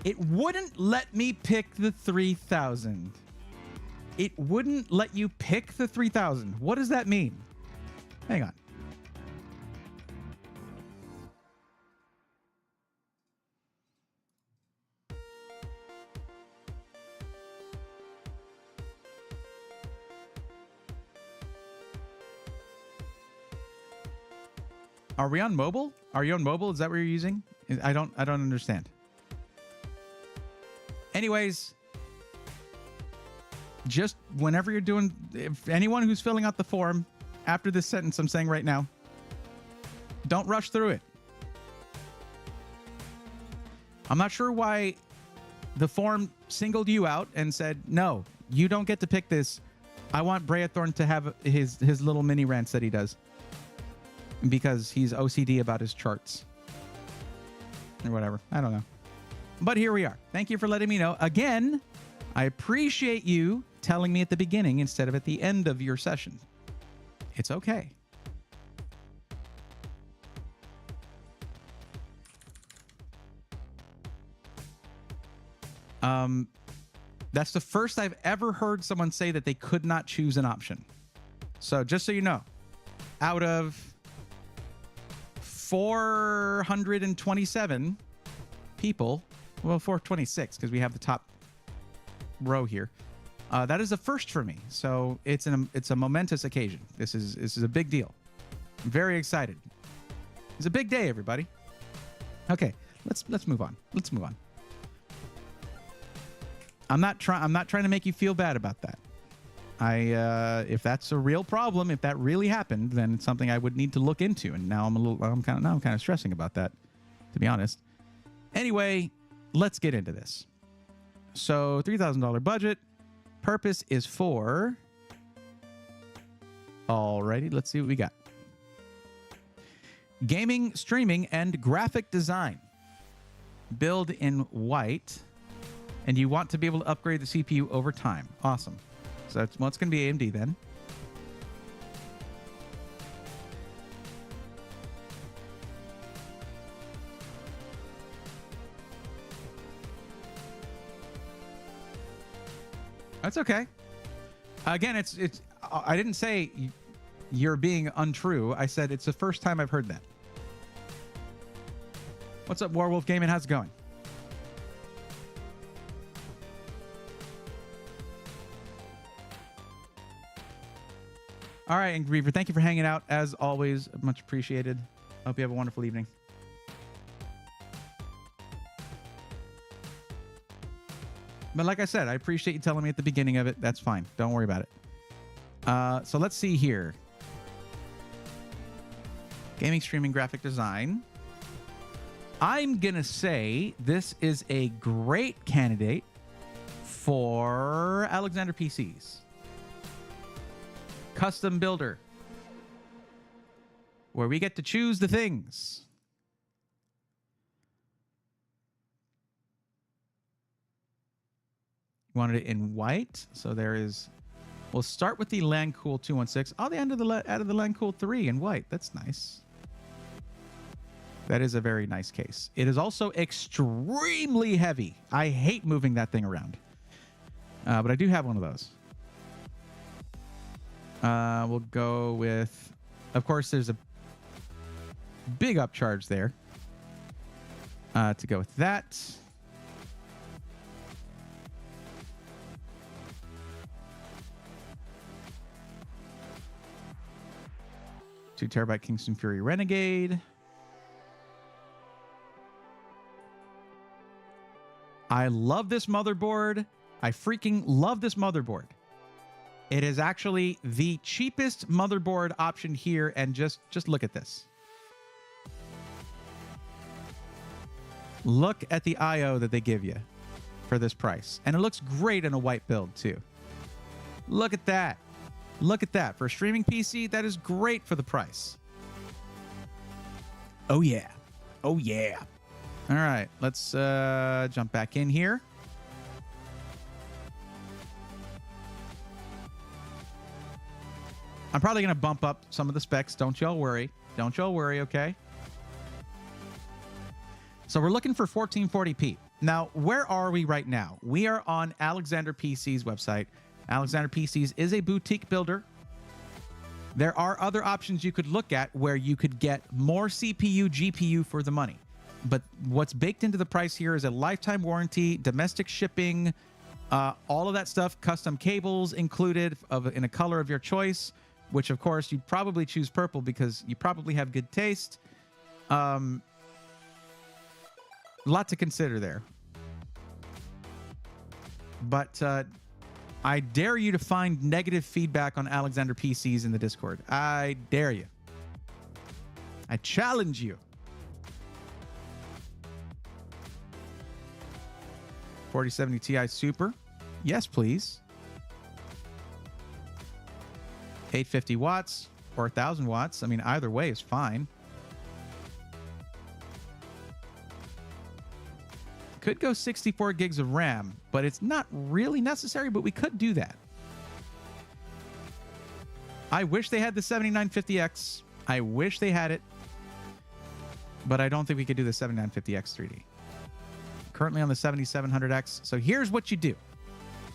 It wouldn't let me pick the 3000. It wouldn't let you pick the 3000. What does that mean? Hang on. Are we on mobile? Are you on mobile? Is that what you're using? I don't understand. Anyways, just whenever you're doing, if anyone who's filling out the form after this sentence I'm saying right now, don't rush through it. I'm not sure why the form singled you out and said, no, you don't get to pick this. I want Brayathorn to have his little mini rants that he does. Because he's OCD about his charts. Or whatever. I don't know. But here we are. Thank you for letting me know. Again, I appreciate you telling me at the beginning instead of at the end of your session. It's okay. That's the first I've ever heard someone say that they could not choose an option. So just so you know, out of 427 people, well, 426 because we have the top row here. That is a first for me, so it's a momentous occasion. This is a big deal. I'm very excited. It's a big day, everybody. Okay, let's move on. Let's move on. I'm not trying to make you feel bad about that. If that's a real problem, if that really happened, then it's something I would need to look into. And now I'm kind of stressing about that, to be honest. Anyway, let's get into this. So $3,000 budget. Purpose is for... Alrighty, let's see what we got. Gaming, streaming, and graphic design. Build in white. And you want to be able to upgrade the CPU over time. Awesome. So it's going to be AMD then. That's okay. Again, it's. I didn't say you're being untrue. I said it's the first time I've heard that. What's up, Warwolf Gaming? How's it going? All right, Angry Reaver, thank you for hanging out. As always, much appreciated. Hope you have a wonderful evening. But like I said, I appreciate you telling me at the beginning of it. That's fine. Don't worry about it. So let's see here. Gaming, streaming, graphic design. I'm going to say this is a great candidate for Alexander PCs. Custom builder, where we get to choose the things. You wanted it in white, so there is. We'll start with the Landcool 216. Oh, they added the Landcool 3 in white. That's nice. That is a very nice case. It is also extremely heavy. I hate moving that thing around, but I do have one of those. We'll go with, of course, there's a big upcharge there to go with that. Two terabyte Kingston Fury Renegade. I love this motherboard. I freaking love this motherboard. It is actually the cheapest motherboard option here, and just look at this. Look at the I/O that they give you for this price. And it looks great in a white build, too. Look at that. Look at that. For a streaming PC, that is great for the price. Oh, yeah. Oh, yeah. All right. Let's jump back in here. I'm probably going to bump up some of the specs. Don't y'all worry. Don't y'all worry, okay? So we're looking for 1440p. Now, where are we right now? We are on Alexander PC's website. Alexander PC's is a boutique builder. There are other options you could look at where you could get more CPU, GPU for the money. But what's baked into the price here is a lifetime warranty, domestic shipping, all of that stuff, custom cables included in a color of your choice, which, of course, you'd probably choose purple because you probably have good taste. A lot to consider there. But I dare you to find negative feedback on Alexander PCs in the Discord. I dare you. I challenge you. 4070 Ti Super. Yes, please. 850 watts or 1,000 watts. I mean, either way is fine. Could go 64 gigs of RAM, but it's not really necessary, but we could do that. I wish they had the 7950X. I wish they had it, but I don't think we could do the 7950X 3D. Currently on the 7700X. So here's what you do.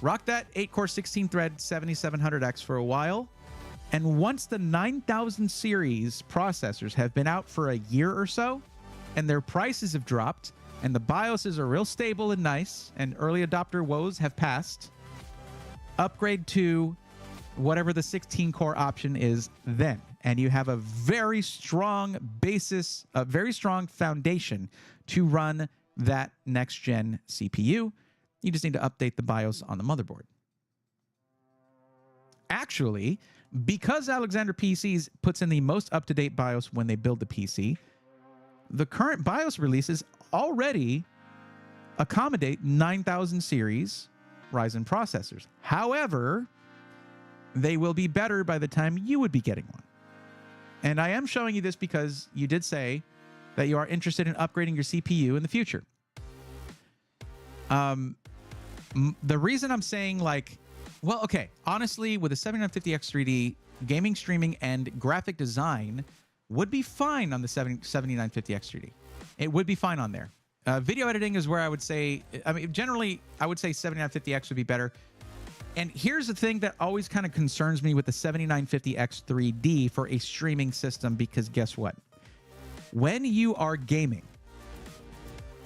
Rock that 8-core 16-thread 7700X for a while. And once the 9000 series processors have been out for a year or so, and their prices have dropped, and the BIOSes are real stable and nice, and early adopter woes have passed, upgrade to whatever the 16-core option is then. And you have a very strong basis, a very strong foundation to run that next-gen CPU. You just need to update the BIOS on the motherboard. Actually, because Alexander PCs puts in the most up-to-date BIOS when they build the PC, the current BIOS releases already accommodate 9000 series Ryzen processors. However, they will be better by the time you would be getting one. And I am showing you this because you did say that you are interested in upgrading your CPU in the future. The reason I'm saying, like, well, okay, honestly, with a 7950X3D, gaming, streaming, and graphic design would be fine on the 7950X3D. It would be fine on there. Video editing is where I would say, I mean, generally, I would say 7950X would be better. And here's the thing that always kind of concerns me with the 7950X3D for a streaming system, because guess what? When you are gaming,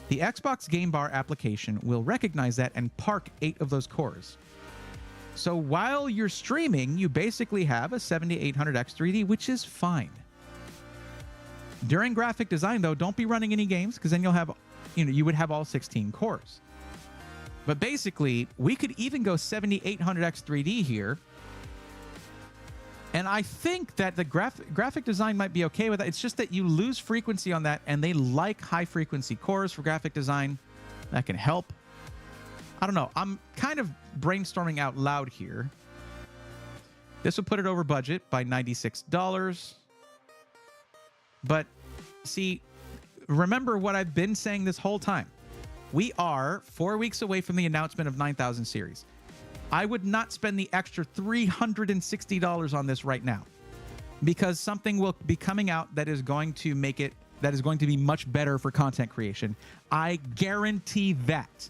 the Xbox Game Bar application will recognize that and park 8 of those cores. So while you're streaming, you basically have a 7800X3D, which is fine. During graphic design, though, don't be running any games, because then you'll have, you would have all 16 cores. But basically, we could even go 7800X3D here. And I think that the graphic design might be okay with that. It's just that you lose frequency on that, and they like high-frequency cores for graphic design. That can help. I don't know. I'm kind of brainstorming out loud here. This will put it over budget by $96. But, see, remember what I've been saying this whole time. We are 4 weeks away from the announcement of 9000 series. I would not spend the extra $360 on this right now, because something will be coming out that is going to make it, that is going to be much better for content creation. I guarantee that.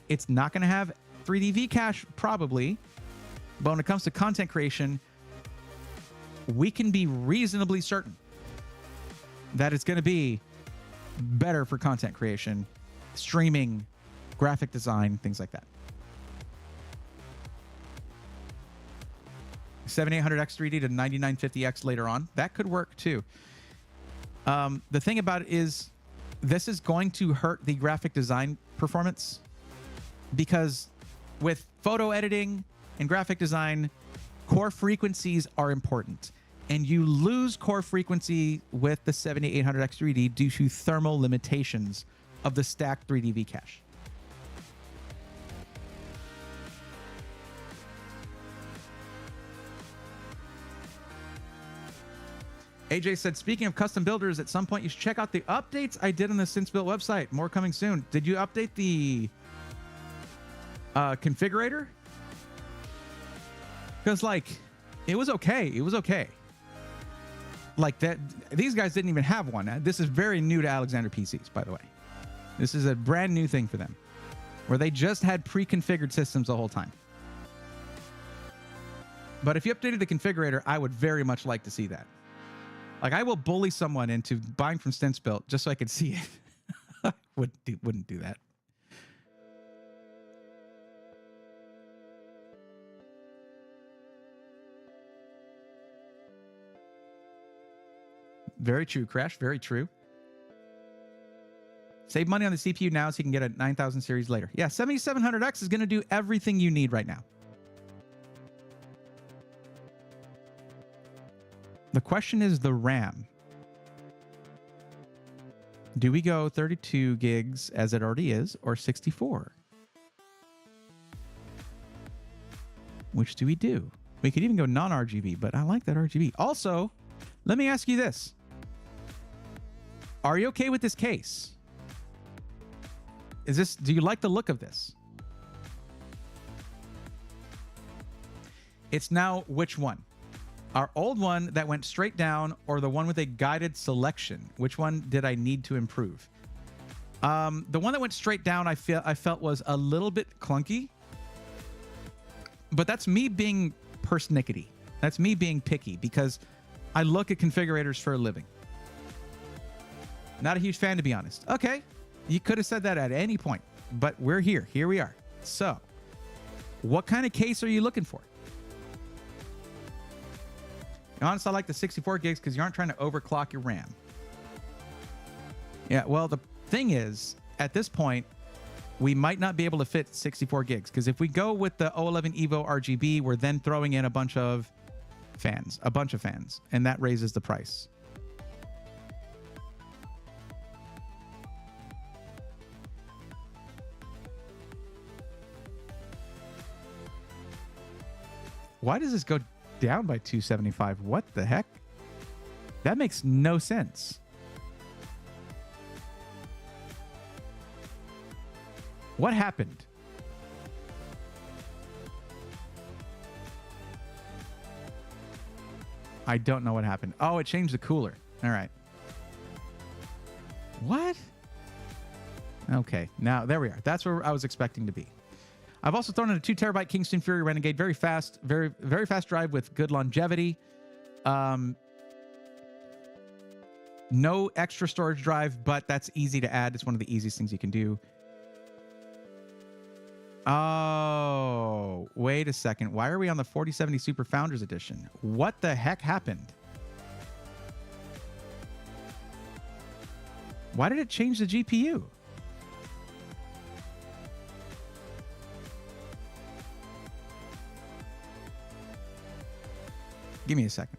It's not going to have 3D V cache, probably, but when it comes to content creation, we can be reasonably certain that it's going to be better for content creation, streaming, graphic design, things like that. 7800X3D to 9950X later on. That could work too. The thing about it is, this is going to hurt the graphic design performance, because with photo editing and graphic design, core frequencies are important. And you lose core frequency with the 7800X3D due to thermal limitations of the stacked 3D V cache. AJ said, speaking of custom builders, at some point you should check out the updates I did on the Since Built website. More coming soon. Did you update the configurator? Because, like, it was okay. It was okay. Like, that, these guys didn't even have one. This is very new to Alexander PCs, by the way. This is a brand new thing for them, where they just had pre-configured systems the whole time. But if you updated the configurator, I would very much like to see that. Like, I will bully someone into buying from Stints Built just so I could see it. Wouldn't do that. Very true, Crash. Very true. Save money on the CPU now so you can get a 9000 series later. Yeah, 7700X is going to do everything you need right now. The question is the RAM. Do we go 32 gigs as it already is, or 64? Which do we do? We could even go non-RGB, but I like that RGB. Also, let me ask you this. Are you okay with this case? Do you like the look of this? It's now which one? Our old one that went straight down, or the one with a guided selection? Which one did I need to improve? The one that went straight down, I felt was a little bit clunky. But that's me being persnickety. That's me being picky, because I look at configurators for a living. Not a huge fan, to be honest. Okay, you could have said that at any point, but we're here. Here we are. So, what kind of case are you looking for? Honestly, I like the 64 gigs because you aren't trying to overclock your RAM. Yeah, well, the thing is, at this point, we might not be able to fit 64 gigs. Because if we go with the O11 Evo RGB, we're then throwing in a bunch of fans, and that raises the price. Why does this go down by 275? What the heck? That makes no sense. What happened? I don't know what happened. Oh, it changed the cooler. All right. What? Okay, now there we are. That's where I was expecting to be. I've also thrown in a 2 terabyte Kingston Fury Renegade. Very fast, very fast drive with good longevity. No extra storage drive, but that's easy to add. It's one of the easiest things you can do. Oh, wait a second. Why are we on the 4070 Super Founders Edition? What the heck happened? Why did it change the GPU? Give me a second.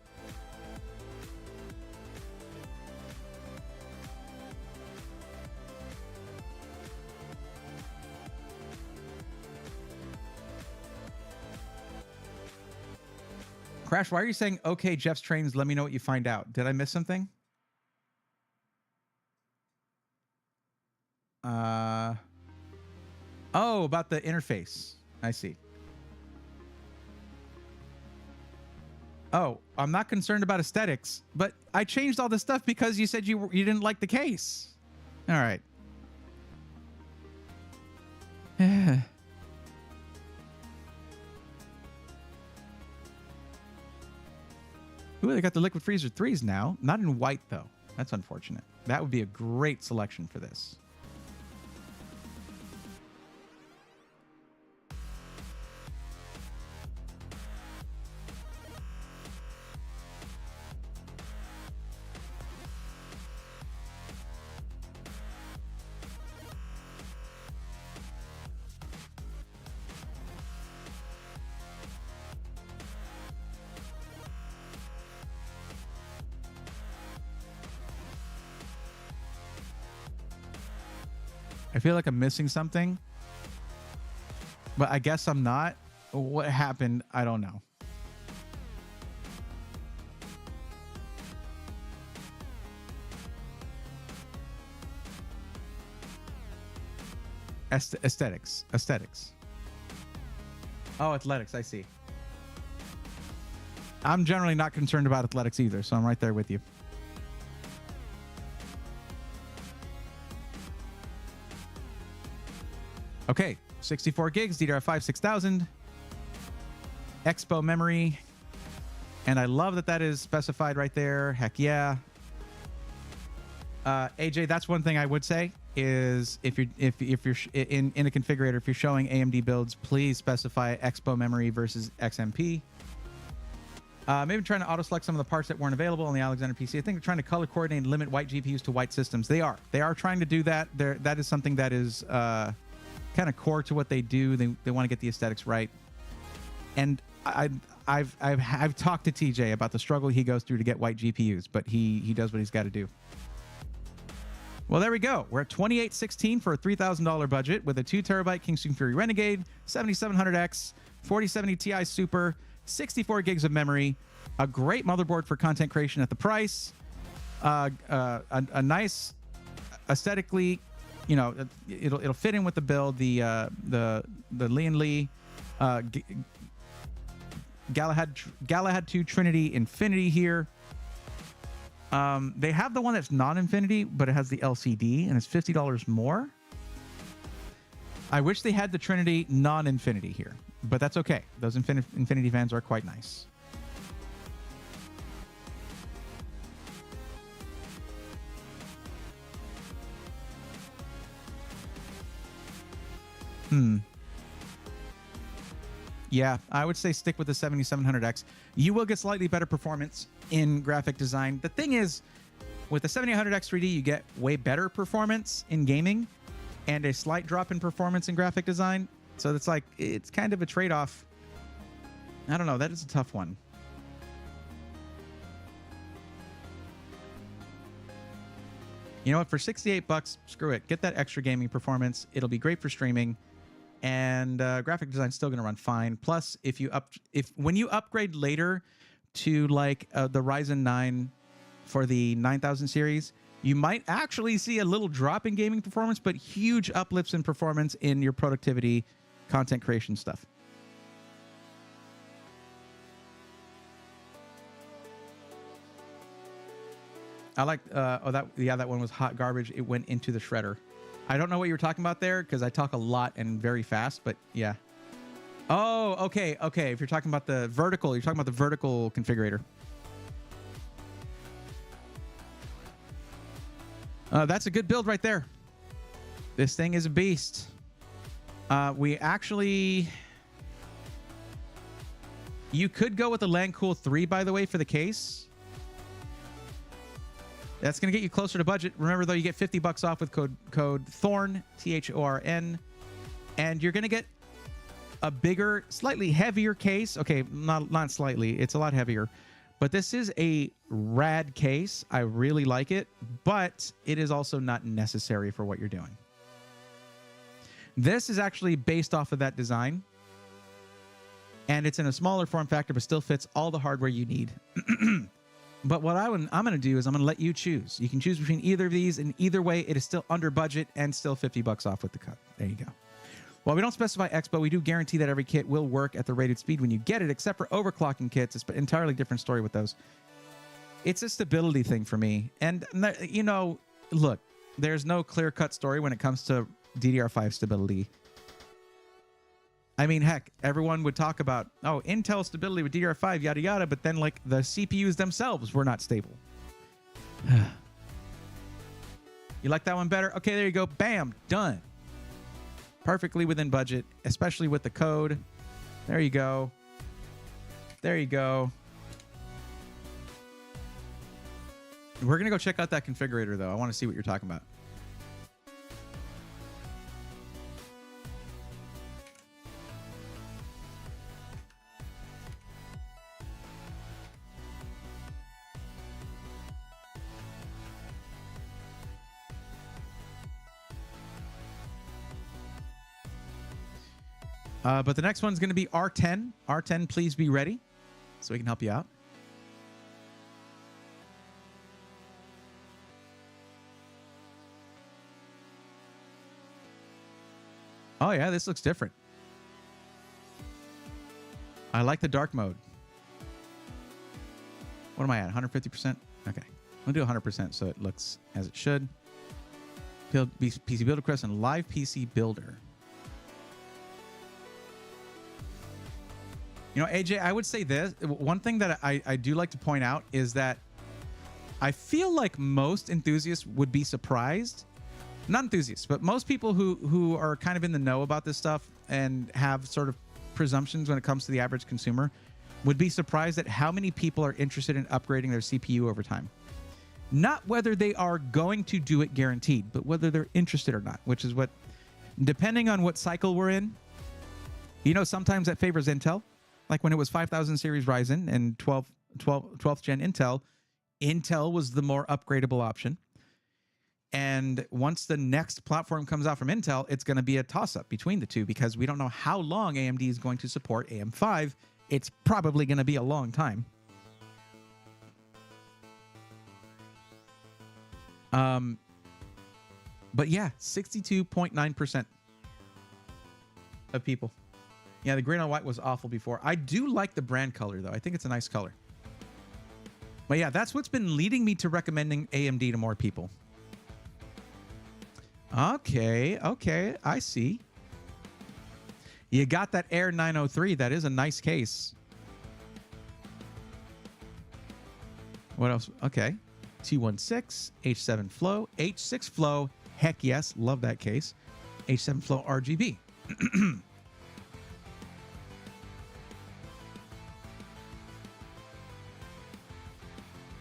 Crash, why are you saying, okay, Jeff's trains, let me know what you find out? Did I miss something? Oh, about the interface. I see. Oh, I'm not concerned about aesthetics, but I changed all this stuff because you said you didn't like the case. All right. Ooh, they got the Liquid Freezer 3s now. Not in white, though. That's unfortunate. That would be a great selection for this. I feel like I'm missing something, but I guess I'm not. What happened? I don't know. Aesthetics. Oh, athletics. I see. I'm generally not concerned about athletics either, so I'm right there with you. Okay, 64 gigs, DDR5 6000, Expo memory, and I love that that is specified right there. Heck yeah. AJ, that's one thing I would say is if you're in a configurator, if you're showing AMD builds, please specify Expo memory versus XMP. Maybe trying to auto select some of the parts that weren't available on the Alexander PC. I think they're trying to color coordinate and limit white GPUs to white systems. They are trying to do that. That is something that is kind of core to what they do. They want to get the aesthetics right. And I've talked to TJ about the struggle he goes through to get white GPUs, but he does what he's got to do. Well, there we go. We're at $2816 for a $3,000 budget with a 2 terabyte Kingston Fury Renegade, 7700X, 4070 Ti Super, 64 gigs of memory, a great motherboard for content creation at the price, a nice aesthetically, you know, it'll fit in with the build. The Lian Li Galahad 2 Trinity Infinity here. They have the one that's non-Infinity, but it has the LCD and it's $50 more. I wish they had the Trinity non-Infinity here, but that's okay. Those Infinity fans are quite nice. Yeah, I would say stick with the 7700X. You will get slightly better performance in graphic design. The thing is, with the 7800X 3D, you get way better performance in gaming. and a slight drop in performance and graphic design. So it's like, it's kind of a trade-off. I don't know. That is a tough one. You know what? For $68, screw it. Get that extra gaming performance. It'll be great for streaming, and graphic design's still going to run fine. Plus, when you upgrade later to like the Ryzen 9 for the 9000 series, you might actually see a little drop in gaming performance, but huge uplifts in performance in your productivity, content creation stuff. I like, that one was hot garbage. It went into the shredder. I don't know what you were talking about there because I talk a lot and very fast, but yeah. Oh, okay. If you're talking about the vertical, you're talking about the vertical configurator. That's a good build right there. This thing is a beast. You could go with the Landcool 3, by the way, for the case. That's going to get you closer to budget. Remember, though, you get $50 off with code THORN, THORN, and you're going to get a bigger, slightly heavier case. Okay, not slightly. It's a lot heavier. But this is a rad case. I really like it, but it is also not necessary for what you're doing. This is actually based off of that design, and it's in a smaller form factor, but still fits all the hardware you need. But what I'm going to do is I'm going to let you choose. You can choose between either of these, and either way, it is still under budget and still $50 off with the cut. There you go. While we don't specify X, but we do guarantee that every kit will work at the rated speed when you get it, except for overclocking kits. It's an entirely different story with those. It's a stability thing for me. And, you know, look, there's no clear-cut story when it comes to DDR5 stability. I mean, heck, everyone would talk about, oh, Intel stability with DDR5, yada, yada, but then, like, the CPUs themselves were not stable. You like that one better? Okay, there you go. Bam, done. Perfectly within budget, especially with the code. There you go. There you go. We're going to go check out that configurator, though. I want to see what you're talking about. But the next one's going to be R10. R10, please be ready so we can help you out. Oh, yeah, this looks different. I like the dark mode. What am I at? 150%? Okay. I'll do 100% so it looks as it should. PC Builder Quest and Live PC Builder. You know, AJ, I would say this. One thing that I do like to point out is that I feel like most enthusiasts would be surprised. Not enthusiasts, but most people who are kind of in the know about this stuff and have sort of presumptions when it comes to the average consumer would be surprised at how many people are interested in upgrading their CPU over time. Not whether they are going to do it guaranteed, but whether they're interested or not, which is what, depending on what cycle we're in, you know, sometimes that favors Intel. Like when it was 5000 series Ryzen and 12th gen Intel, Intel was the more upgradable option. And once the next platform comes out from Intel, it's going to be a toss-up between the two because we don't know how long AMD is going to support AM5. It's probably going to be a long time. But yeah, 62.9% of people. Yeah, the green on white was awful before. I do like the brand color, though. I think it's a nice color. But yeah, that's what's been leading me to recommending AMD to more people. Okay, I see. You got that Air 903. That is a nice case. What else? Okay. T16, H7 Flow, H6 Flow. Heck yes, love that case. H7 Flow RGB.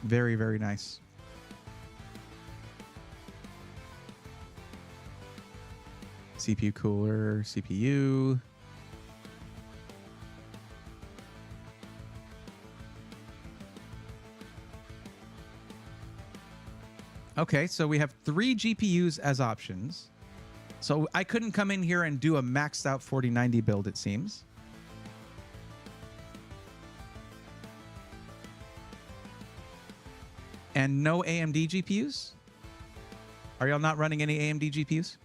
Very, very nice. CPU cooler, CPU. Okay, so we have 3 GPUs as options. So I couldn't come in here and do a maxed out 4090 build, it seems. And no AMD GPUs? Are y'all not running any AMD GPUs?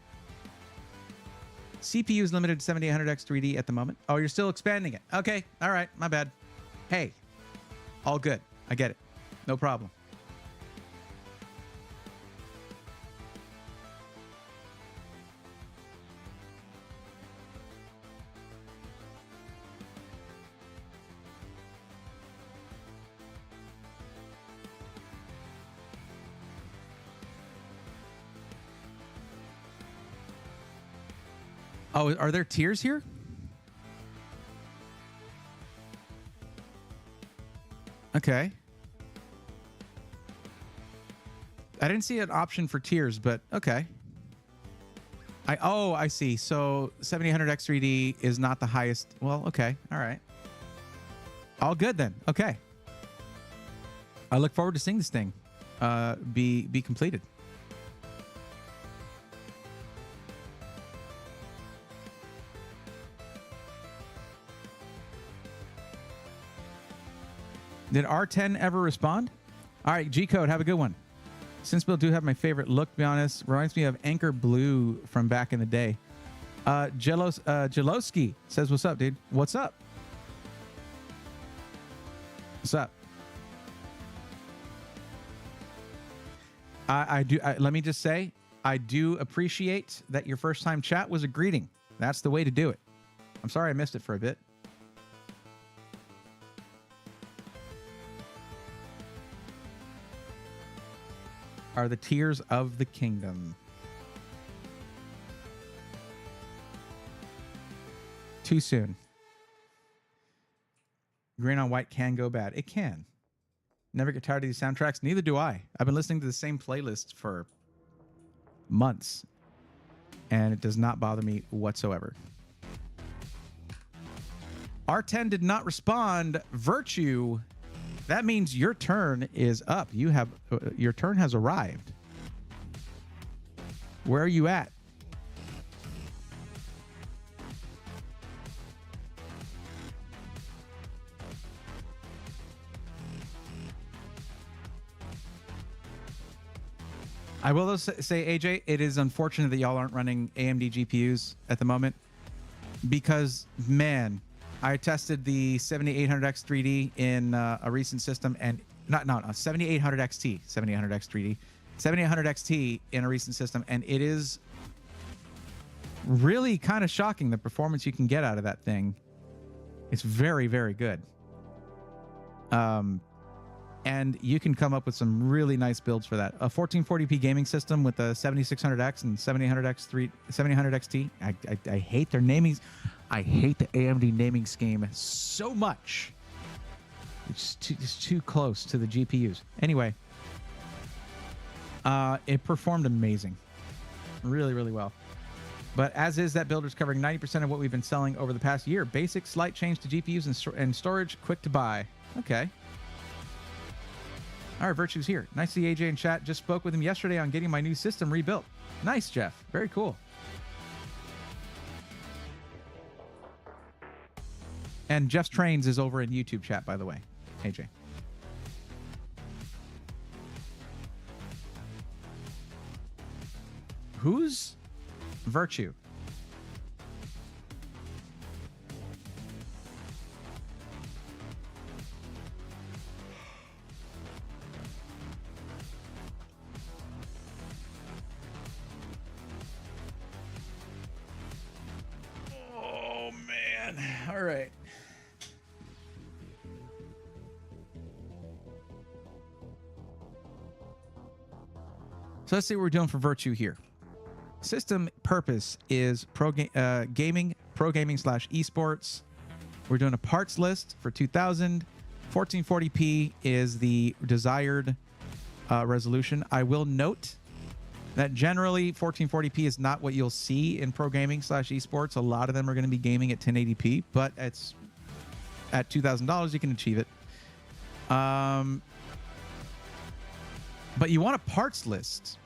CPU is limited to 7800X 3D at the moment. Oh, you're still expanding it. Okay, all right, my bad. Hey, all good. I get it. No problem. Oh, are there tiers here? Okay. I didn't see an option for tiers, but okay. I see. So 7800X 3D is not the highest. Well, okay. All right. All good then. Okay. I look forward to seeing this thing be completed. Did R10 ever respond? All right, G-Code, have a good one. Since Bill do have my favorite look, to be honest, reminds me of Anchor Blue from back in the day. Jelowski says, what's up, dude? What's up? What's up? Let me just say, I do appreciate that your first time chat was a greeting. That's the way to do it. I'm sorry I missed it for a bit. Are the tears of the kingdom. Too soon. Green on white can go bad. It can. Never get tired of these soundtracks. Neither do I. I've been listening to the same playlist for months, and it does not bother me whatsoever. R10 did not respond. Virtue. That means your turn is up. You have your turn has arrived. Where are you at? I will say, AJ, it is unfortunate that y'all aren't running AMD GPUs at the moment because, man, I tested the 7800X 3D in a recent system, and not 7800 XT, 7800X 3D, 7800 XT in a recent system, and it is really kind of shocking the performance you can get out of that thing. It's very, very good. And you can come up with some really nice builds for that. A 1440p gaming system with a 7600X and 7800X 7800 XT. I hate their namings. I hate the AMD naming scheme so much. It's too close to the GPUs. Anyway, it performed amazing. Really, really well. But as is, that builder's covering 90% of what we've been selling over the past year. Basic, slight change to GPUs and storage, quick to buy. Okay. All right, Virtue's here. Nice to see AJ in chat. Just spoke with him yesterday on getting my new system rebuilt. Nice, Jeff. Very cool. And Jeff's Trains is over in YouTube chat, by the way, AJ. Who's Virtue? Oh, man. All right. So let's see what we're doing for Virtue here. System purpose is gaming / esports. We're doing a parts list for 2000. 1440p is the desired resolution. I will note that generally 1440p is not what you'll see in pro gaming / esports. A lot of them are going to be gaming at 1080p, but it's at $2,000 you can achieve it. But you want a parts list.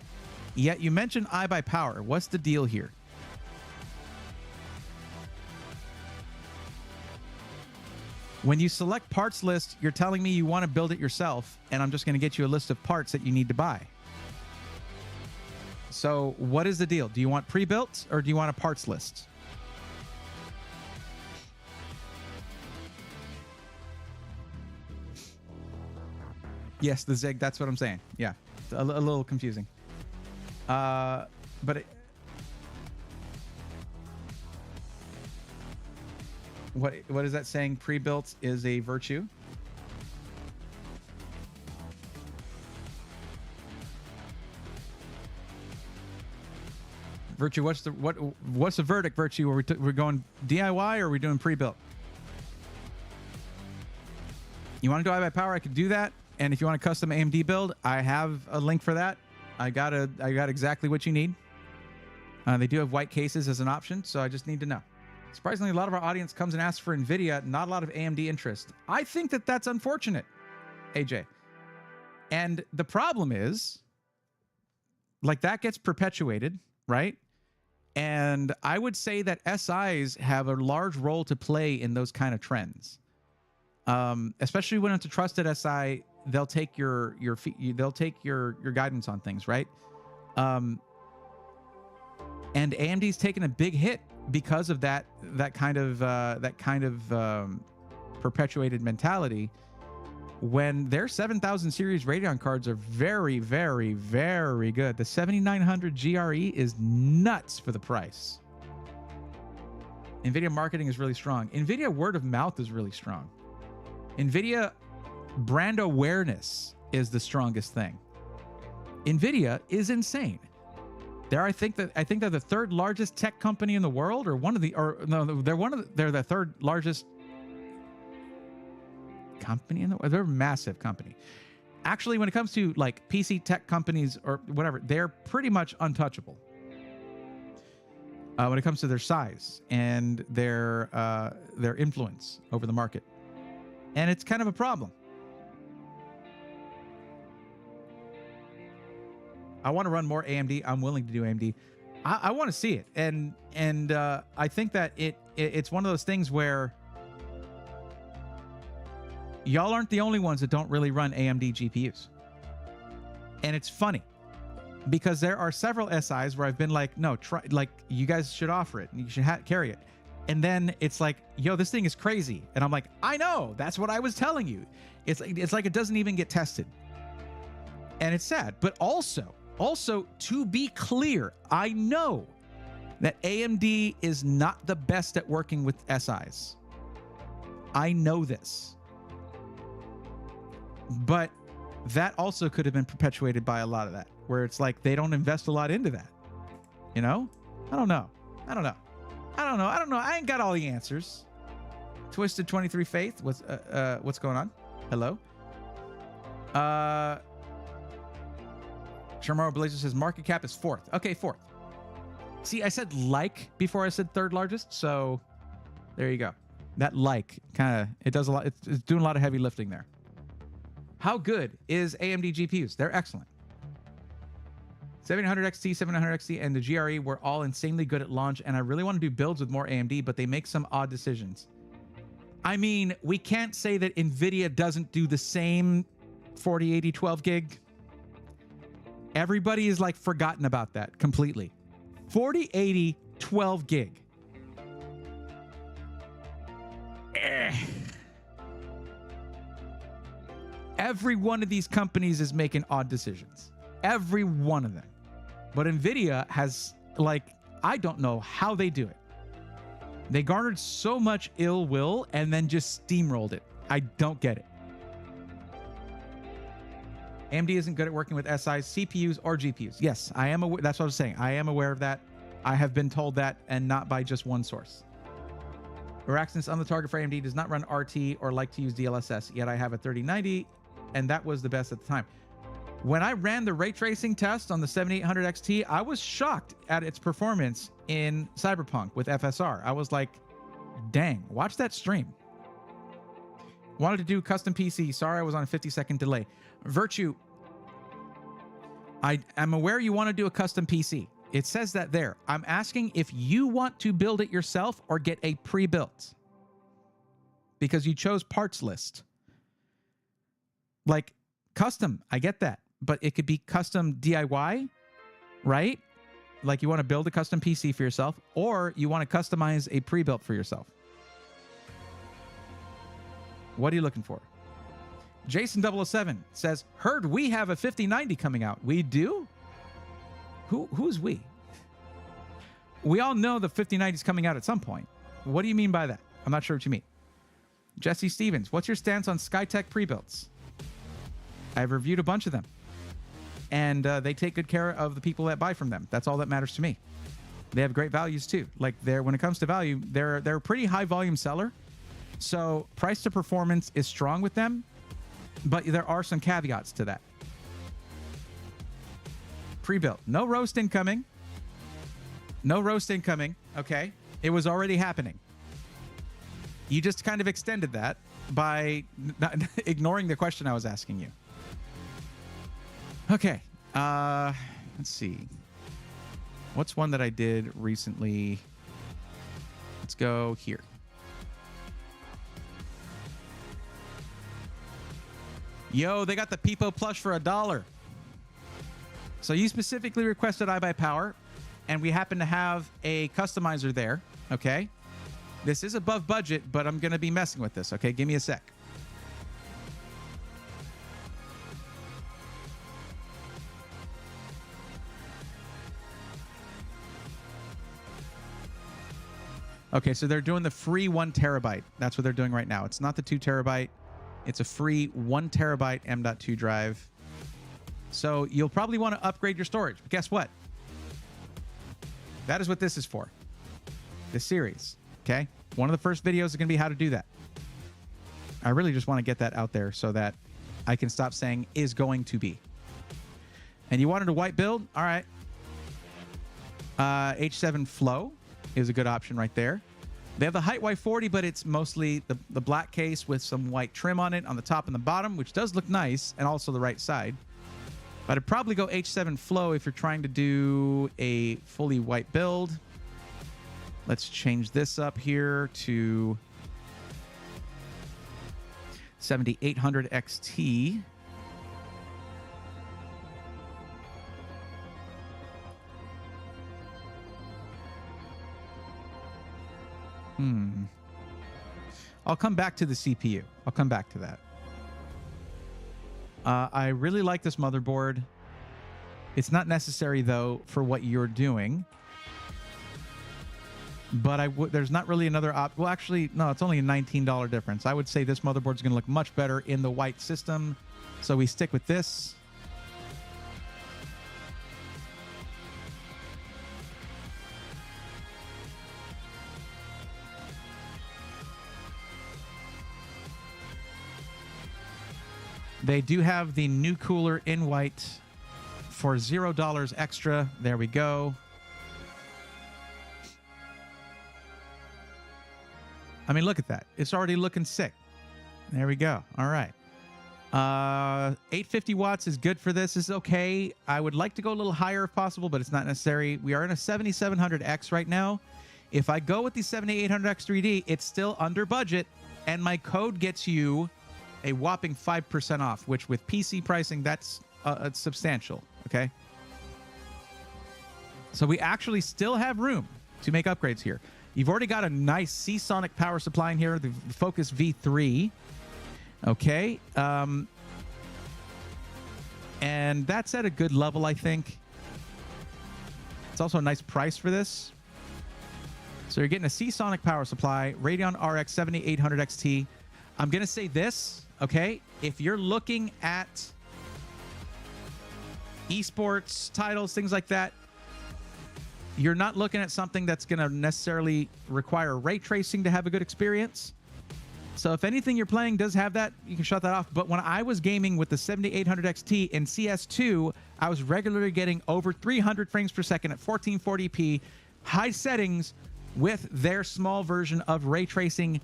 Yet you mentioned iBuyPower. What's the deal here? When you select parts list, you're telling me you want to build it yourself, and I'm just going to get you a list of parts that you need to buy. So what is the deal? Do you want pre-built or do you want a parts list? Yes, the Zig, that's what I'm saying. Yeah, a little confusing. But what is that saying? Pre-built is a virtue? Virtue, what's the verdict, Virtue? We're going DIY or are we doing pre-built? You want to do iBuyPower? I could do that. And if you want a custom AMD build, I have a link for that. I got exactly what you need. They do have white cases as an option, so I just need to know. Surprisingly, a lot of our audience comes and asks for NVIDIA, not a lot of AMD interest. I think that that's unfortunate, AJ. And the problem is, like, that gets perpetuated, right? And I would say that SIs have a large role to play in those kind of trends. Especially when it's a trusted SI, they'll take your guidance on things, right? And AMD's taken a big hit because of that kind of perpetuated mentality. When their 7000 series Radeon cards are very, very, very good. The 7900 GRE is nuts for the price. NVIDIA marketing is really strong. NVIDIA word of mouth is really strong. NVIDIA brand awareness is the strongest thing. NVIDIA is insane. I think they're the third largest tech company in the world, they're the third largest company in the world. They're a massive company. Actually, when it comes to like PC tech companies or whatever, they're pretty much untouchable. When it comes to their size and their influence over the market. And it's kind of a problem. I want to run more AMD. I'm willing to do AMD. I want to see it. And I think that it's one of those things where y'all aren't the only ones that don't really run AMD GPUs. And it's funny because there are several SIs where I've been like, no, you guys should offer it and you should carry it. And then it's like, yo, this thing is crazy. And I'm like, I know, that's what I was telling you. It's like it doesn't even get tested. And it's sad. But also, to be clear, I know that AMD is not the best at working with SIs. I know this. But that also could have been perpetuated by a lot of that, where it's like they don't invest a lot into that. You know? I don't know. I ain't got all the answers. Twisted 23 Faith, what's going on? Hello. Shamaro Blazer says market cap is fourth. Okay, fourth. See, I said like before I said third largest, so there you go. That like kind of it does a lot. It's doing a lot of heavy lifting there. How good is AMD GPUs? They're excellent. 700 XT, 700 XT, and the GRE were all insanely good at launch, and I really want to do builds with more AMD, but they make some odd decisions. I mean, we can't say that NVIDIA doesn't do the same 4080 12 gig. Everybody is like forgotten about that completely. 4080 12 gig. Every one of these companies is making odd decisions. Every one of them. But NVIDIA has, like, I don't know how they do it. They garnered so much ill will and then just steamrolled it. I don't get it. AMD isn't good at working with SIs, CPUs, or GPUs. Yes, I am aware. That's what I was saying. I am aware of that. I have been told that, and not by just one source. Araxis on the target for AMD does not run RT or like to use DLSS, yet I have a 3090, and that was the best at the time. When I ran the ray tracing test on the 7800 XT, I was shocked at its performance in Cyberpunk with FSR. I was like, dang, watch that stream. Wanted to do custom PC. Sorry, I was on a 50-second delay. Virtue, I'm aware you want to do a custom PC. It says that there. I'm asking if you want to build it yourself or get a pre-built. Because you chose parts list. Like, custom, I get that. But it could be custom DIY, right? Like you want to build a custom PC for yourself, or you want to customize a pre-built for yourself. What are you looking for? Jason 007 says, heard we have a 5090 coming out. We do? Who's we? We all know the 5090 is coming out at some point. What do you mean by that? I'm not sure what you mean. Jesse Stevens, what's your stance on Skytech pre-builts? I've reviewed a bunch of them. And they take good care of the people that buy from them. That's all that matters to me. They have great values too. Like when it comes to value, they're a pretty high volume seller. So price to performance is strong with them, but there are some caveats to that. Pre-built, no roast incoming. No roast incoming. Okay, it was already happening. You just kind of extended that by not ignoring the question I was asking you. Okay, let's see. What's one that I did recently? Let's go here. Yo, they got the Peepo plush for $1. So you specifically requested iBuyPower, and we happen to have a customizer there, okay? This is above budget, but I'm going to be messing with this, okay? Give me a sec. Okay, so they're doing the free 1 terabyte. That's what they're doing right now. It's not the 2 terabyte. It's a free 1 terabyte M.2 drive. So you'll probably want to upgrade your storage. But guess what? That is what this is for. This series, okay? One of the first videos is going to be how to do that. I really just want to get that out there so that I can stop saying is going to be. And you wanted a white build? All right. H7 Flow is a good option right there. They have the Height Y40, but it's mostly the black case with some white trim on it on the top and the bottom, which does look nice, and also the right side. But I'd probably go H7 Flow if you're trying to do a fully white build. Let's change this up here to 7800 XT. I'll come back to the CPU. I'll come back to that. I really like this motherboard. It's not necessary, though, for what you're doing. But there's not really another well, actually, no, it's only a $19 difference. I would say this motherboard is going to look much better in the white system. So we stick with this. They do have the new cooler in white for $0 extra. There we go. I mean, look at that. It's already looking sick. There we go. All right. 850 watts is good for this. Is okay. I would like to go a little higher if possible, but it's not necessary. We are in a 7700X right now. If I go with the 7800X 3D, it's still under budget, and my code gets you a whopping 5% off, which with PC pricing, that's substantial, okay? So we actually still have room to make upgrades here. You've already got a nice Seasonic power supply in here, the Focus V3, okay? And that's at a good level, I think. It's also a nice price for this. So you're getting a Seasonic power supply, Radeon RX 7800 XT. I'm going to say this, okay? If you're looking at esports titles, things like that, you're not looking at something that's going to necessarily require ray tracing to have a good experience. So if anything you're playing does have that, you can shut that off. But when I was gaming with the 7800 XT in CS2, I was regularly getting over 300 frames per second at 1440p, high settings with their small version of ray tracing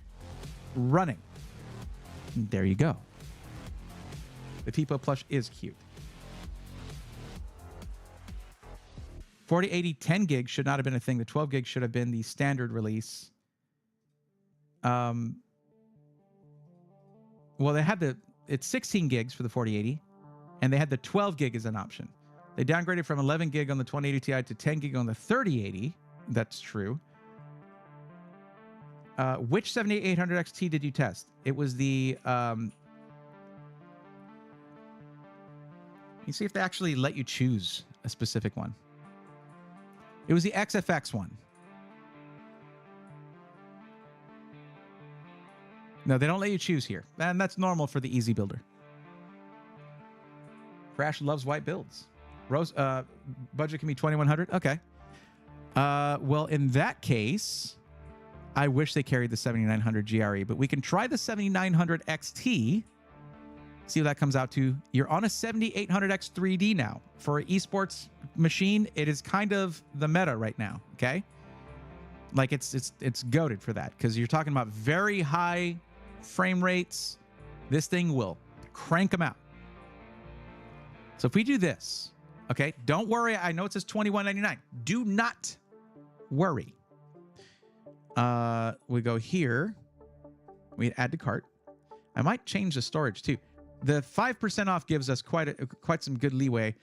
running. And there you go. The Tipo plush is cute. 4080 10 gig should not have been a thing. The 12 gig should have been the standard release. Well, they had it's 16 gigs for the 4080, and they had the 12 gig as an option. They downgraded from 11 gig on the 2080 Ti to 10 gig on the 3080. That's true. Which 7800 XT did you test? It was the... you see if they actually let you choose a specific one. It was the XFX one. No, they don't let you choose here. And that's normal for the easy builder. Crash loves white builds. Rose, budget can be 2100. Okay. Well, in that case, I wish they carried the 7900 GRE, but we can try the 7900 XT. See what that comes out to. You're on a 7800X 3D now. For an esports machine, it is kind of the meta right now, okay? Like it's goated for that because you're talking about very high frame rates. This thing will crank them out. So if we do this, okay, don't worry. I know it says $21.99. Do not worry. We go here. We add to cart. I might change the storage too. The 5% off gives us quite some good leeway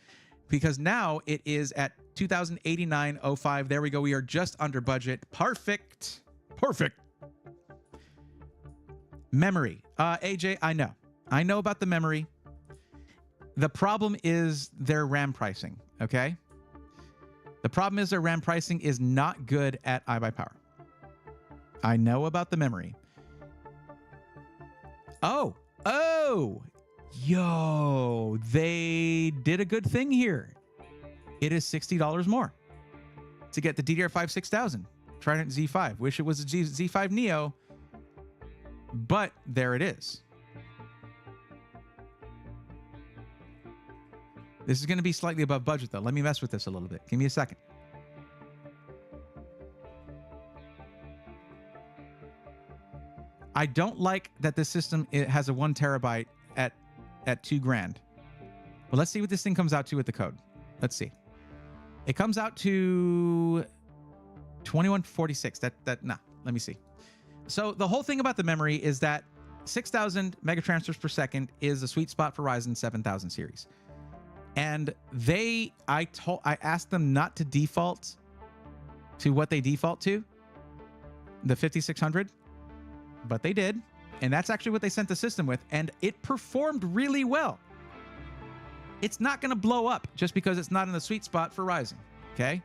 because now it is at $2,089.05. There we go. We are just under budget. Perfect. Perfect. Memory. AJ, I know about the memory. The problem is their RAM pricing, okay? The problem is their RAM pricing is not good at iBuyPower. I know about the memory. Oh, yo, they did a good thing here. It is $60 more to get the DDR5 6000 Trident Z5. Wish it was a Z5 Neo, but there it is. This is going to be slightly above budget, though. Let me mess with this a little bit. Give me a second. I don't like that this system it has a 1 terabyte at $2,000. Well, let's see what this thing comes out to with the code. Let's see. It comes out to 2146. Nah, let me see. So the whole thing about the memory is that 6,000 megatransfers per second is the sweet spot for Ryzen 7000 series. And I asked them not to default to what they default to, the 5600, but they did. And that's actually what they sent the system with. And it performed really well. It's not going to blow up just because it's not in the sweet spot for Ryzen. Okay.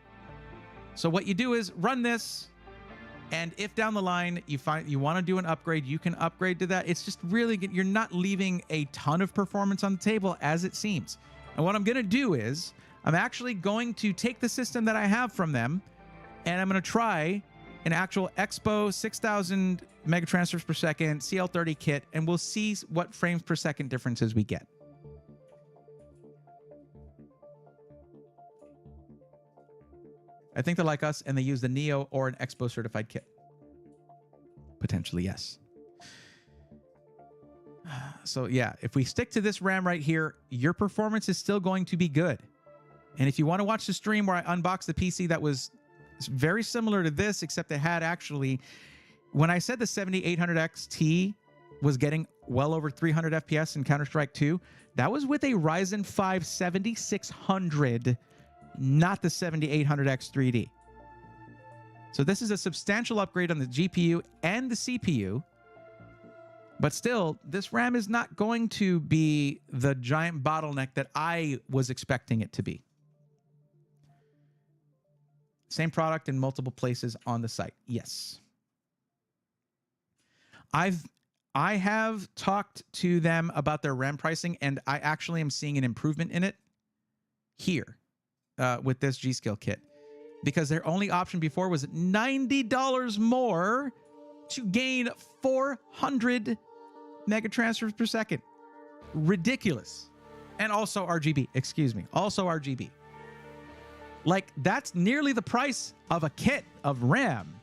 So what you do is run this. And if down the line you find you want to do an upgrade, you can upgrade to that. It's just really good. You're not leaving a ton of performance on the table as it seems. And what I'm going to do is I'm actually going to take the system that I have from them and I'm going to try an actual Expo 6000 megatransfers per second CL30 kit, and we'll see what frames per second differences we get. I think they're like us and they use the Neo or an Expo certified kit. Potentially, yes. So yeah, if we stick to this RAM right here, your performance is still going to be good. And if you want to watch the stream where I unboxed the PC that was very similar to this, except it had actually, when I said the 7800 XT was getting well over 300 FPS in Counter-Strike 2, that was with a Ryzen 5 7600, not the 7800X 3D. So this is a substantial upgrade on the GPU and the CPU. But still, this RAM is not going to be the giant bottleneck that I was expecting it to be. Same product in multiple places on the site. Yes. I have talked to them about their RAM pricing, and I actually am seeing an improvement in it here with this G-Skill kit. Because their only option before was $90 more to gain 400 mega transfers per second. Ridiculous. And also RGB, excuse me. Also RGB. Like, that's nearly the price of a kit of RAM.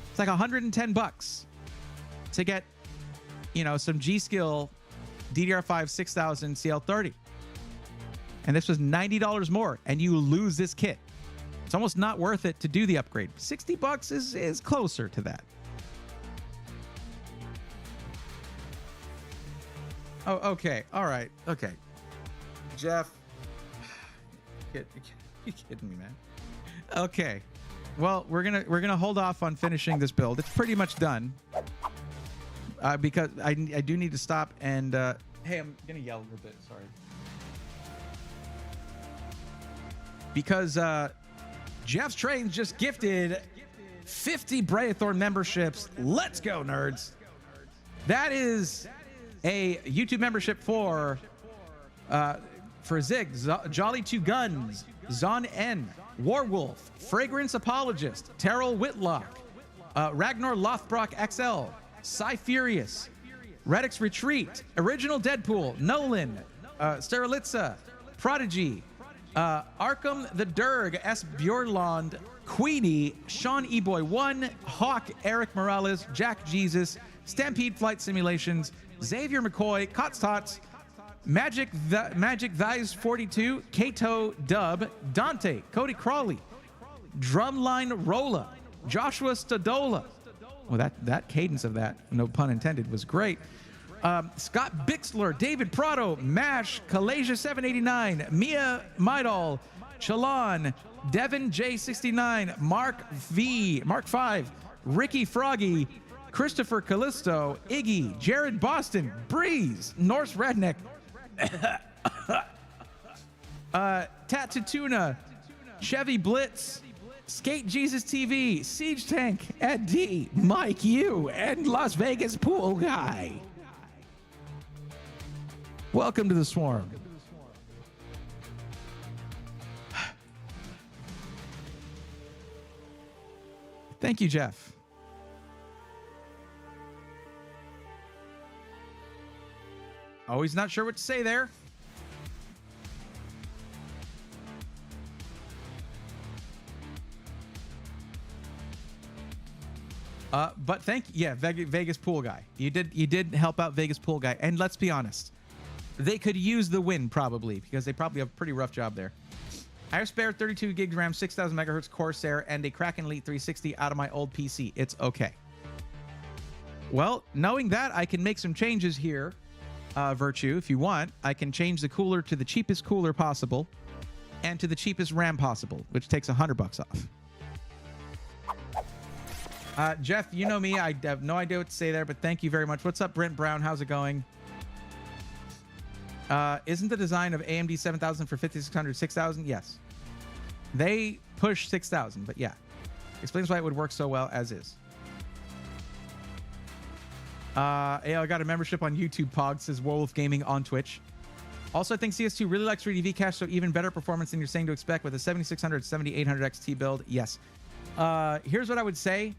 It's like 110 bucks to get, you know, some G-Skill DDR5 6000 CL30. And this was $90 more, and you lose this kit. It's almost not worth it to do the upgrade. 60 bucks is closer to that. Oh, okay. All right. Okay. Jeff. You kidding me, man? Okay. Well, we're gonna hold off on finishing this build. It's pretty much done. Because I do need to stop and hey, I'm gonna yell a little bit, sorry. Because Jeff's Trains just gifted 50 Braithorn memberships. Let's go, nerds. That is a YouTube membership for Zig, Jolly Two Guns, Zon N, Warwolf, Fragrance Apologist, Terrell Whitlock, Ragnar Lothbrock XL, Cy Furious, Redix Retreat, Original Deadpool, Nolan, Sterlitza, Prodigy, Arkham the Durg, S. Bjorland, Queenie, Sean E-Boy 1, Hawk, Eric Morales, Jack Jesus, Stampede Flight Simulations, Xavier McCoy, Cots Tots, Magic Thighs 42, Kato Dub, Dante, Cody Crawley, Drumline Rolla, Joshua Stadola. Well, that cadence of that, no pun intended, was great. Scott Bixler, David Prado, Mash, Kalasia 789, Mia Midal, Chalon, Devin J69, Mark 5, Ricky Froggy, Christopher Callisto, Iggy, Jared Boston, Breeze, Norse Redneck, Tatutuna, Chevy Blitz, Skate Jesus TV, Siege Tank, Ed D, Mike U, and Las Vegas Pool Guy. Welcome to the Swarm. Thank you, Jeff. Always not sure what to say there. But Vegas Pool Guy. You did help out Vegas Pool Guy. And let's be honest, they could use the win probably, because they probably have a pretty rough job there. I have spare 32 gigs RAM, 6,000 megahertz Corsair, and a Kraken Elite 360 out of my old PC. It's okay. Well, knowing that, I can make some changes here. Virtue, if you want, I can change the cooler to the cheapest cooler possible and to the cheapest RAM possible, which takes $100 off. Jeff, you know me. I have no idea what to say there, but thank you very much. What's up, Brent Brown? How's it going? Isn't the design of AMD 7000 for 5600 6000? Yes. They push 6000, but yeah. Explains why it would work so well as is. Yeah, I got a membership on YouTube, Pog, says Wolf Gaming on Twitch. Also, I think CS2 really likes 3D cache, so even better performance than you're saying to expect with a 7600, 7800 XT build. Yes. Here's what I would say.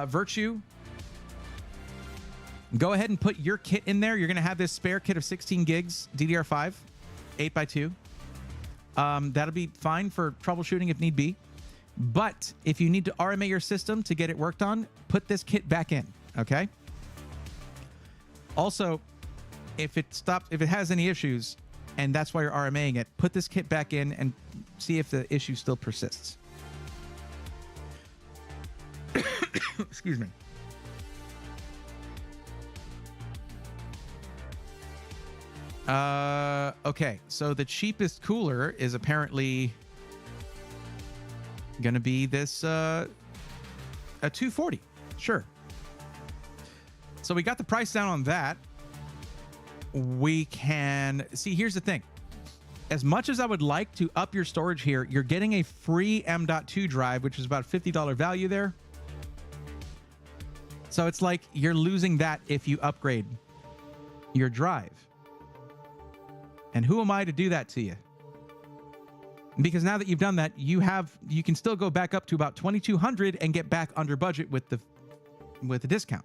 Virtue, go ahead and put your kit in there. You're going to have this spare kit of 16 gigs, DDR5, 8x2. That'll be fine for troubleshooting if need be. But if you need to RMA your system to get it worked on, put this kit back in, okay? Also, if it has any issues, and that's why you're RMAing it, put this kit back in and see if the issue still persists. Excuse me. Okay, so the cheapest cooler is apparently gonna be this a 240. Sure. So we got the price down on that. We can see, here's the thing. As much as I would like to up your storage here, you're getting a free M.2 drive, which is about $50 value there. So it's like you're losing that if you upgrade your drive. And who am I to do that to you? Because now that you've done that, you can still go back up to about 2200 and get back under budget with the with a discount.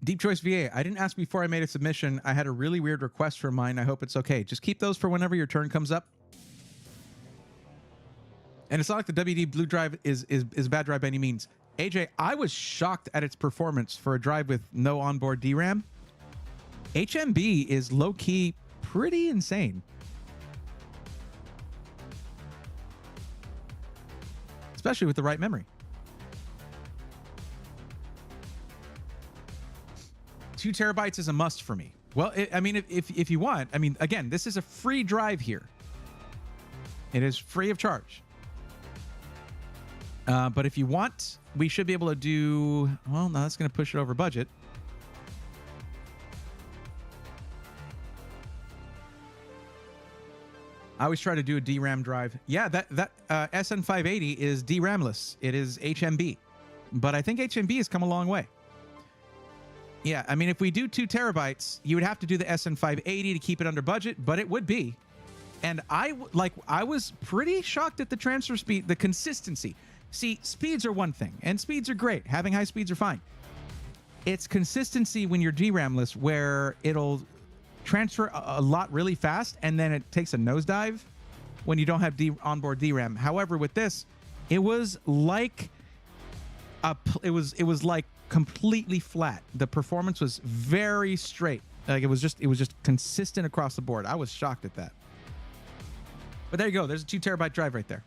Deep Choice VA, I didn't ask before I made a submission. I had a really weird request for mine. I hope it's okay. Just keep those for whenever your turn comes up. And it's not like the WD Blue drive is a bad drive by any means. AJ, I was shocked at its performance for a drive with no onboard DRAM. HMB is low-key pretty insane. Especially with the right memory. 2 terabytes is a must for me. Well, I mean, if you want, I mean, again, this is a free drive here. It is free of charge. But if you want, we should be able to do, well, no, that's going to push it over budget. I always try to do a DRAM drive. Yeah, that SN580 is DRAMless. It is HMB. But I think HMB has come a long way. Yeah, I mean, if we do 2 terabytes, you would have to do the SN580 to keep it under budget, but it would be. And I was pretty shocked at the transfer speed, the consistency. See, speeds are one thing, and speeds are great. Having high speeds are fine. It's consistency when you're DRAMless, where it'll transfer a lot really fast, and then it takes a nosedive when you don't have onboard DRAM. However, with this, it was like it was like completely flat. The performance was very straight. Like it was just consistent across the board. I was shocked at that. But there you go. There's a 2 terabyte drive right there.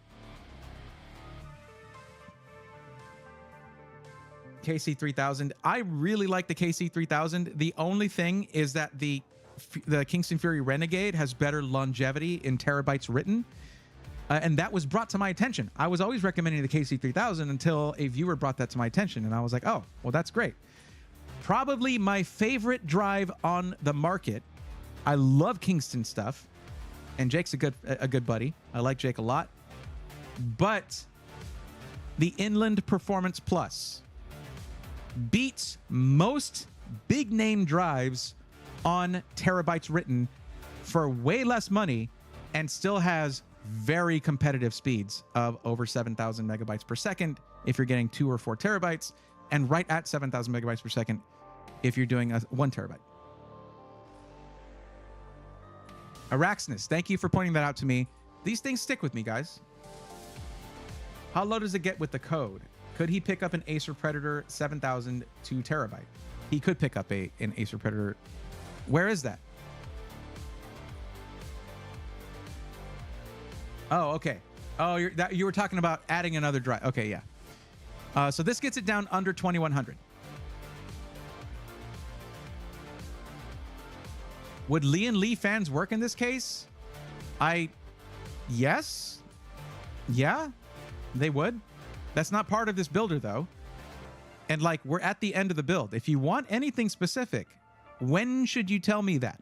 KC3000. I really like the KC3000. The only thing is that the Kingston Fury Renegade has better longevity in terabytes written. And that was brought to my attention. I was always recommending the KC3000 until a viewer brought that to my attention. And I was like, oh, well, that's great. Probably my favorite drive on the market. I love Kingston stuff. And Jake's a good buddy. I like Jake a lot. But the Inland Performance Plus beats most big name drives on terabytes written for way less money and still has very competitive speeds of over 7,000 megabytes per second if you're getting 2 or 4 terabytes, and right at 7,000 megabytes per second if you're doing a 1 terabyte. Araxnus, thank you for pointing that out to me. These things stick with me, guys. How low does it get with the code? Could he pick up an Acer Predator 7000 2 terabyte? He could pick up an Acer Predator. Where is that? Oh, okay. Oh, you were talking about adding another drive. Okay, yeah. So this gets it down under 2100. Would Lee and Lee fans work in this case? Yes. Yeah, they would. That's not part of this builder, though. And like, we're at the end of the build. If you want anything specific, when should you tell me that?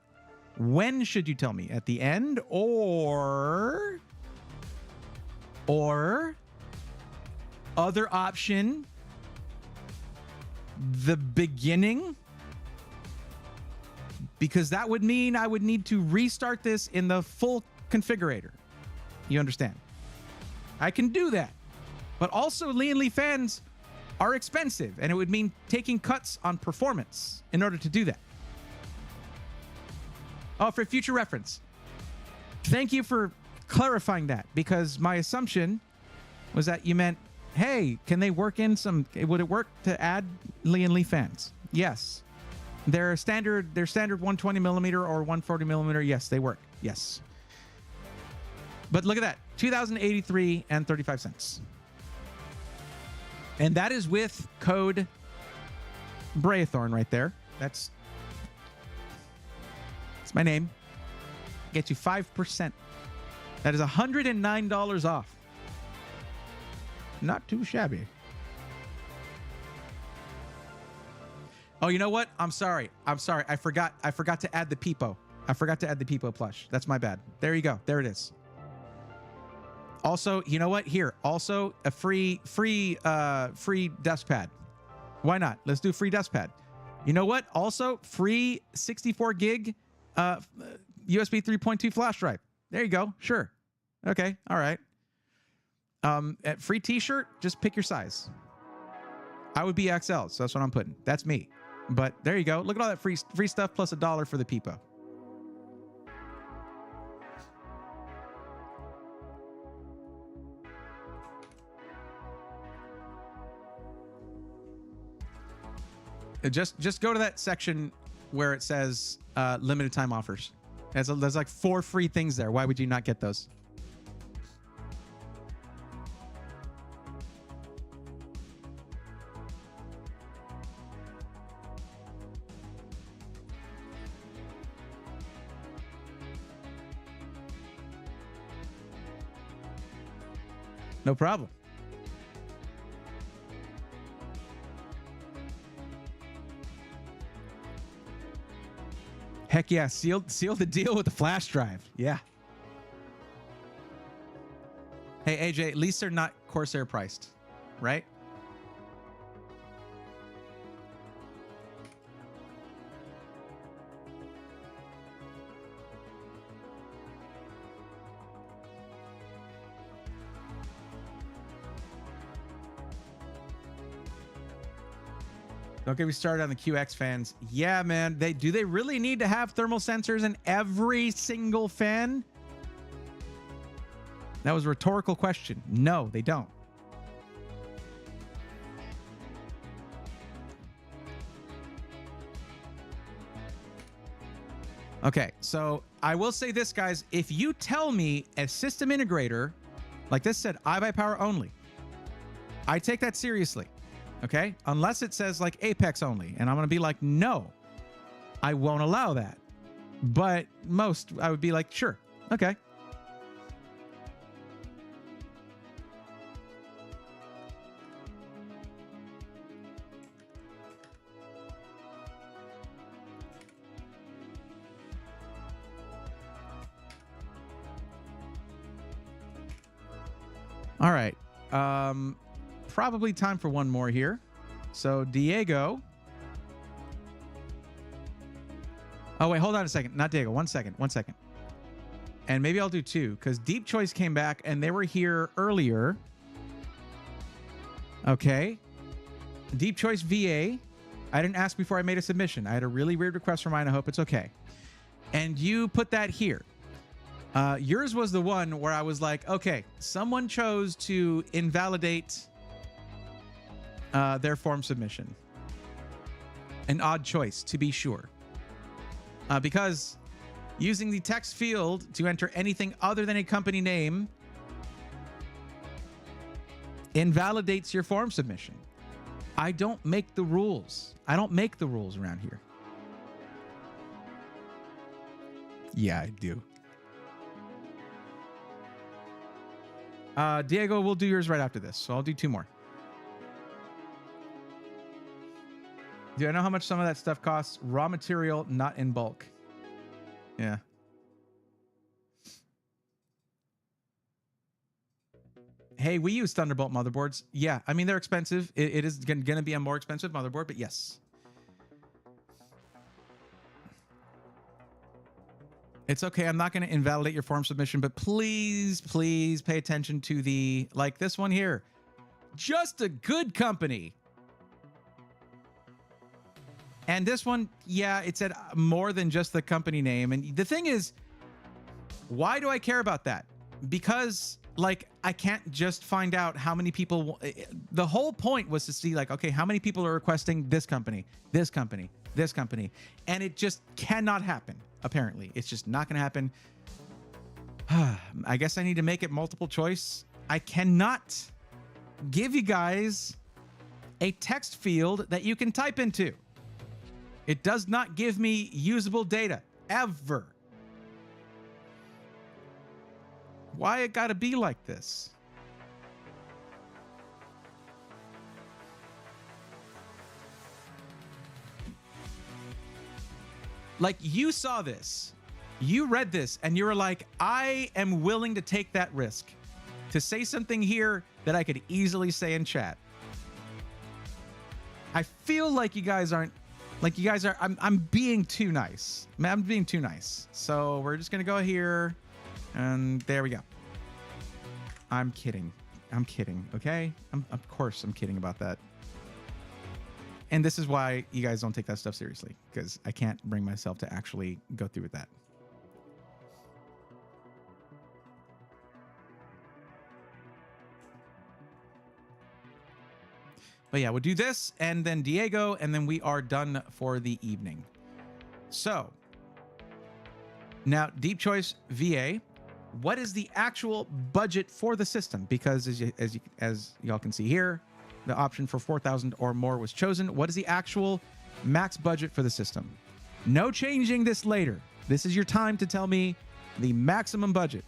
When should you tell me? At the end or other option, the beginning? Because that would mean I would need to restart this in the full configurator. You understand? I can do that. But also, Lee and Lee fans are expensive, and it would mean taking cuts on performance in order to do that. Oh, for future reference. Thank you for clarifying that, because my assumption was that you meant, hey, can they work in some, would it work to add Lee and Lee fans? Yes. Their standard 120 millimeter or 140 millimeter, yes, they work. Yes. But look at that, 2,083 and 35 cents. And that is with code Braethorn right there. That's my name. Get you 5%. That is $109 off. Not too shabby. Oh, you know what? I'm sorry. I forgot to add the Peepo. I forgot to add the Peepo plush. That's my bad. There you go. There it is. Also, you know what? Here, also a free desk pad. Why not? Let's do free desk pad. You know what? Also, free 64 gig USB 3.2 flash drive. There you go. Sure. Okay. All right. At free t-shirt, just pick your size. I would be XL, so that's what I'm putting. That's me. But there you go. Look at all that free stuff plus $1 for the Peepo. Just go to that section where it says limited time offers. There's like 4 free things there. Why would you not get those? No problem. Heck yeah, seal the deal with the flash drive. Yeah. Hey, AJ, at least they're not Corsair priced, right? Don't get me started on the QX fans. Yeah, man. Do they really need to have thermal sensors in every single fan? That was a rhetorical question. No, they don't. Okay, so I will say this, guys. If you tell me a system integrator, like this said, I buy power only, I take that seriously. Okay, unless it says like Apex only, and I'm gonna be like, no, I won't allow that. But most, I would be like, sure, okay. All right. Probably time for one more here. So Diego. Oh, wait, hold on a second. Not Diego. One second. And maybe I'll do 2 because Deep Choice came back and they were here earlier. Okay. Deep Choice VA. I didn't ask before I made a submission. I had a really weird request for mine. I hope it's okay. And you put that here. Yours was the one where I was like, okay, someone chose to invalidate their form submission. An odd choice, to be sure. Because using the text field to enter anything other than a company name invalidates your form submission. I don't make the rules. I don't make the rules around here. Yeah, I do. Diego, we'll do yours right after this. So I'll do 2 more. Do I know how much some of that stuff costs? Raw material, not in bulk. Yeah. Hey, we use Thunderbolt motherboards. Yeah, I mean, they're expensive. It is going to be a more expensive motherboard, but yes. It's okay. I'm not going to invalidate your form submission, but please, please pay attention to the, like this one here. Just a good company. And this one, yeah, it said more than just the company name. And the thing is, why do I care about that? Because, like, I can't just find out how many people. The whole point was to see, like, okay, how many people are requesting this company, this company, this company. And it just cannot happen, apparently. It's just not going to happen. I guess I need to make it multiple choice. I cannot give you guys a text field that you can type into. It does not give me usable data, ever. Why it gotta be like this? Like, you saw this, you read this, and you were like, I am willing to take that risk. to say something here that I could easily say in chat. I feel like you guys aren't, like you guys are, I'm being too nice. I'm being too nice. So we're just going to go here and there we go. I'm kidding. I'm kidding. Okay. Of course I'm kidding about that. And this is why you guys don't take that stuff seriously, because I can't bring myself to actually go through with that. But yeah, we'll do this and then Diego, and then we are done for the evening. So now, Deep Choice VA, what is the actual budget for the system? Because as y'all can see here, the option for 4,000 or more was chosen. What is the actual max budget for the system? No changing this later. This is your time to tell me the maximum budget.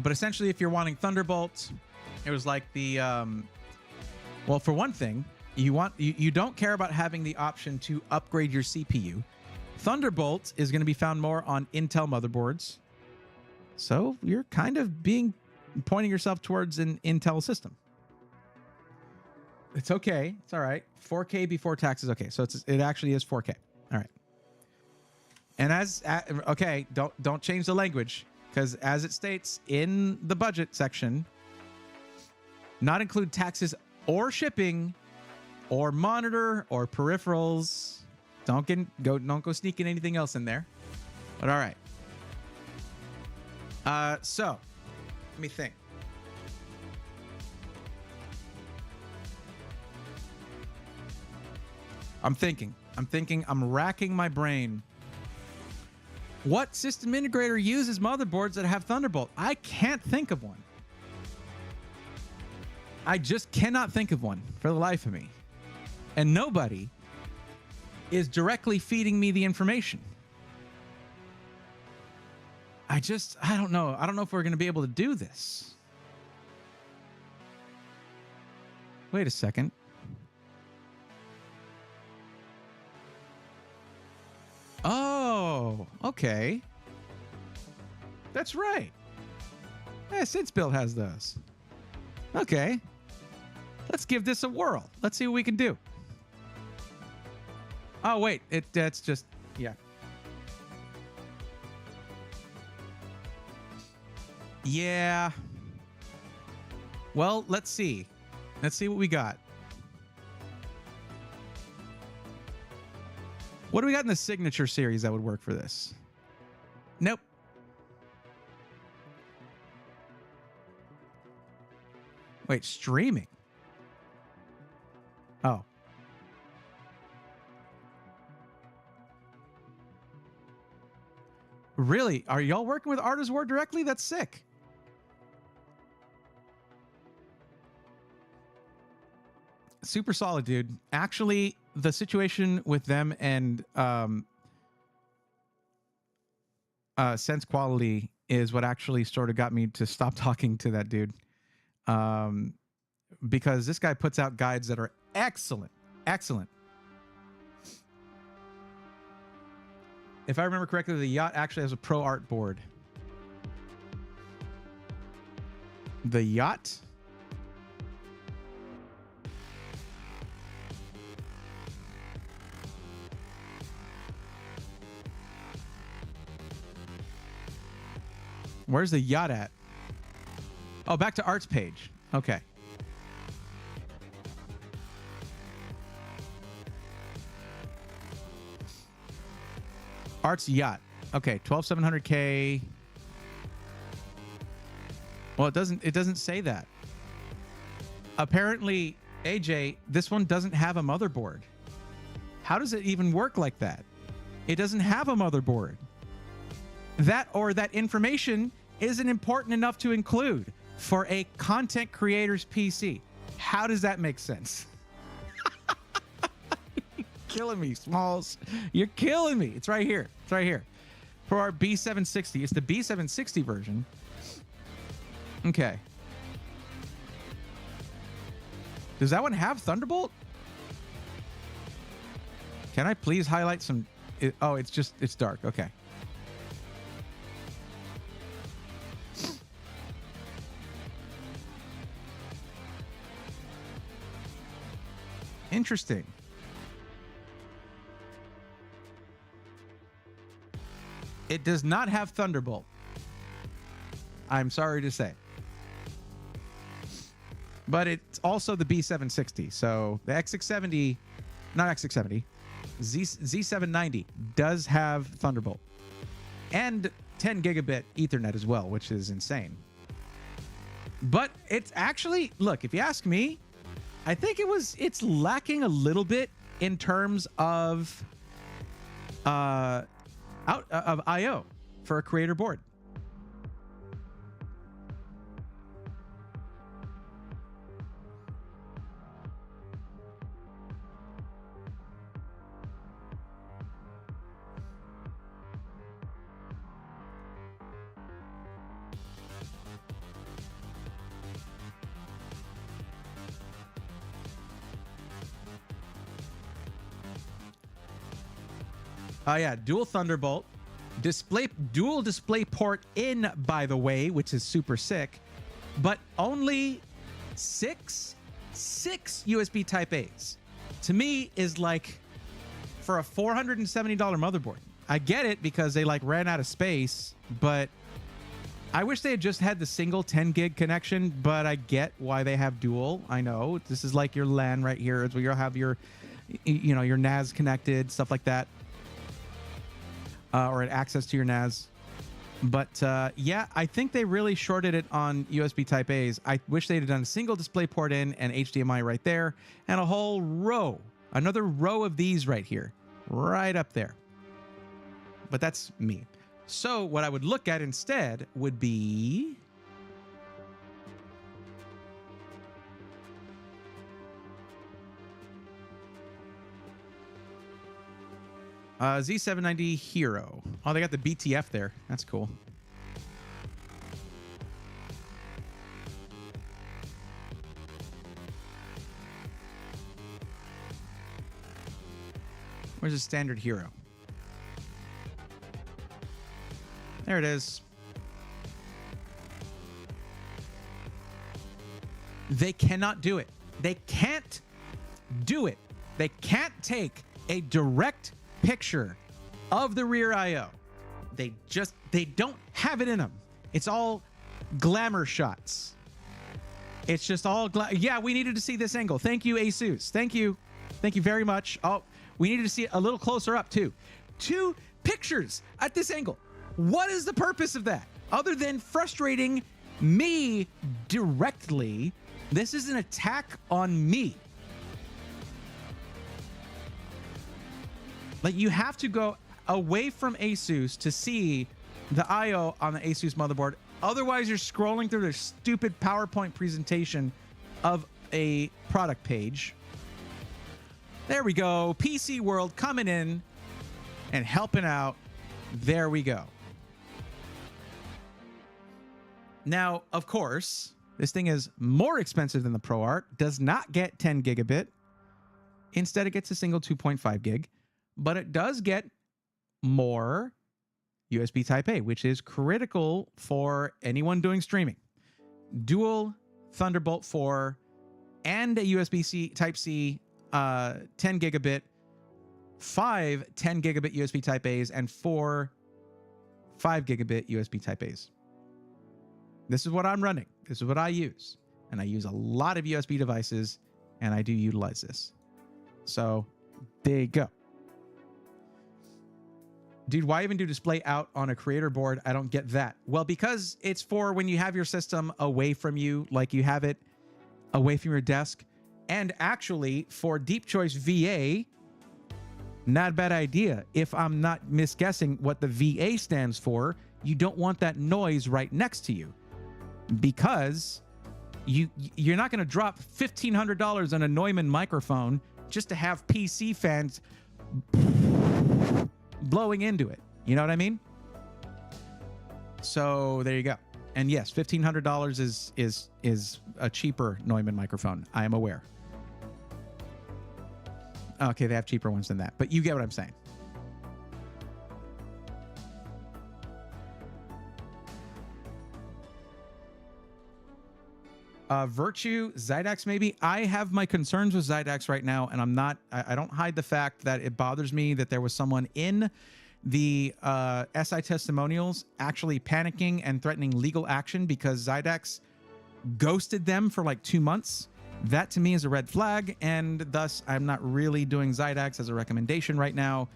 But essentially, if you're wanting Thunderbolt, it was like the well, for one thing, you don't care about having the option to upgrade your CPU. Thunderbolt is going to be found more on Intel motherboards, so you're kind of pointing yourself towards an Intel system. It's okay. It's all right. 4K before taxes. Okay, so it actually is 4K. All right. And okay, don't change the language. Because as it states in the budget section, not include taxes or shipping or monitor or peripherals. Don't go sneaking anything else in there. But all right. So let me think. I'm thinking. I'm racking my brain. What system integrator uses motherboards that have Thunderbolt? I can't think of one. I just cannot think of one for the life of me. And nobody is directly feeding me the information. I don't know. I don't know if we're going to be able to do this. Wait a second. Oh, okay. That's right. Yeah, SidsBuild has those. Okay. Let's give this a whirl. Let's see what we can do. Oh, wait. That's just, yeah. Yeah. Well, let's see. Let's see what we got. What do we got in the signature series that would work for this? Nope. Wait, streaming? Oh. Really? Are y'all working with Artist War directly? That's sick. Super solid, dude. Actually, the situation with them and Sense Quality is what actually sort of got me to stop talking to that dude. Because this guy puts out guides that are excellent. Excellent. If I remember correctly, the yacht actually has a pro art board. The yacht? Where's the yacht at? Oh, back to arts page. Okay. Arts yacht. Okay, 12700K. Well, it doesn't say that. Apparently, AJ, this one doesn't have a motherboard. How does it even work like that? It doesn't have a motherboard. That information isn't important enough to include for a content creator's PC. How does that make sense? You're killing me, Smalls. You're killing me. It's right here. It's right here. For our B760. It's the B760 version. Okay. Does that one have Thunderbolt? Can I please highlight some? Oh, it's dark. Okay. Interesting. It does not have Thunderbolt. I'm sorry to say. But it's also the B760. So the X670, not X670, Z790 does have Thunderbolt. And 10 gigabit Ethernet as well, which is insane. But it's actually, look, if you ask me, I think it's lacking a little bit in terms of I/O for a creator board. Yeah, dual Thunderbolt, dual display port in, by the way, which is super sick, but only six USB Type A's. To me, is like for a $470 motherboard. I get it because they like ran out of space, but I wish they had just had the single 10 gig connection. But I get why they have dual. I know this is like your LAN right here. It's where you'll have your, your NAS connected, stuff like that. Or access to your NAS. But yeah, I think they really shorted it on USB Type A's. I wish they'd have done a single display port in and HDMI right there, and a whole row, another row of these right here, right up there. But that's me. So what I would look at instead would be Z790 Hero. Oh, they got the BTF there. That's cool. Where's the standard Hero? There it is. They cannot do it. They can't do it. They can't take a direct picture of the rear I/O. They don't have it in them. It's all glamour shots. It's just all yeah, we needed to see this angle. Thank you, Asus. Thank you very much. Oh, we needed to see it a little closer up too. 2 pictures at this angle. What is the purpose of that other than frustrating me directly? This is an attack on me. Like, you have to go away from Asus to see the I/O on the Asus motherboard. Otherwise, you're scrolling through their stupid PowerPoint presentation of a product page. There we go. PC World coming in and helping out. There we go. Now, of course, this thing is more expensive than the ProArt. Does not get 10 gigabit. Instead, it gets a single 2.5 gig. But it does get more USB Type A, which is critical for anyone doing streaming. Dual Thunderbolt 4 and a USB-C Type-C 10 gigabit, 5 10 gigabit USB Type A's, and 4 5 gigabit USB Type A's. This is what I'm running. This is what I use. And I use a lot of USB devices, and I do utilize this. So there you go. Dude, why even do display out on a creator board? I don't get that. Well, because it's for when you have your system away from you, like you have it away from your desk. And actually, for Deep Choice VA, not a bad idea. If I'm not misguessing what the VA stands for, you don't want that noise right next to you. Because you're not going to drop $1,500 on a Neumann microphone just to have PC fans blowing into it. You know what I mean? So there you go. And yes, $1,500 is a cheaper Neumann microphone. I am aware. Okay, they have cheaper ones than that, but you get what I'm saying. Virtue, Zydax maybe. I have my concerns with Zydax right now, and I don't hide the fact that it bothers me that there was someone in the SI testimonials actually panicking and threatening legal action because Zydax ghosted them for like 2 months. That to me is a red flag, and thus I'm not really doing Zydax as a recommendation right now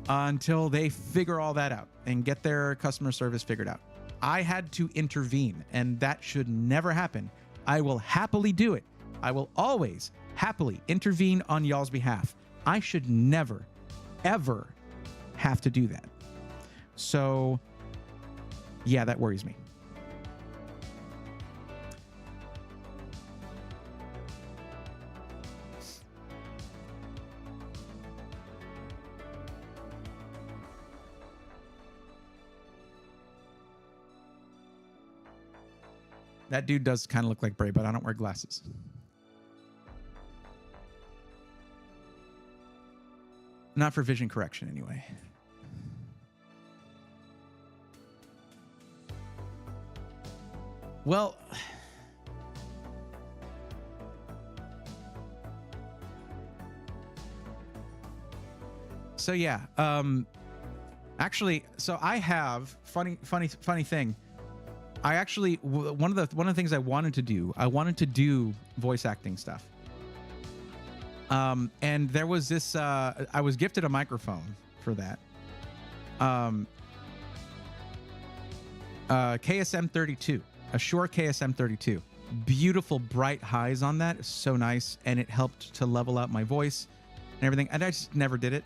until they figure all that out and get their customer service figured out. I had to intervene, and that should never happen. I will happily do it. I will always happily intervene on y'all's behalf. I should never, ever have to do that. So, yeah, that worries me. That dude does kind of look like Bray, but I don't wear glasses. Not for vision correction, anyway. Well, so yeah, actually, so I have funny thing. I actually, one of the things I wanted to do voice acting stuff. And there was this, I was gifted a microphone for that. KSM 32, a Shure KSM 32. Beautiful bright highs on that. So nice. And it helped to level out my voice and everything. And I just never did it.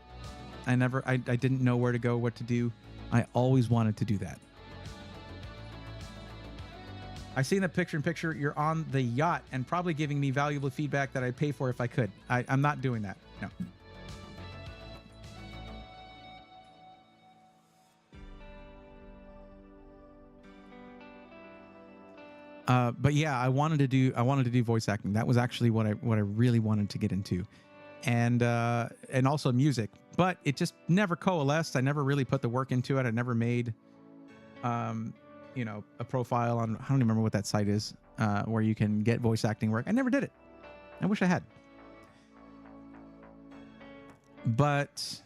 I didn't know where to go, what to do. I always wanted to do that. I seen the picture-in-picture. You're on the yacht and probably giving me valuable feedback that I'd pay for if I could. I'm not doing that. No. But yeah, I wanted to do voice acting. That was actually what I really wanted to get into, and also music. But it just never coalesced. I never really put the work into it. I never made, a profile on, I don't remember what that site is, where you can get voice acting work. I never did it. I wish I had. But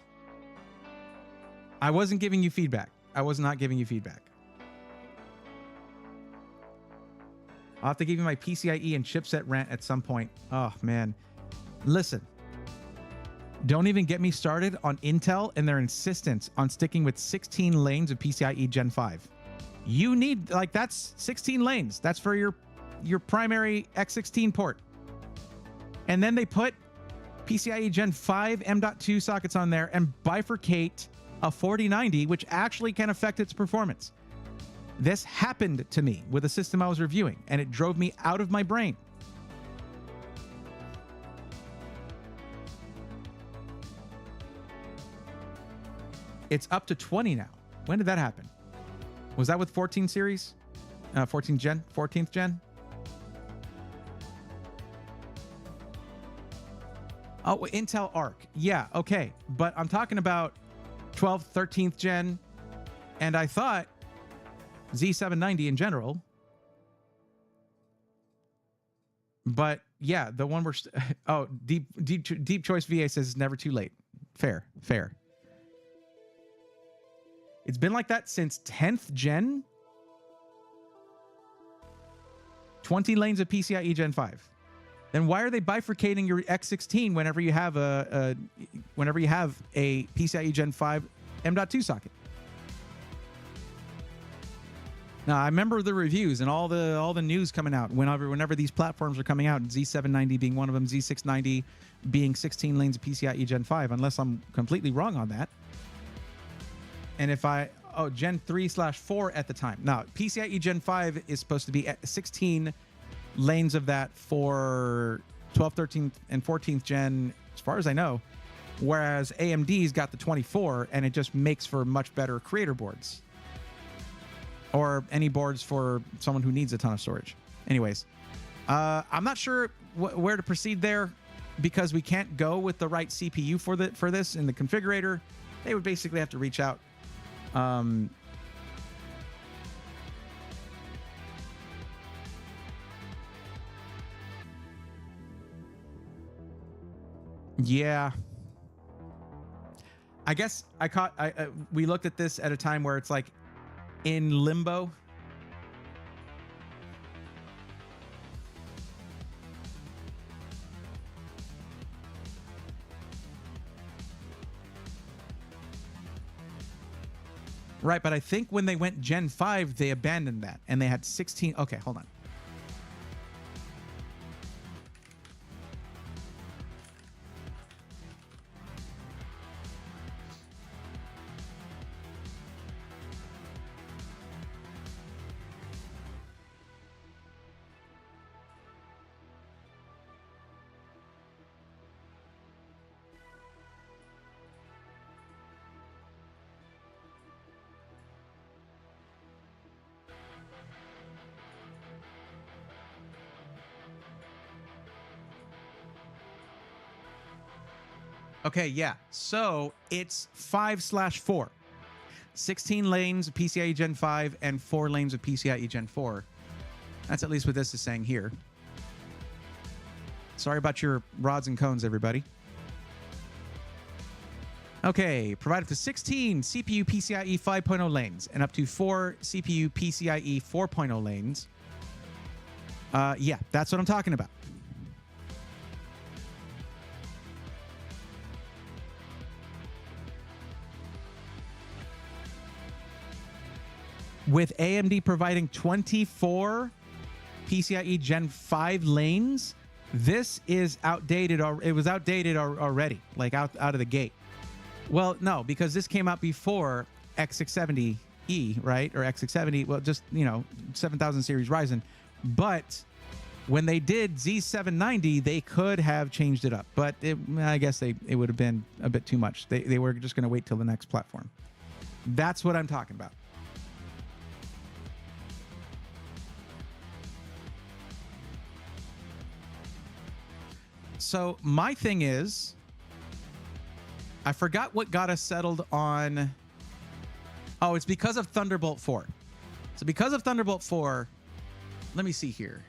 I wasn't giving you feedback. I was not giving you feedback. I'll have to give you my PCIe and chipset rant at some point. Oh, man. Listen. Don't even get me started on Intel and their insistence on sticking with 16 lanes of PCIe Gen 5. You need, that's 16 lanes. That's for your primary X16 port. And then they put PCIe Gen 5 M.2 sockets on there and bifurcate a 4090, which actually can affect its performance. This happened to me with a system I was reviewing, and it drove me out of my brain. It's up to 20 now. When did that happen? Was that with 14 series? 14th gen? Oh, Intel Arc. Yeah, okay. But I'm talking about 12th, 13th gen. And I thought Z790 in general. But yeah, the one we're... Deep Choice VA says it's never too late. Fair. It's been like that since 10th gen. 20 lanes of PCIe Gen 5. Then why are they bifurcating your X16 whenever you have a PCIe Gen 5 M.2 socket? Now, I remember the reviews and all the news coming out whenever these platforms are coming out, Z790 being one of them, Z690 being 16 lanes of PCIe Gen 5, unless I'm completely wrong on that. And if Gen 3/4 at the time. Now, PCIe Gen 5 is supposed to be at 16 lanes of that for 12th, 13th, and 14th gen, as far as I know. Whereas AMD's got the 24, and it just makes for much better creator boards. Or any boards for someone who needs a ton of storage. Anyways, I'm not sure where to proceed there, because we can't go with the right CPU for this in the configurator, they would basically have to reach out. Yeah. I guess we looked at this at a time where it's like in limbo. Right, but I think when they went Gen 5, they abandoned that and they had 16. Okay, hold on. Okay, yeah. So it's 5/4. 16 lanes of PCIe Gen 5 and 4 lanes of PCIe Gen 4. That's at least what this is saying here. Sorry about your rods and cones, everybody. Okay, provide up to 16 CPU PCIe 5.0 lanes and up to 4 CPU PCIe 4.0 lanes. Yeah, that's what I'm talking about. With AMD providing 24 PCIe Gen 5 lanes, this is outdated. It was outdated already, like out of the gate. Well, no, because this came out before X670E, right? Or X670, well, just, 7000 series Ryzen. But when they did Z790, they could have changed it up. But I guess it would have been a bit too much. They were just going to wait till the next platform. That's what I'm talking about. So my thing is, I forgot what got us settled on. Oh, it's because of Thunderbolt 4. So because of Thunderbolt 4, let me see here.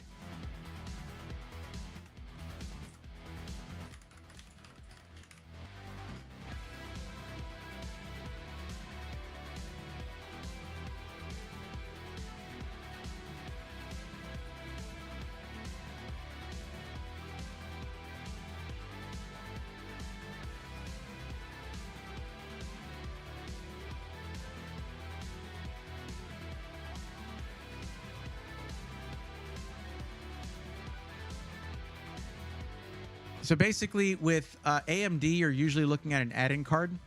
So basically with AMD, you're usually looking at an add-in card.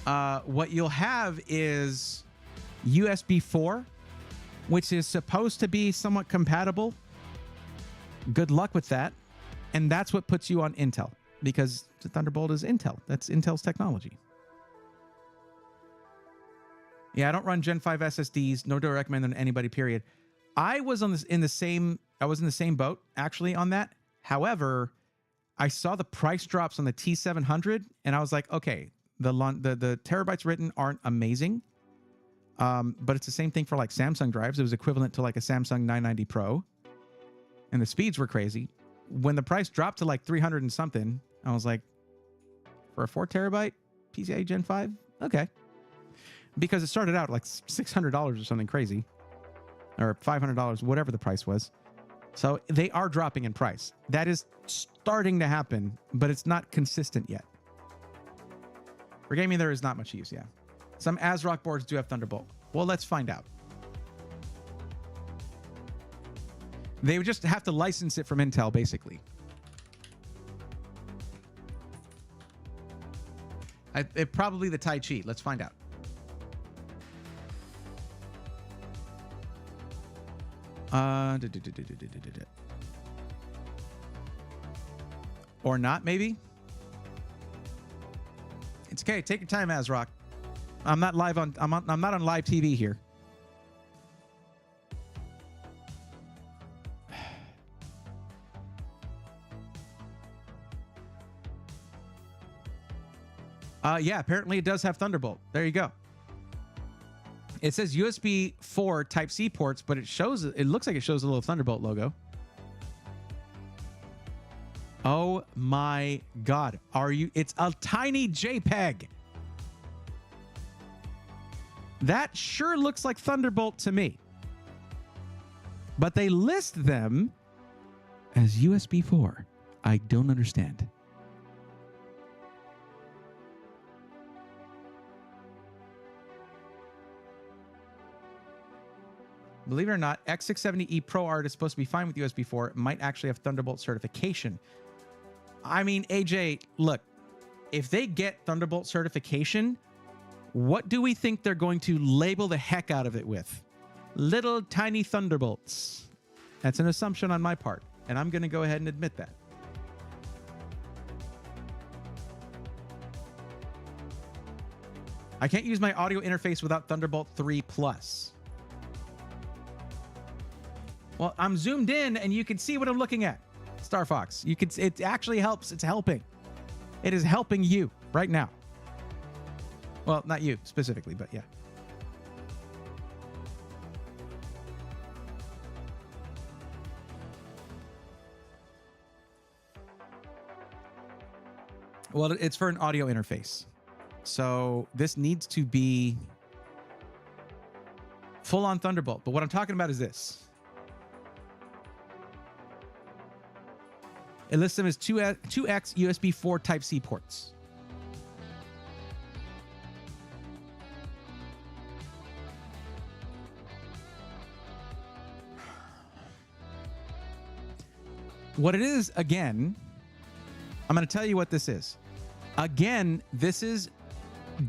What you'll have is USB 4, which is supposed to be somewhat compatible. Good luck with that. And that's what puts you on Intel, because the Thunderbolt is Intel. That's Intel's technology. Yeah, I don't run Gen 5 SSDs, nor do I recommend them to anybody, period. I was in the same boat, actually, on that. However, I saw the price drops on the T700, and I was like, okay, the terabytes written aren't amazing, but it's the same thing for like Samsung drives. It was equivalent to like a Samsung 990 Pro, and the speeds were crazy. When the price dropped to like 300 and something, I was like, for a 4 terabyte PCIe Gen 5, okay, because it started out like $600 or something crazy, or $500, whatever the price was. So they are dropping in price. That is starting to happen, but it's not consistent yet. For gaming, there is not much use, yeah. Some ASRock boards do have Thunderbolt. Well, let's find out. They would just have to license it from Intel, basically. It probably the Tai Chi. Let's find out. Or not, maybe. It's okay. Take your time, ASRock. I'm not live on. I'm not on live TV here. Yeah, apparently it does have Thunderbolt. There you go. It says USB 4 Type-C ports, but it looks like it shows a little Thunderbolt logo. Oh my God. It's a tiny JPEG. That sure looks like Thunderbolt to me. But they list them as USB 4. I don't understand. Believe it or not, X670E Pro Art is supposed to be fine with USB 4. It might actually have Thunderbolt certification. I mean, AJ, look, if they get Thunderbolt certification, what do we think they're going to label the heck out of it with? Little tiny Thunderbolts. That's an assumption on my part, and I'm going to go ahead and admit that. I can't use my audio interface without Thunderbolt 3 Plus. Well, I'm zoomed in and you can see what I'm looking at. Star Fox. It actually helps. It's helping. It is helping you right now. Well, not you specifically, but yeah. Well, it's for an audio interface. So this needs to be full on Thunderbolt. But what I'm talking about is this. It lists them as 2X USB 4 Type-C ports. What it is, again, I'm going to tell you what this is. Again, this is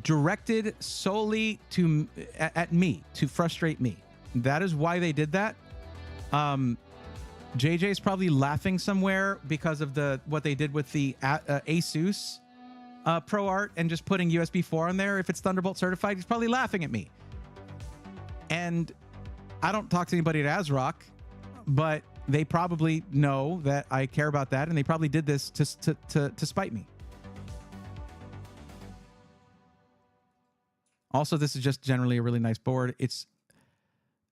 directed solely at me, to frustrate me. That is why they did that. JJ's probably laughing somewhere because of what they did with the Asus Pro Art and just putting USB 4 on there. If it's Thunderbolt certified, he's probably laughing at me. And I don't talk to anybody at ASRock, but they probably know that I care about that, and they probably did this to spite me. Also, this is just generally a really nice board. It's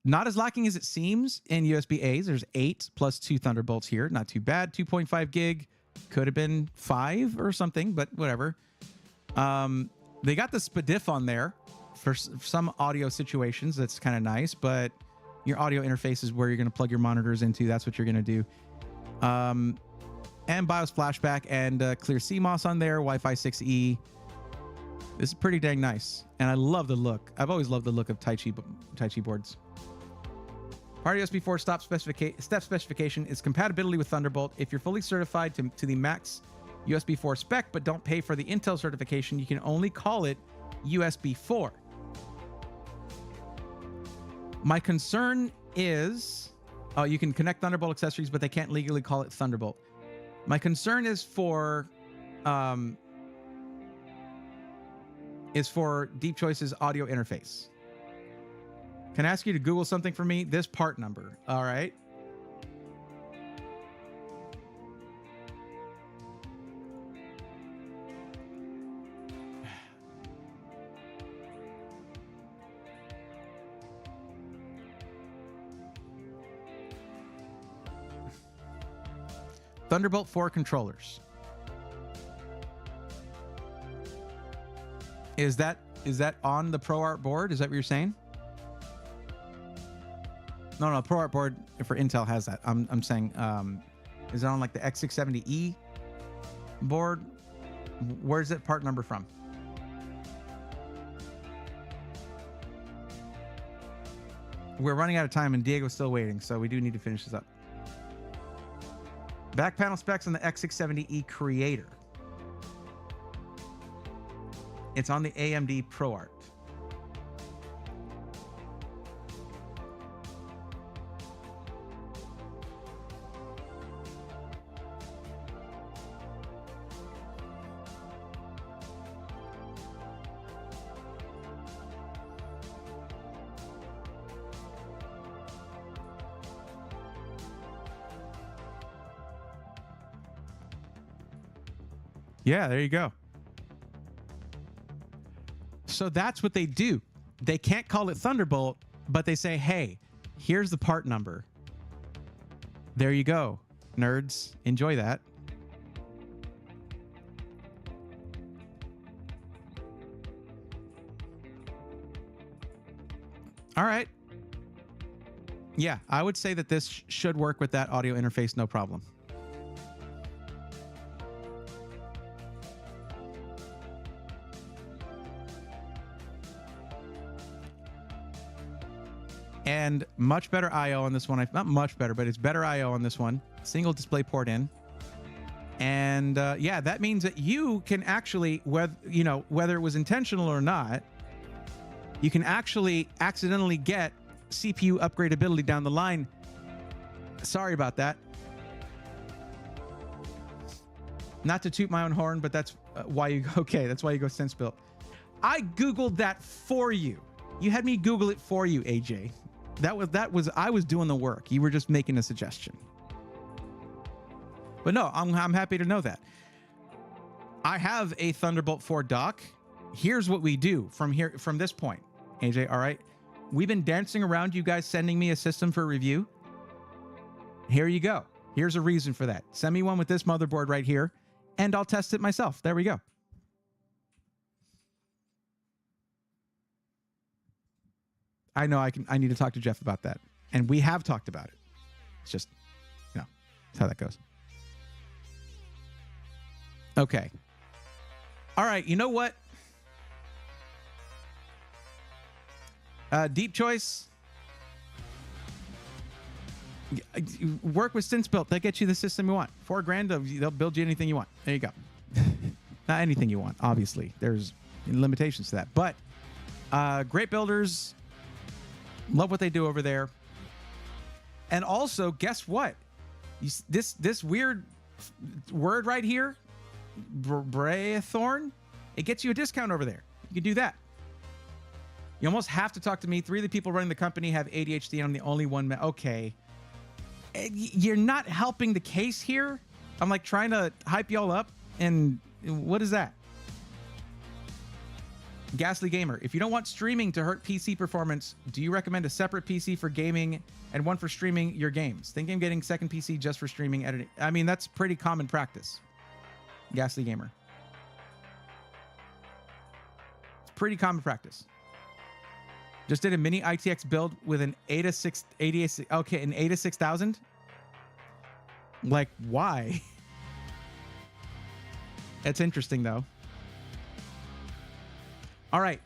not as lacking as it seems in USB A's. There's 8 plus 2 Thunderbolts here. Not too bad. 2.5 gig. Could have been 5 or something, but whatever. They got the SPDIF on there for some audio situations. That's kind of nice, but your audio interface is where you're going to plug your monitors into. That's what you're going to do. And BIOS flashback and clear CMOS on there. Wi-Fi 6E. This is pretty dang nice. And I love the look. I've always loved the look of Tai Chi boards. Part of USB 4 step specification is compatibility with Thunderbolt. If you're fully certified to the max USB 4 spec, but don't pay for the Intel certification, you can only call it USB 4. My concern is, you can connect Thunderbolt accessories, but they can't legally call it Thunderbolt. My concern is for Deep Choice's audio interface. Can I ask you to Google something for me? This part number. All right. Thunderbolt 4 controllers. Is that on the ProArt board? Is that what you're saying? No, ProArt board for Intel has that. I'm saying, is it on like the X670E board? Where's that part number from? We're running out of time and Diego's still waiting, so we do need to finish this up. Back panel specs on the X670E Creator. It's on the AMD ProArt. Yeah, there you go. So that's what they do. They can't call it Thunderbolt, but they say, hey, here's the part number. There you go, nerds. Enjoy that. All right. Yeah, I would say that this should work with that audio interface, no problem. And much better I/O on this one. Not much better, but it's better I/O on this one. Single display port in. And yeah, that means that you can actually, whether it was intentional or not, you can actually accidentally get CPU upgradability down the line. Sorry about that. Not to toot my own horn, but that's why you go. Okay, that's why you go sense built. I Googled that for you. You had me Google it for you, AJ. I was doing the work. You were just making a suggestion. But no, I'm happy to know that. I have a Thunderbolt 4 dock. Here's what we do from this point. AJ, all right? We've been dancing around you guys sending me a system for review. Here you go. Here's a reason for that. Send me one with this motherboard right here, and I'll test it myself. There we go. I know I need to talk to Jeff about that. And we have talked about it. It's just, that's how that goes. Okay. All right, you know what? Deep choice. Work with Stints Built. They get you the system you want. $4,000, they'll build you anything you want. There you go. Not anything you want, obviously. There's limitations to that. But great builders. Love what they do over there. And also, guess what? This weird word right here, Braethorn, it gets you a discount over there. You can do that. You almost have to talk to me. 3 of the people running the company have ADHD, and I'm the only one. Okay. You're not helping the case here. I'm like trying to hype y'all up. And what is that? Ghastly Gamer. If you don't want streaming to hurt PC performance, do you recommend a separate PC for gaming and one for streaming your games? Thinking of getting second PC just for streaming editing. I mean, that's pretty common practice. Ghastly Gamer. It's pretty common practice. Just did a mini ITX build with an ATA 6000. Like, why? It's interesting, though. All right,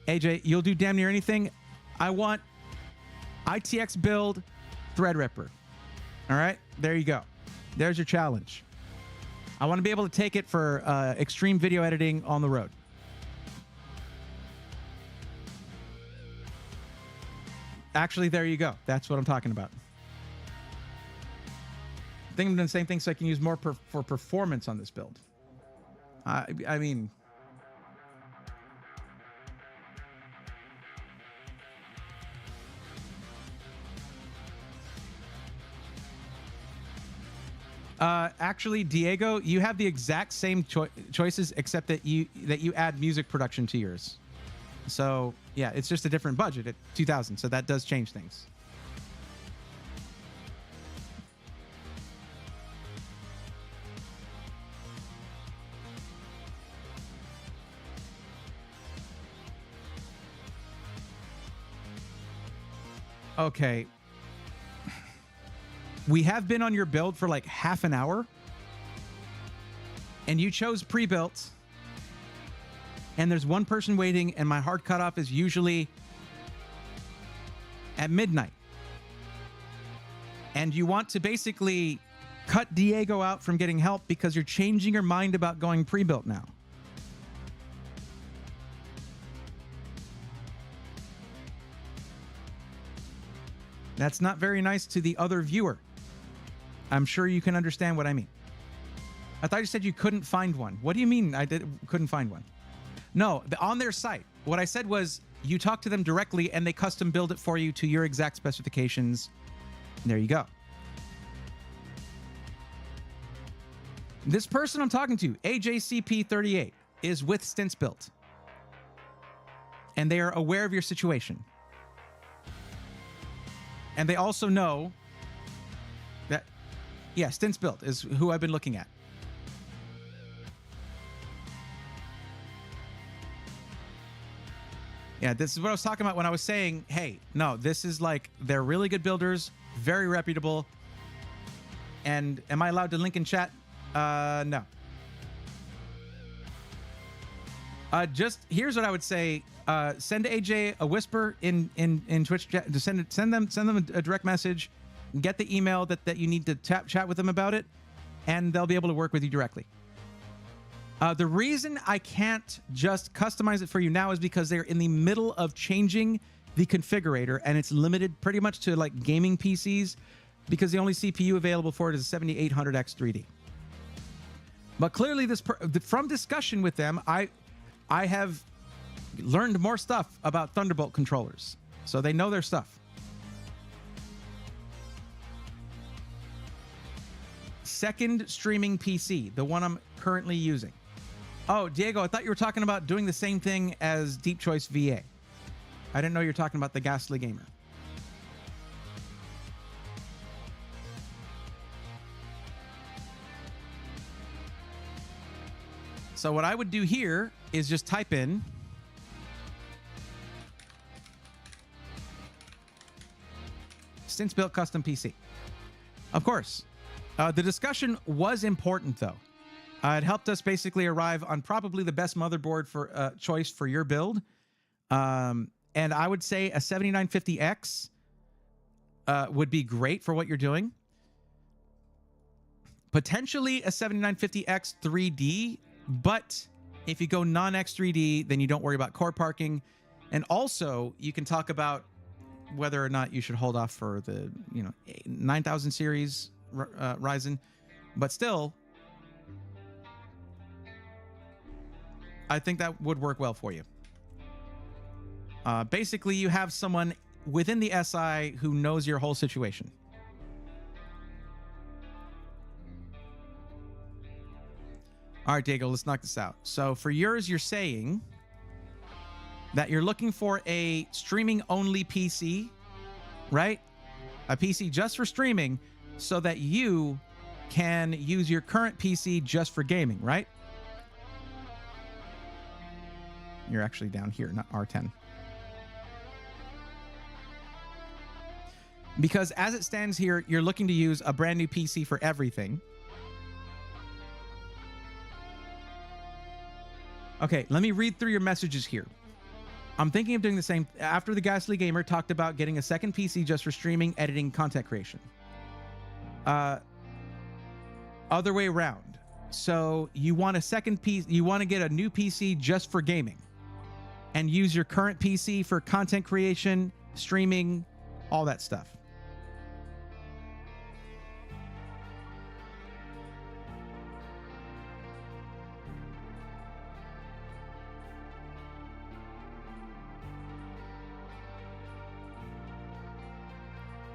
AJ, you'll do damn near anything. I want ITX build Threadripper. All right, there you go. There's your challenge. I want to be able to take it for extreme video editing on the road. Actually, there you go. That's what I'm talking about. I think I'm doing the same thing so I can use more for performance on this build. I mean... actually, Diego, you have the exact same choices, except that you add music production to yours. So yeah, it's just a different budget at 2,000. So that does change things. Okay. We have been on your build for like half an hour, and you chose pre-built, and there's one person waiting, and my hard cutoff is usually at midnight. And you want to basically cut Diego out from getting help because you're changing your mind about going pre-built now. That's not very nice to the other viewer. I'm sure you can understand what I mean. I thought you said you couldn't find one. What do you mean couldn't find one? No, on their site. What I said was you talk to them directly and they custom build it for you to your exact specifications. There you go. This person I'm talking to, AJCP38, is with Stints Built. and they are aware of your situation. And they also know that, yeah, Stints Built is who I've been looking at. Yeah, this is what I was talking about when I was saying, hey, no, this is like, they're really good builders, very reputable. And am I allowed to link in chat? No. Just here's what I would say. Send AJ a whisper in Twitch chat. Just send them a direct message. Get the email that you need to chat with them about it, and they'll be able to work with you directly. The reason I can't just customize it for you now is because they're in the middle of changing the configurator, and it's limited pretty much to like gaming PCs, because the only CPU available for it is a 7800X3D. But clearly, from discussion with them, I have learned more stuff about Thunderbolt controllers, so they know their stuff. Second streaming PC, the one I'm currently using. Oh, Diego, I thought you were talking about doing the same thing as Deep Choice VA. I didn't know you were talking about the Ghastly Gamer. So what I would do here is just type in Stints Built Custom PC. Of course, the discussion was important, though. It helped us basically arrive on probably the best motherboard for choice for your build. And I would say a 7950X would be great for what you're doing. Potentially a 7950X 3D, but if you go non-X3D, then you don't worry about core parking. And also, you can talk about whether or not you should hold off for the 9000 series Ryzen. But still, I think that would work well for you. Basically, you have someone within the SI who knows your whole situation. All right, Diego, let's knock this out. So for yours, you're saying that you're looking for a streaming-only PC, right? A PC just for streaming so that you can use your current PC just for gaming, right? You're actually down here, not R10. Because as it stands here, you're looking to use a brand new PC for everything. Okay, let me read through your messages here. I'm thinking of doing the same. After the Ghastly Gamer talked about getting a second PC just for streaming, editing, content creation. Other way around. So you want a second PC, you want to get a new PC just for gaming and use your current PC for content creation, streaming, all that stuff.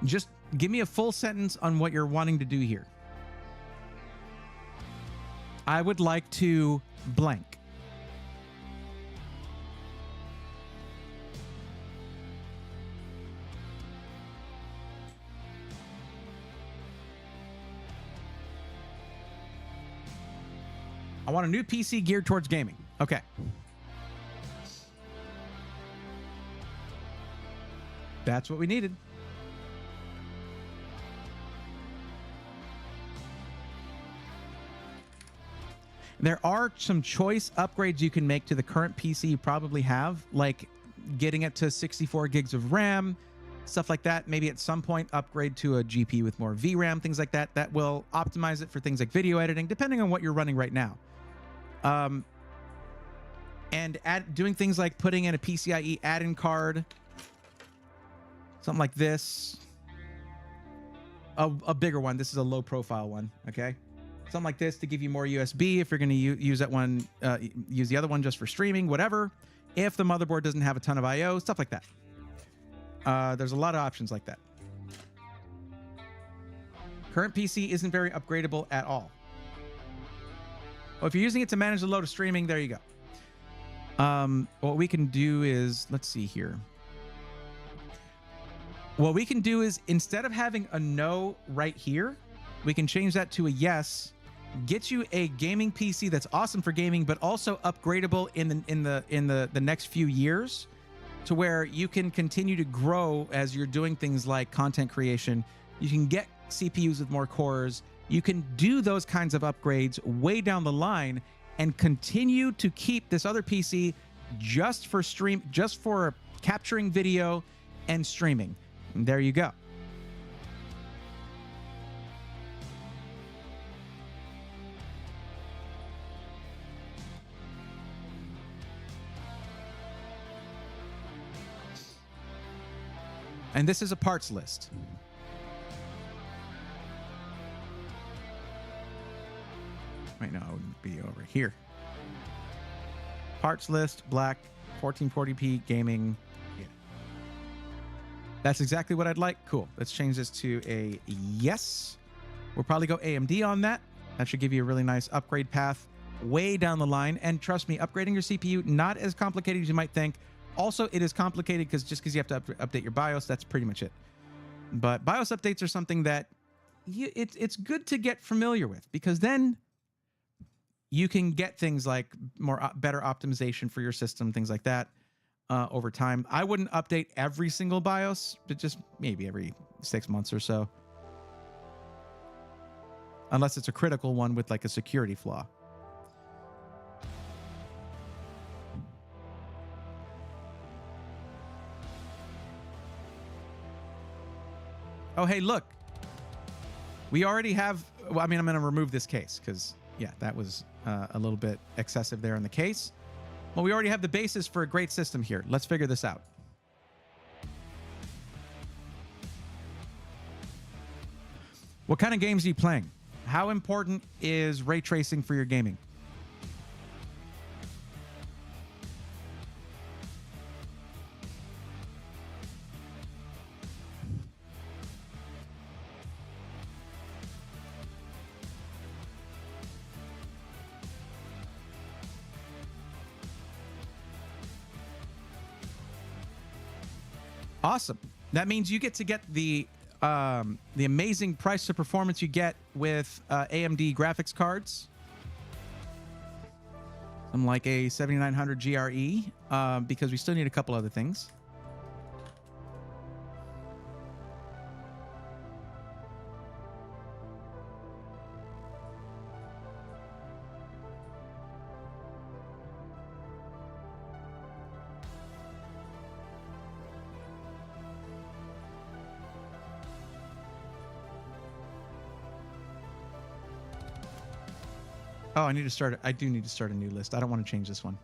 Just give me a full sentence on what you're wanting to do here. I would like to blank. I want a new PC geared towards gaming. Okay. That's what we needed. There are some choice upgrades you can make to the current PC you probably have, like getting it to 64 gigs of RAM, stuff like that. Maybe at some point upgrade to a GPU with more VRAM, things like that. That will optimize it for things like video editing, depending on what you're running right now. And doing things like putting in a PCIe add-in card, something like this. A bigger one. This is a low-profile one, okay? Something like this to give you more USB if you're going to use that one, use the other one just for streaming, whatever. If the motherboard doesn't have a ton of I/O, stuff like that. There's a lot of options like that. Current PC isn't very upgradable at all. Well, if you're using it to manage the load of streaming, there you go. What we can do is, let's see here. What we can do is, instead of having a no right here, we can change that to a yes. Get you a gaming PC that's awesome for gaming, but also upgradable in the next few years, to where you can continue to grow as you're doing things like content creation. You can get CPUs with more cores. You can do those kinds of upgrades way down the line and continue to keep this other PC just for capturing video and streaming. And there you go. And this is a parts list. Right now, it would be over here. Parts list, black, 1440p gaming. Yeah. That's exactly what I'd like. Cool. Let's change this to a yes. We'll probably go AMD on that. That should give you a really nice upgrade path way down the line. And trust me, upgrading your CPU, not as complicated as you might think. Also, it is complicated because you have to update your BIOS. That's pretty much it. But BIOS updates are something that it's good to get familiar with, because then you can get things like better optimization for your system, things like that over time. I wouldn't update every single BIOS, but just maybe every 6 months or so. Unless it's a critical one with like a security flaw. Oh, hey, look. We already have... Well, I mean, I'm going to remove this case because, yeah, that was a little bit excessive there in the case. Well, we already have the basis for a great system here. Let's figure this out. What kind of games are you playing? How important is ray tracing for your gaming? Awesome. That means you get to get the amazing price to performance you get with AMD graphics cards. Something like a 7900 GRE, because we still need a couple other things. Oh, I do need to start a new list. I don't want to change this one.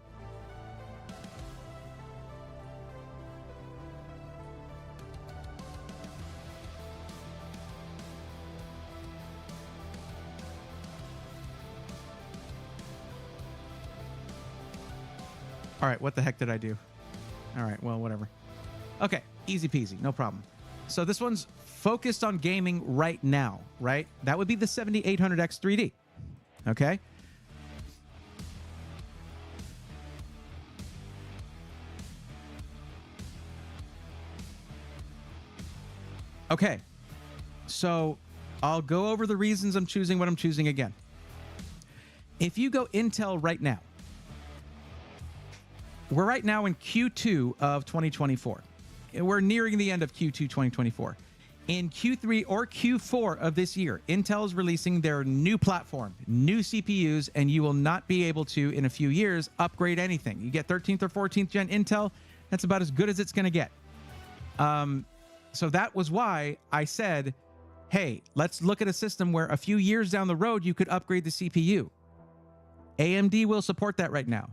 All right, what the heck did I do? All right, well, whatever. Okay, easy peasy, no problem. So this one's focused on gaming right now, right? That would be the 7800X 3D, okay? Okay, so I'll go over the reasons I'm choosing what I'm choosing again. If you go Intel right now, we're right now in Q2 of 2024. We're nearing the end of Q2 2024. In Q3 or Q4 of this year, Intel is releasing their new platform, new CPUs, and you will not be able to, in a few years, upgrade anything. You get 13th or 14th gen Intel, that's about as good as it's going to get. So that was why I said, hey, let's look at a system where a few years down the road, you could upgrade the CPU. AMD will support that right now.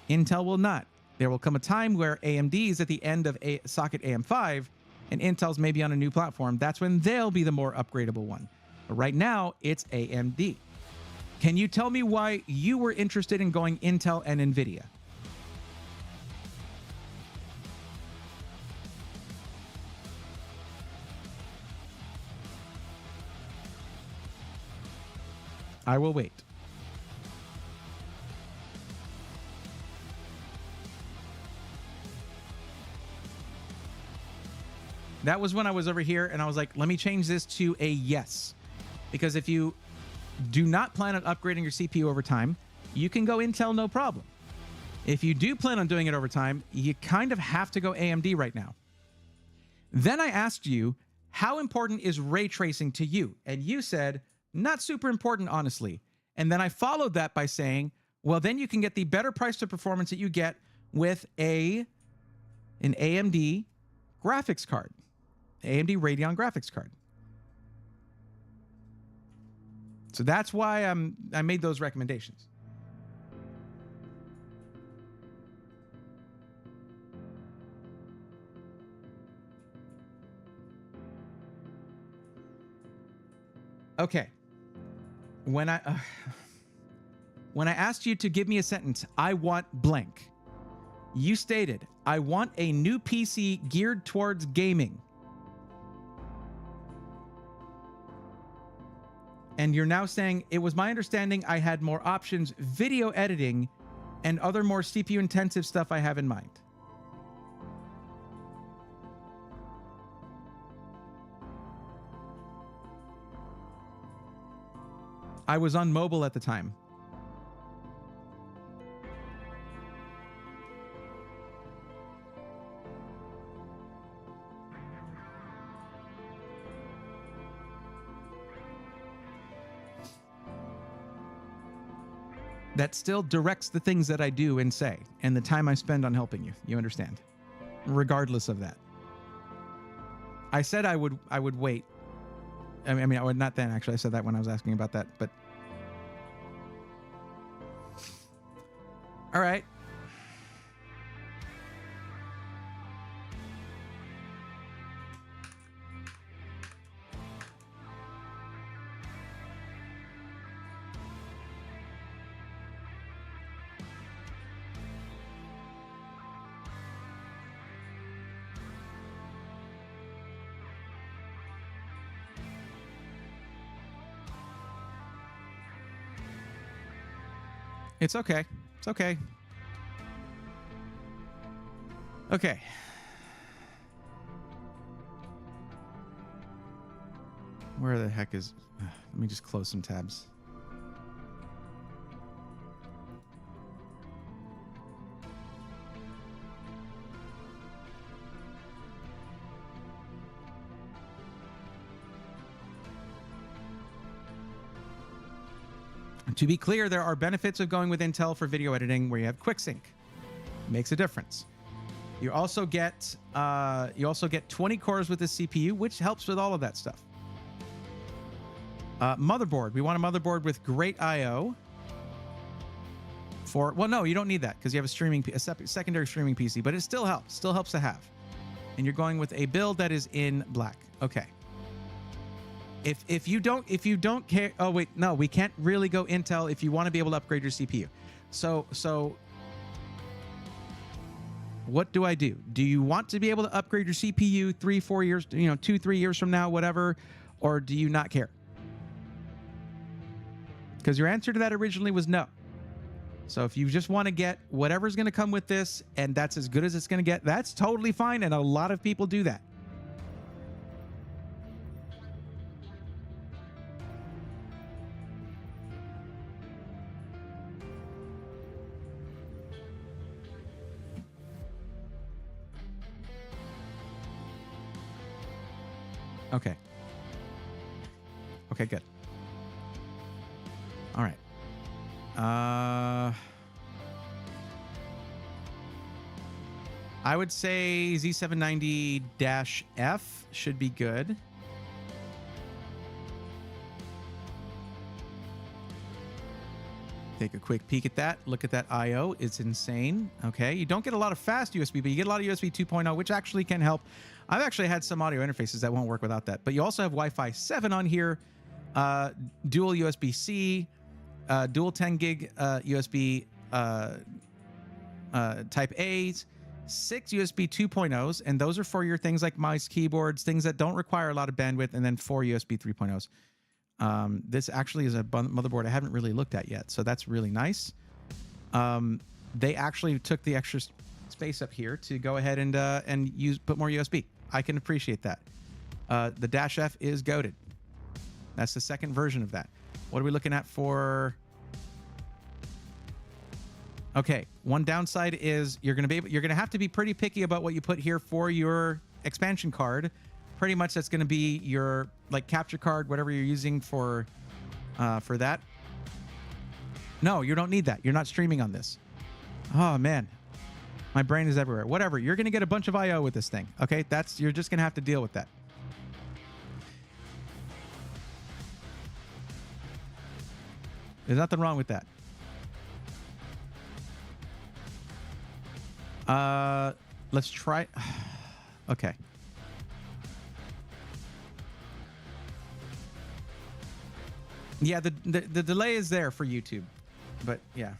Intel will not. There will come a time where AMD is at the end of a socket AM5 and Intel's maybe on a new platform. That's when they'll be the more upgradable one. But right now, it's AMD. Can you tell me why you were interested in going Intel and NVIDIA? I will wait. That was when I was over here and I was like, let me change this to a yes. Because if you do not plan on upgrading your CPU over time, you can go Intel no problem. If you do plan on doing it over time, you kind of have to go AMD right now. Then I asked you, how important is ray tracing to you? And you said, not super important, honestly. And then I followed that by saying, well, then you can get the better price to performance that you get with an AMD graphics card, AMD Radeon graphics card. So that's why I made those recommendations. Okay. When I asked you to give me a sentence, I want blank. You stated, I want a new PC geared towards gaming. And you're now saying, it was my understanding I had more options, video editing, and other more CPU intensive stuff I have in mind. I was on mobile at the time. That still directs the things that I do and say, and the time I spend on helping you. You understand? Regardless of that. I said I would wait. I mean, I would not then, actually. I said that when I was asking about that, but... All right. It's okay. It's okay. Okay. Where the heck is... Let me just close some tabs. To be clear, there are benefits of going with Intel for video editing where you have QuickSync. Makes a difference. You also get 20 cores with the CPU, which helps with all of that stuff. Motherboard. We want a motherboard with great I/O. Well, no, you don't need that because you have a secondary streaming PC, but it still helps. Still helps to have. And you're going with a build that is in black. Okay. If you don't care, oh wait, no, we can't really go Intel if you want to be able to upgrade your CPU. So what do I do? Do you want to be able to upgrade your CPU 3-4 years, 2-3 years from now, whatever, or do you not care? Because your answer to that originally was no. So if you just want to get whatever's going to come with this and that's as good as it's going to get, that's totally fine, and a lot of people do that. Okay. Okay, good. All right. I would say Z790-F should be good. Take a quick peek at that. Look at that I/O. It's insane. Okay. You don't get a lot of fast USB, but you get a lot of USB 2.0, which actually can help. I've actually had some audio interfaces that won't work without that. But you also have Wi-Fi 7 on here, dual USB-C, dual 10 gig USB Type A's, 6 USB 2.0s, and those are for your things like mice, keyboards, things that don't require a lot of bandwidth, and then 4 USB 3.0s. This actually is a motherboard I haven't really looked at yet, so that's really nice. They actually took the extra space up here to go ahead and put more USB. I can appreciate that. The Dash F is goated. That's the second version of that. What are we looking at for? Okay, one downside is you're gonna have to be pretty picky about what you put here for your expansion card. Pretty much that's gonna be your like capture card, whatever you're using for that. No, you don't need that. You're not streaming on this. Oh man, my brain is everywhere. Whatever. You're gonna get a bunch of I/O with this thing. Okay, you're just gonna have to deal with that. There's nothing wrong with that. Let's try. Okay. Yeah, the delay is there for YouTube, but yeah.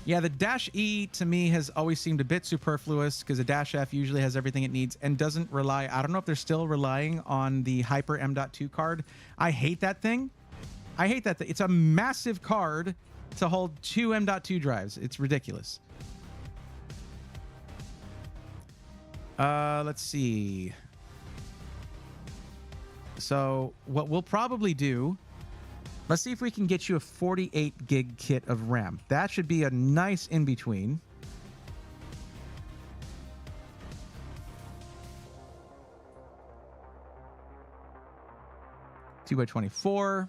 Yeah, the Dash E to me has always seemed a bit superfluous because the Dash F usually has everything it needs and doesn't rely. I don't know if they're still relying on the Hyper M.2 card. I hate that thing. I hate that thing. It's a massive card to hold 2 M.2 drives. It's ridiculous. Let's see. So what we'll probably do, let's see if we can get you a 48 gig kit of RAM. That should be a nice in-between. Two by 24.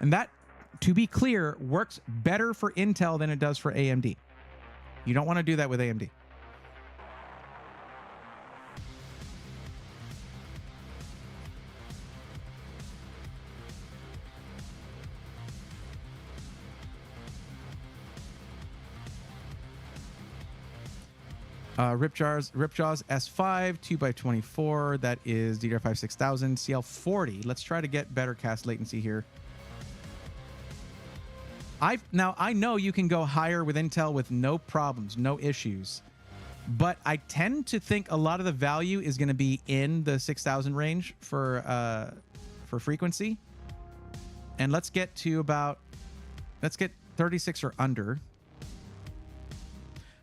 And that, to be clear, works better for Intel than it does for AMD. You don't want to do that with AMD. Ripjaws S5 2x24. That is DDR5 6000 CL40. Let's try to get better cast latency here. Now I know you can go higher with Intel with no problems, no issues, but I tend to think a lot of the value is going to be in the 6000 range for frequency. And let's get 36 or under.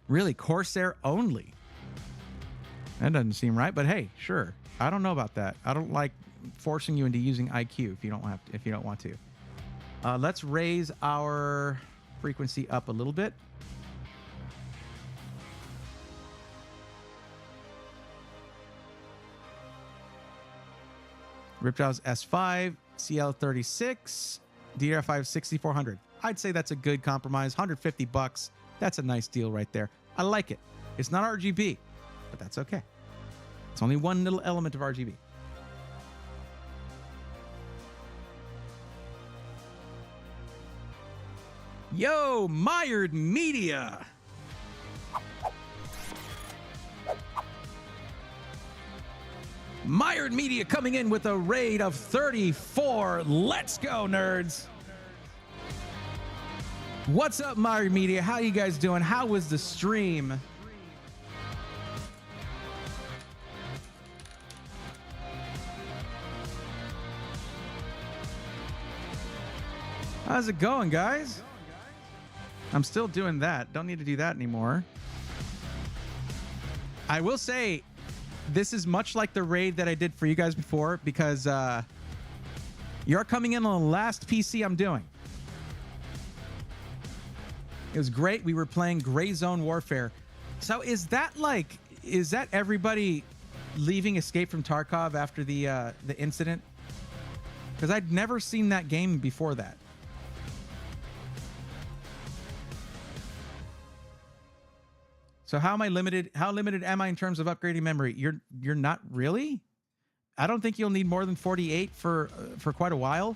Really, Corsair only. That doesn't seem right, but hey, sure. I don't know about that. I don't like forcing you into using IQ if you don't want to. Let's raise our frequency up a little bit. Ripjaws S5, CL36, DDR5 6400. I'd say that's a good compromise. $150. That's a nice deal right there. I like it. It's not RGB, but that's okay. It's only one little element of RGB. Yo, Mired Media. Mired Media coming in with a raid of 34. Let's go, nerds. What's up, Mired Media? How you guys doing? How was the stream? How's it going, guys? I'm still doing that. Don't need to do that anymore. I will say, this is much like the raid that I did for you guys before because you're coming in on the last PC I'm doing. It was great. We were playing Gray Zone Warfare. So is that everybody leaving Escape from Tarkov after the incident? Because I'd never seen that game before that. So how am I limited? How limited am I in terms of upgrading memory? You're not really? I don't think you'll need more than 48 for quite a while.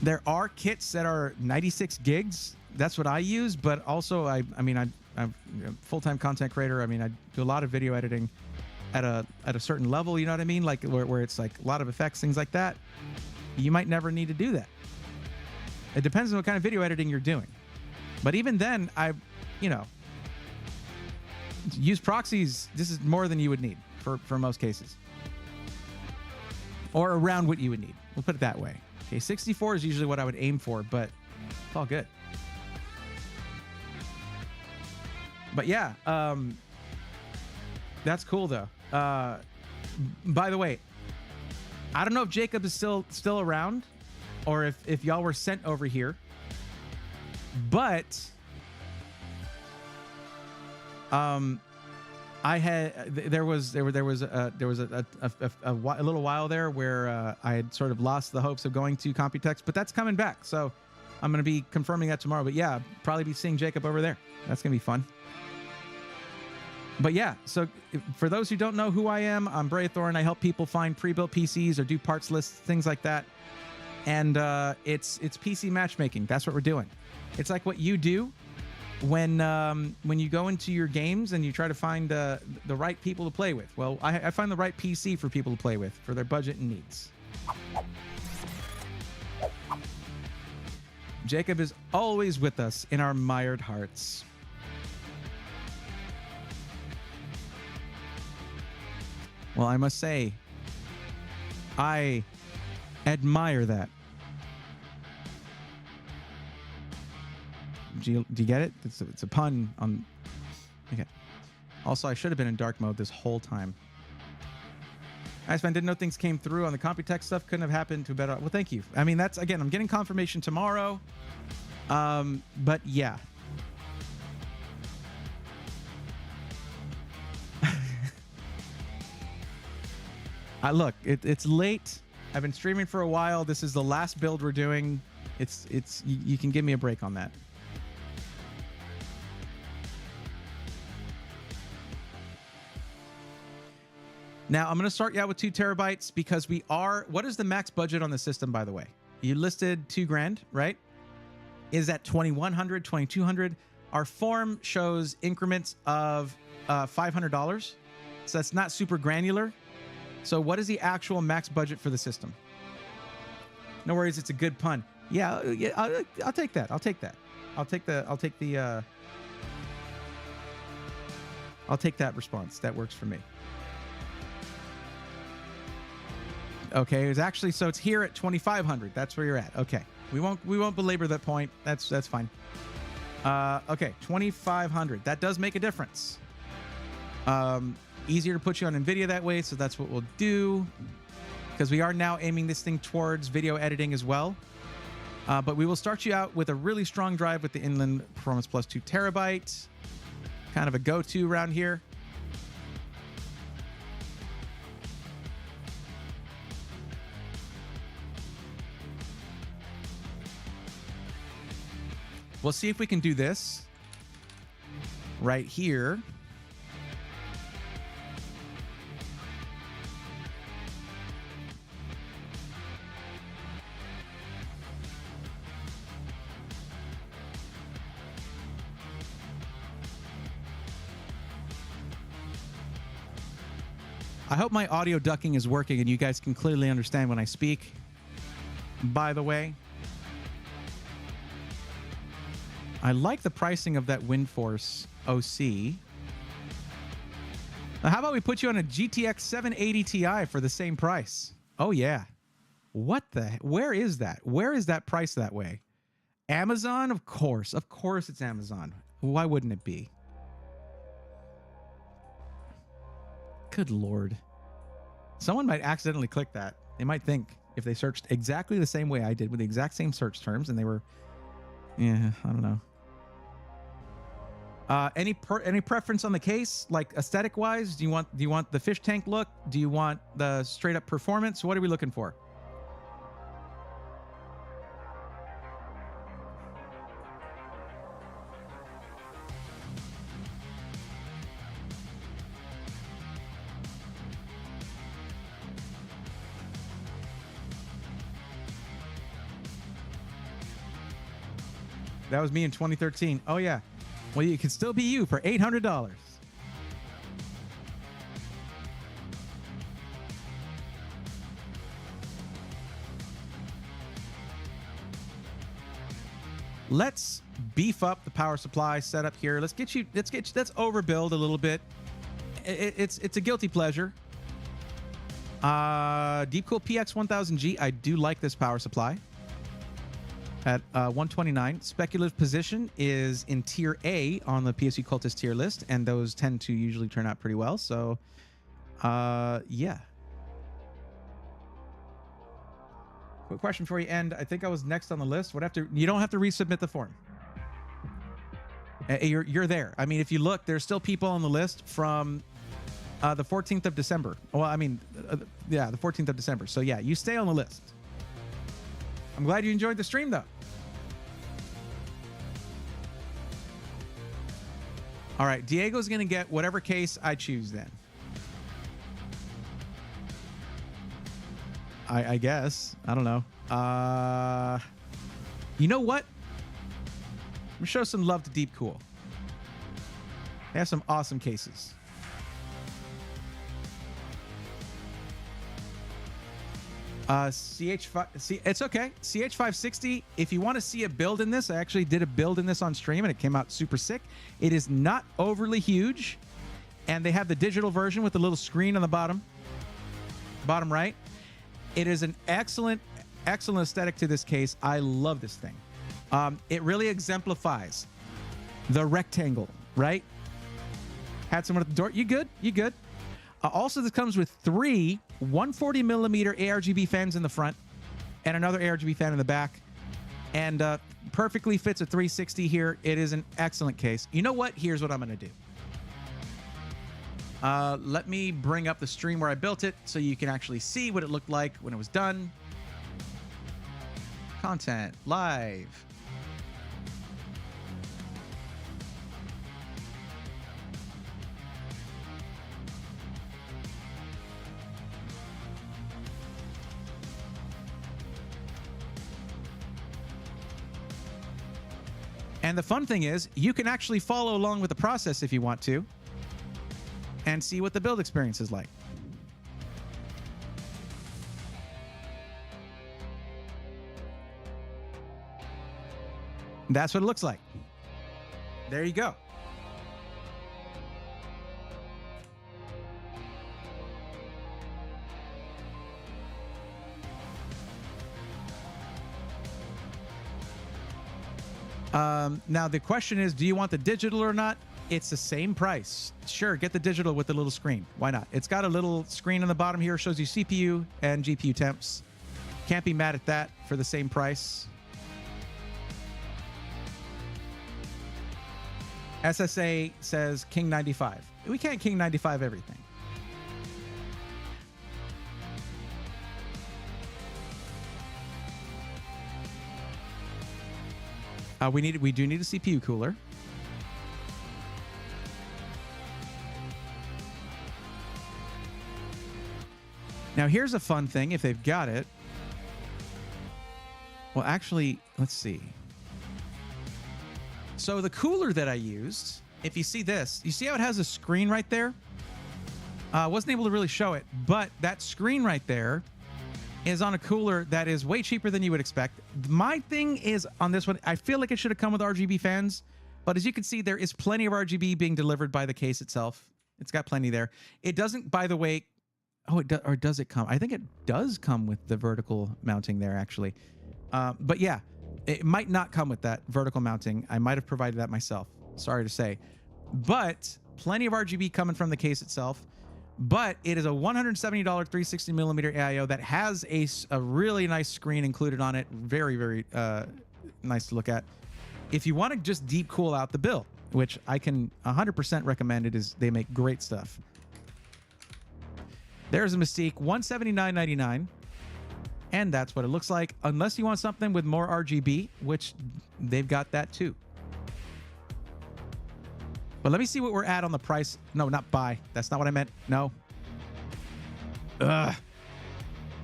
There are kits that are 96 gigs. That's what I use, but also I'm a full-time content creator. I mean, I do a lot of video editing at a certain level, you know what I mean? Like where it's like a lot of effects, things like that. You might never need to do that. It depends on what kind of video editing you're doing. But even then, use proxies. This is more than you would need for most cases. Or around what you would need. We'll put it that way. Okay, 64 is usually what I would aim for, but it's all good. But yeah, that's cool though. By the way, I don't know if Jacob is still around, or if y'all were sent over here. But I had there was a little while there where I had sort of lost the hopes of going to Computex, but that's coming back. So I'm going to be confirming that tomorrow. But yeah, probably be seeing Jacob over there. That's going to be fun. But yeah, so for those who don't know who I am, I'm Braithorn. I help people find pre-built PCs or do parts lists, things like that. And it's PC matchmaking. That's what we're doing. It's like what you do when you go into your games and you try to find the right people to play with. Well, I find the right PC for people to play with for their budget and needs. Jacob is always with us in our mired hearts. Well, I must say, I admire that. Do you get it? It's a pun on... Okay. Also, I should have been in dark mode this whole time. I didn't know things came through on the Computex stuff. Couldn't have happened to a better... Well, thank you. I mean, that's... Again, I'm getting confirmation tomorrow. But yeah. Look, it's late. I've been streaming for a while. This is the last build we're doing. You can give me a break on that. Now, I'm going to start you out with 2 terabytes because we are... What is the max budget on the system, by the way? You listed $2,000, right? Is that 2,100, 2,200? Our form shows increments of $500. So that's not super granular. So what is the actual max budget for the system? No worries, it's a good pun. Yeah, I'll take that. I'll take that. I'll take that response. That works for me. Okay, it's actually, so it's here at 2,500. That's where you're at. Okay, we won't belabor that point. That's fine. Okay, 2,500. That does make a difference. Easier to put you on NVIDIA that way, so that's what we'll do, because we are now aiming this thing towards video editing as well. But we will start you out with a really strong drive with the Inland Performance Plus 2 terabyte. Kind of a go-to around here. We'll see if we can do this right here. I hope my audio ducking is working and you guys can clearly understand when I speak. By the way, I like the pricing of that WindForce OC. Now, how about we put you on a GTX 780 Ti for the same price? Oh, yeah. What the? Where is that? Where is that price that way? Amazon? Of course. Of course it's Amazon. Why wouldn't it be? Good Lord. Someone might accidentally click that. They might think if they searched exactly the same way I did with the exact same search terms and they were... Yeah, I don't know. Any preference on the case, like aesthetic wise? Do you want the fish tank look? Do you want the straight up performance? What are we looking for? That was me in 2013. Oh yeah. Well, you can still be you for $800. Let's beef up the power supply setup here. Let's overbuild a little bit. It's a guilty pleasure. Deepcool PX1000G. I do like this power supply. at 129. Speculative position is in tier A on the PSU Cultist tier list, and those tend to usually turn out pretty well. So, yeah. Quick question for you, and I think I was next on the list. You don't have to resubmit the form. You're there. I mean, if you look, there's still people on the list from the 14th of December. Well, I mean, yeah, the 14th of December. So yeah, you stay on the list. I'm glad you enjoyed the stream, though. All right, Diego's going to get whatever case I choose then. I guess. I don't know. You know what? I'm going to show some love to Deep Cool. They have some awesome cases. It's okay. CH560, if you want to see a build in this, I actually did a build in this on stream and it came out super sick. It is not overly huge, and they have the digital version with the little screen on the bottom right. It is an excellent aesthetic to this case. I love this thing. It really exemplifies the rectangle, right? Had someone at the door. You good? You good? Also, this comes with 3 140 millimeter ARGB fans in the front and another ARGB fan in the back, and perfectly fits a 360 here. It is an excellent case. You know what? Here's what I'm going to do. Let me bring up the stream where I built it so you can actually see what it looked like when it was done. Content live. And the fun thing is, you can actually follow along with the process if you want to, and see what the build experience is like. That's what it looks like. There you go. Now the question is, do you want the digital or not? It's the same price. Sure, get the digital with the little screen. Why not? It's got a little screen on the bottom here, shows you CPU and GPU temps. Can't be mad at that for the same price. SSA says King 95. We can't King 95 everything. We do need a CPU cooler. Now here's a fun thing if they've got it. Well, actually, let's see. So the cooler that I used, if you see this, you see how it has a screen right there? Wasn't able to really show it, but that screen right there is on a cooler that is way cheaper than you would expect. My thing is on this one, I feel like it should have come with RGB fans, but as you can see, there is plenty of RGB being delivered by the case itself. It's got plenty there. It doesn't, by the way, oh, it does, or does it come? I think it does come with the vertical mounting there, actually. But yeah, it might not come with that vertical mounting. I might have provided that myself. Sorry to say. But plenty of RGB coming from the case itself. But it is a $170 360 millimeter AIO that has a really nice screen included on it. Very, very nice to look at. If you want to just deep cool out the build, which I can 100% recommend, they make great stuff. There's a Mystique, $179.99. And that's what it looks like, unless you want something with more RGB, which they've got that too. But let me see what we're at on the price. No, not buy. That's not what I meant. No.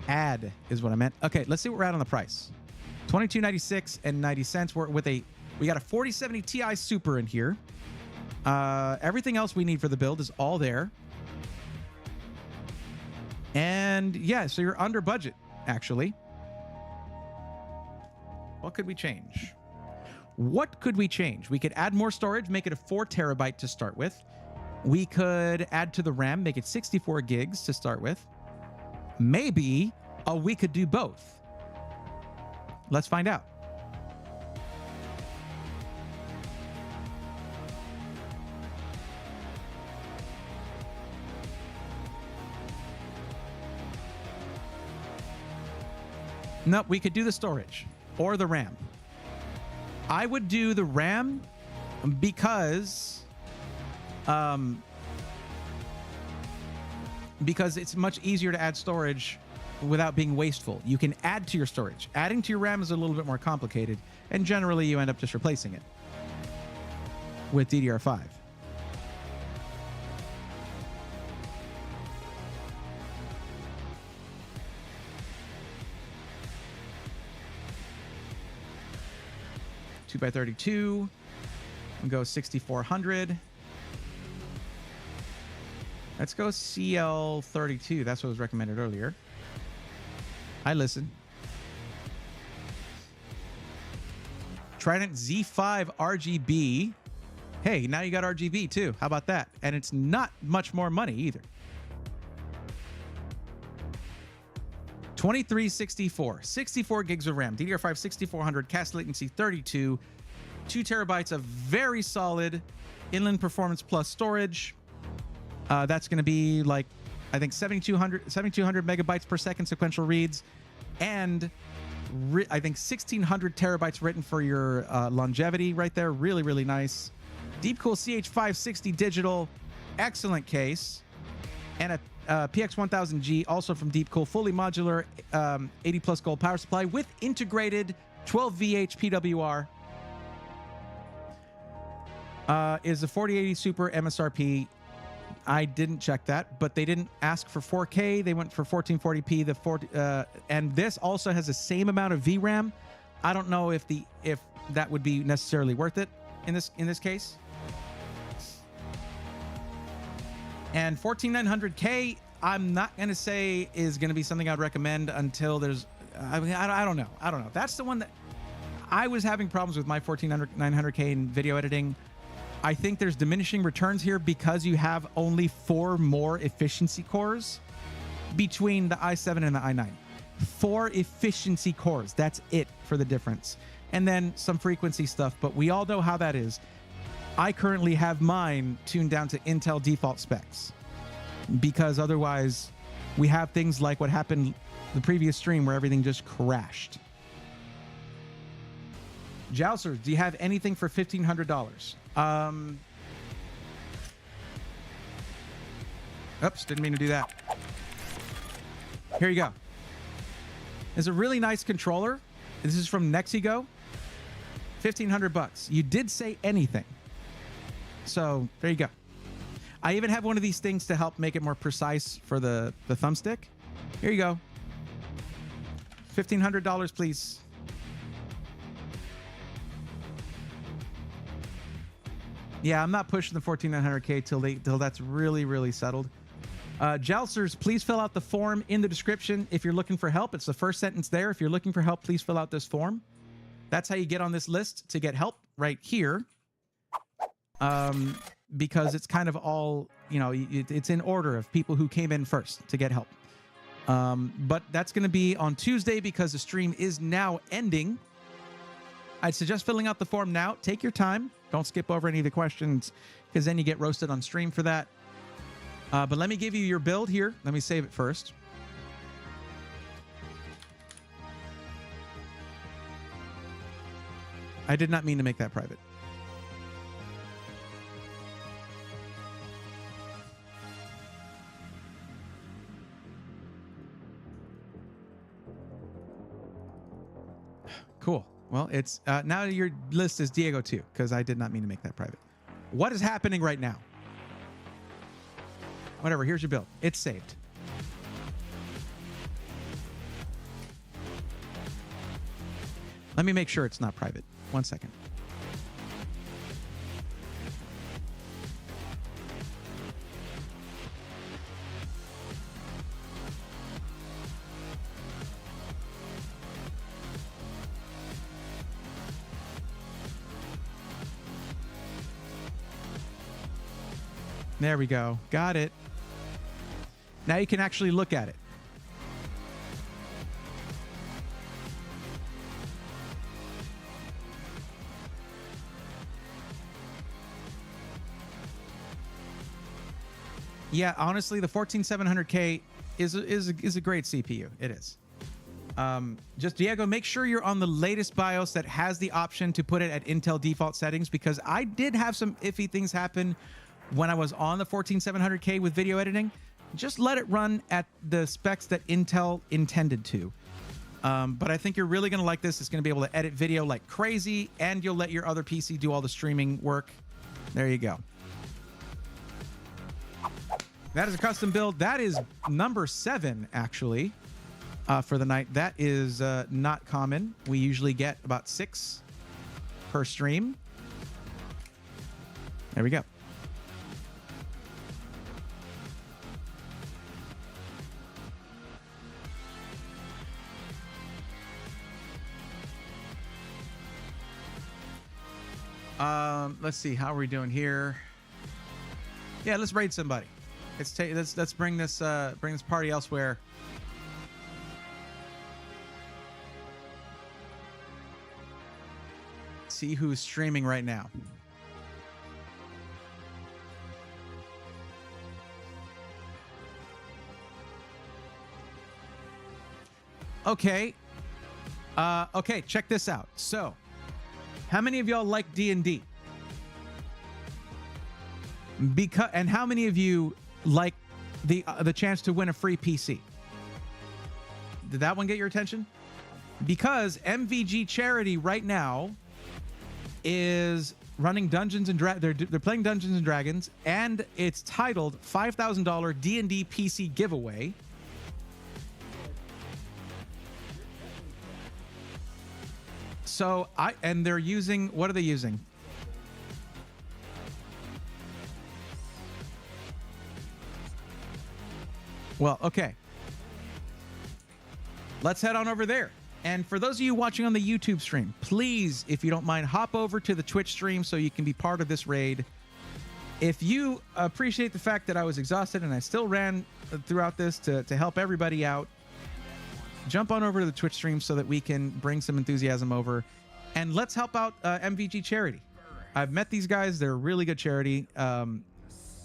Add is what I meant. Okay, let's see what we're at on the price. $22.96 and 90 cents. We got a 4070 Ti Super in here. Everything else we need for the build is all there. And yeah, so you're under budget, actually. What could we change? What could we change? We could add more storage, make it a 4 terabyte to start with. We could add to the RAM, make it 64 gigs to start with. Maybe we could do both. Let's find out. Nope, we could do the storage or the RAM. I would do the RAM because it's much easier to add storage without being wasteful. You can add to your storage. Adding to your RAM is a little bit more complicated, and generally you end up just replacing it with DDR5. Two by 32. And go 6400. Let's go CL32. That's what was recommended earlier. I listen. Trident Z5 RGB. Hey, now you got RGB too. How about that? And it's not much more money either. 2364, 64 gigs of RAM, DDR5 6400, cast latency 32, 2 terabytes of very solid inland performance plus storage. That's going to be like, I think 7,200 megabytes per second sequential reads, and I think 1,600 terabytes written for your longevity right there. Really, really nice. Deepcool CH560 digital, excellent case, and a PX1000G, also from Deepcool, fully modular, 80 plus gold power supply with integrated 12 VH PWR. Is a 4080 Super MSRP. I didn't check that, but they didn't ask for 4K. They went for 1440p. And this also has the same amount of VRAM. I don't know if that would be necessarily worth it in this case. And 14900K, I'm not going to say is going to be something I'd recommend until there's, I don't know. That's the one that I was having problems with my 14900K in video editing. I think there's diminishing returns here because you have only 4 more efficiency cores between the i7 and the i9. 4 efficiency cores. That's it for the difference. And then some frequency stuff, but we all know how that is. I currently have mine tuned down to Intel default specs because otherwise we have things like what happened the previous stream where everything just crashed. Jousers, do you have anything for $1,500? Oops, didn't mean to do that. Here you go. It's a really nice controller. This is from Nexigo. $1,500. You did say anything. So there you go. I even have one of these things to help make it more precise for the thumbstick. Here you go. $1,500, please. Yeah, I'm not pushing the 14900K till that's really, really settled. Jousers, please fill out the form in the description if you're looking for help. It's the first sentence there. If you're looking for help, please fill out this form. That's how you get on this list to get help right here. Because it's kind of all, it's in order of people who came in first to get help. But that's going to be on Tuesday because the stream is now ending. I'd suggest filling out the form now. Take your time. Don't skip over any of the questions because then you get roasted on stream for that. But let me give you your build here. Let me save it first. I did not mean to make that private. Cool. Well, it's now your list is Diego too, because I did not mean to make that private. What is happening right now? Whatever, here's your build. It's saved. Let me make sure it's not private. 1 second. There we go. Got it. Now you can actually look at it. Yeah, honestly, the 14700K is a great CPU. It is. Just Diego, make sure you're on the latest BIOS that has the option to put it at Intel default settings, because I did have some iffy things happen when I was on the 14700K with video editing. Just let it run at the specs that Intel intended to. But I think you're really going to like this. It's going to be able to edit video like crazy, and you'll let your other PC do all the streaming work. There you go. That is a custom build. That is number 7, actually, for the night. That is not common. We usually get about 6 per stream. There we go. Let's see, how are we doing here? Yeah, let's raid somebody. Let's bring this party elsewhere. See who's streaming right now. Okay. Okay, check this out. So, how many of y'all like D&D? And how many of you like the chance to win a free PC? Did that one get your attention? Because MVG Charity right now is running Dungeons and they're playing Dungeons and Dragons, and it's titled $5,000 D&D PC giveaway. So and they're using, what are they using? Well, okay. Let's head on over there. And for those of you watching on the YouTube stream, please, if you don't mind, hop over to the Twitch stream so you can be part of this raid. If you appreciate the fact that I was exhausted and I still ran throughout this to help everybody out, jump on over to the Twitch stream so that we can bring some enthusiasm over. And let's help out MVG Charity. I've met these guys. They're a really good charity. And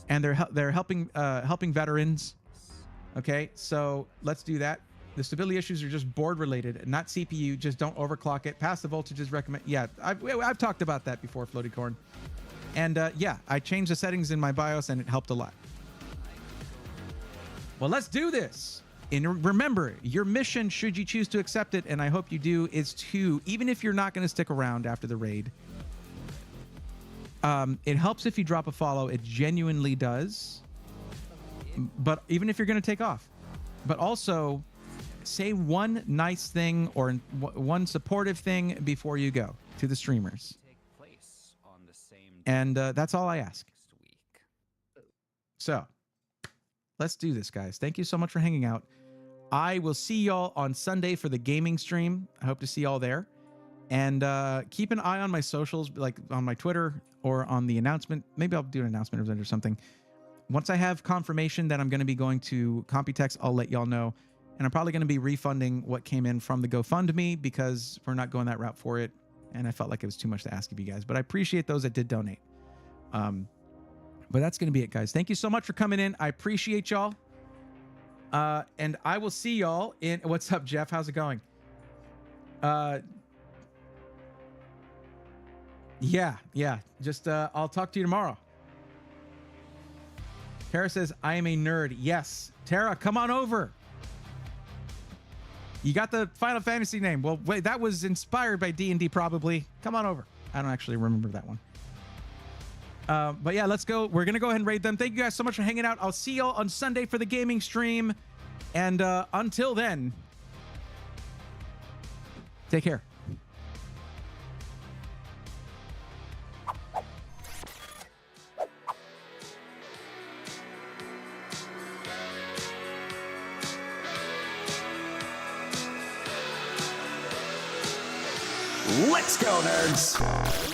they're helping veterans. Okay, so let's do that. The stability issues are just board related, not CPU. Just don't overclock it. Pass the voltages recommend. Yeah, I've talked about that before, Floaty Corn. And yeah, I changed the settings in my BIOS and it helped a lot. Well, let's do this. And remember, your mission, should you choose to accept it, and I hope you do, is to, even if you're not going to stick around after the raid, it helps if you drop a follow. It genuinely does. But even if you're going to take off, but also say one nice thing or one supportive thing before you go to the streamers. And that's all I ask. So let's do this, guys. Thank you so much for hanging out. I will see y'all on Sunday for the gaming stream. I hope to see y'all there. And keep an eye on my socials, like on my Twitter or on the announcement. Maybe I'll do an announcement event or something. Once I have confirmation that I'm going to be going to Computex, I'll let y'all know. And I'm probably going to be refunding what came in from the GoFundMe because we're not going that route for it. And I felt like it was too much to ask of you guys. But I appreciate those that did donate. But that's going to be it, guys. Thank you so much for coming in. I appreciate y'all. And I will see y'all in... What's up, Jeff? How's it going? Yeah. Just I'll talk to you tomorrow. Tara says, I am a nerd. Yes. Tara, come on over. You got the Final Fantasy name. Well, wait, that was inspired by D&D probably. Come on over. I don't actually remember that one. But yeah, let's go. We're going to go ahead and raid them. Thank you guys so much for hanging out. I'll see y'all on Sunday for the gaming stream. And until then, take care. Let's go, nerds!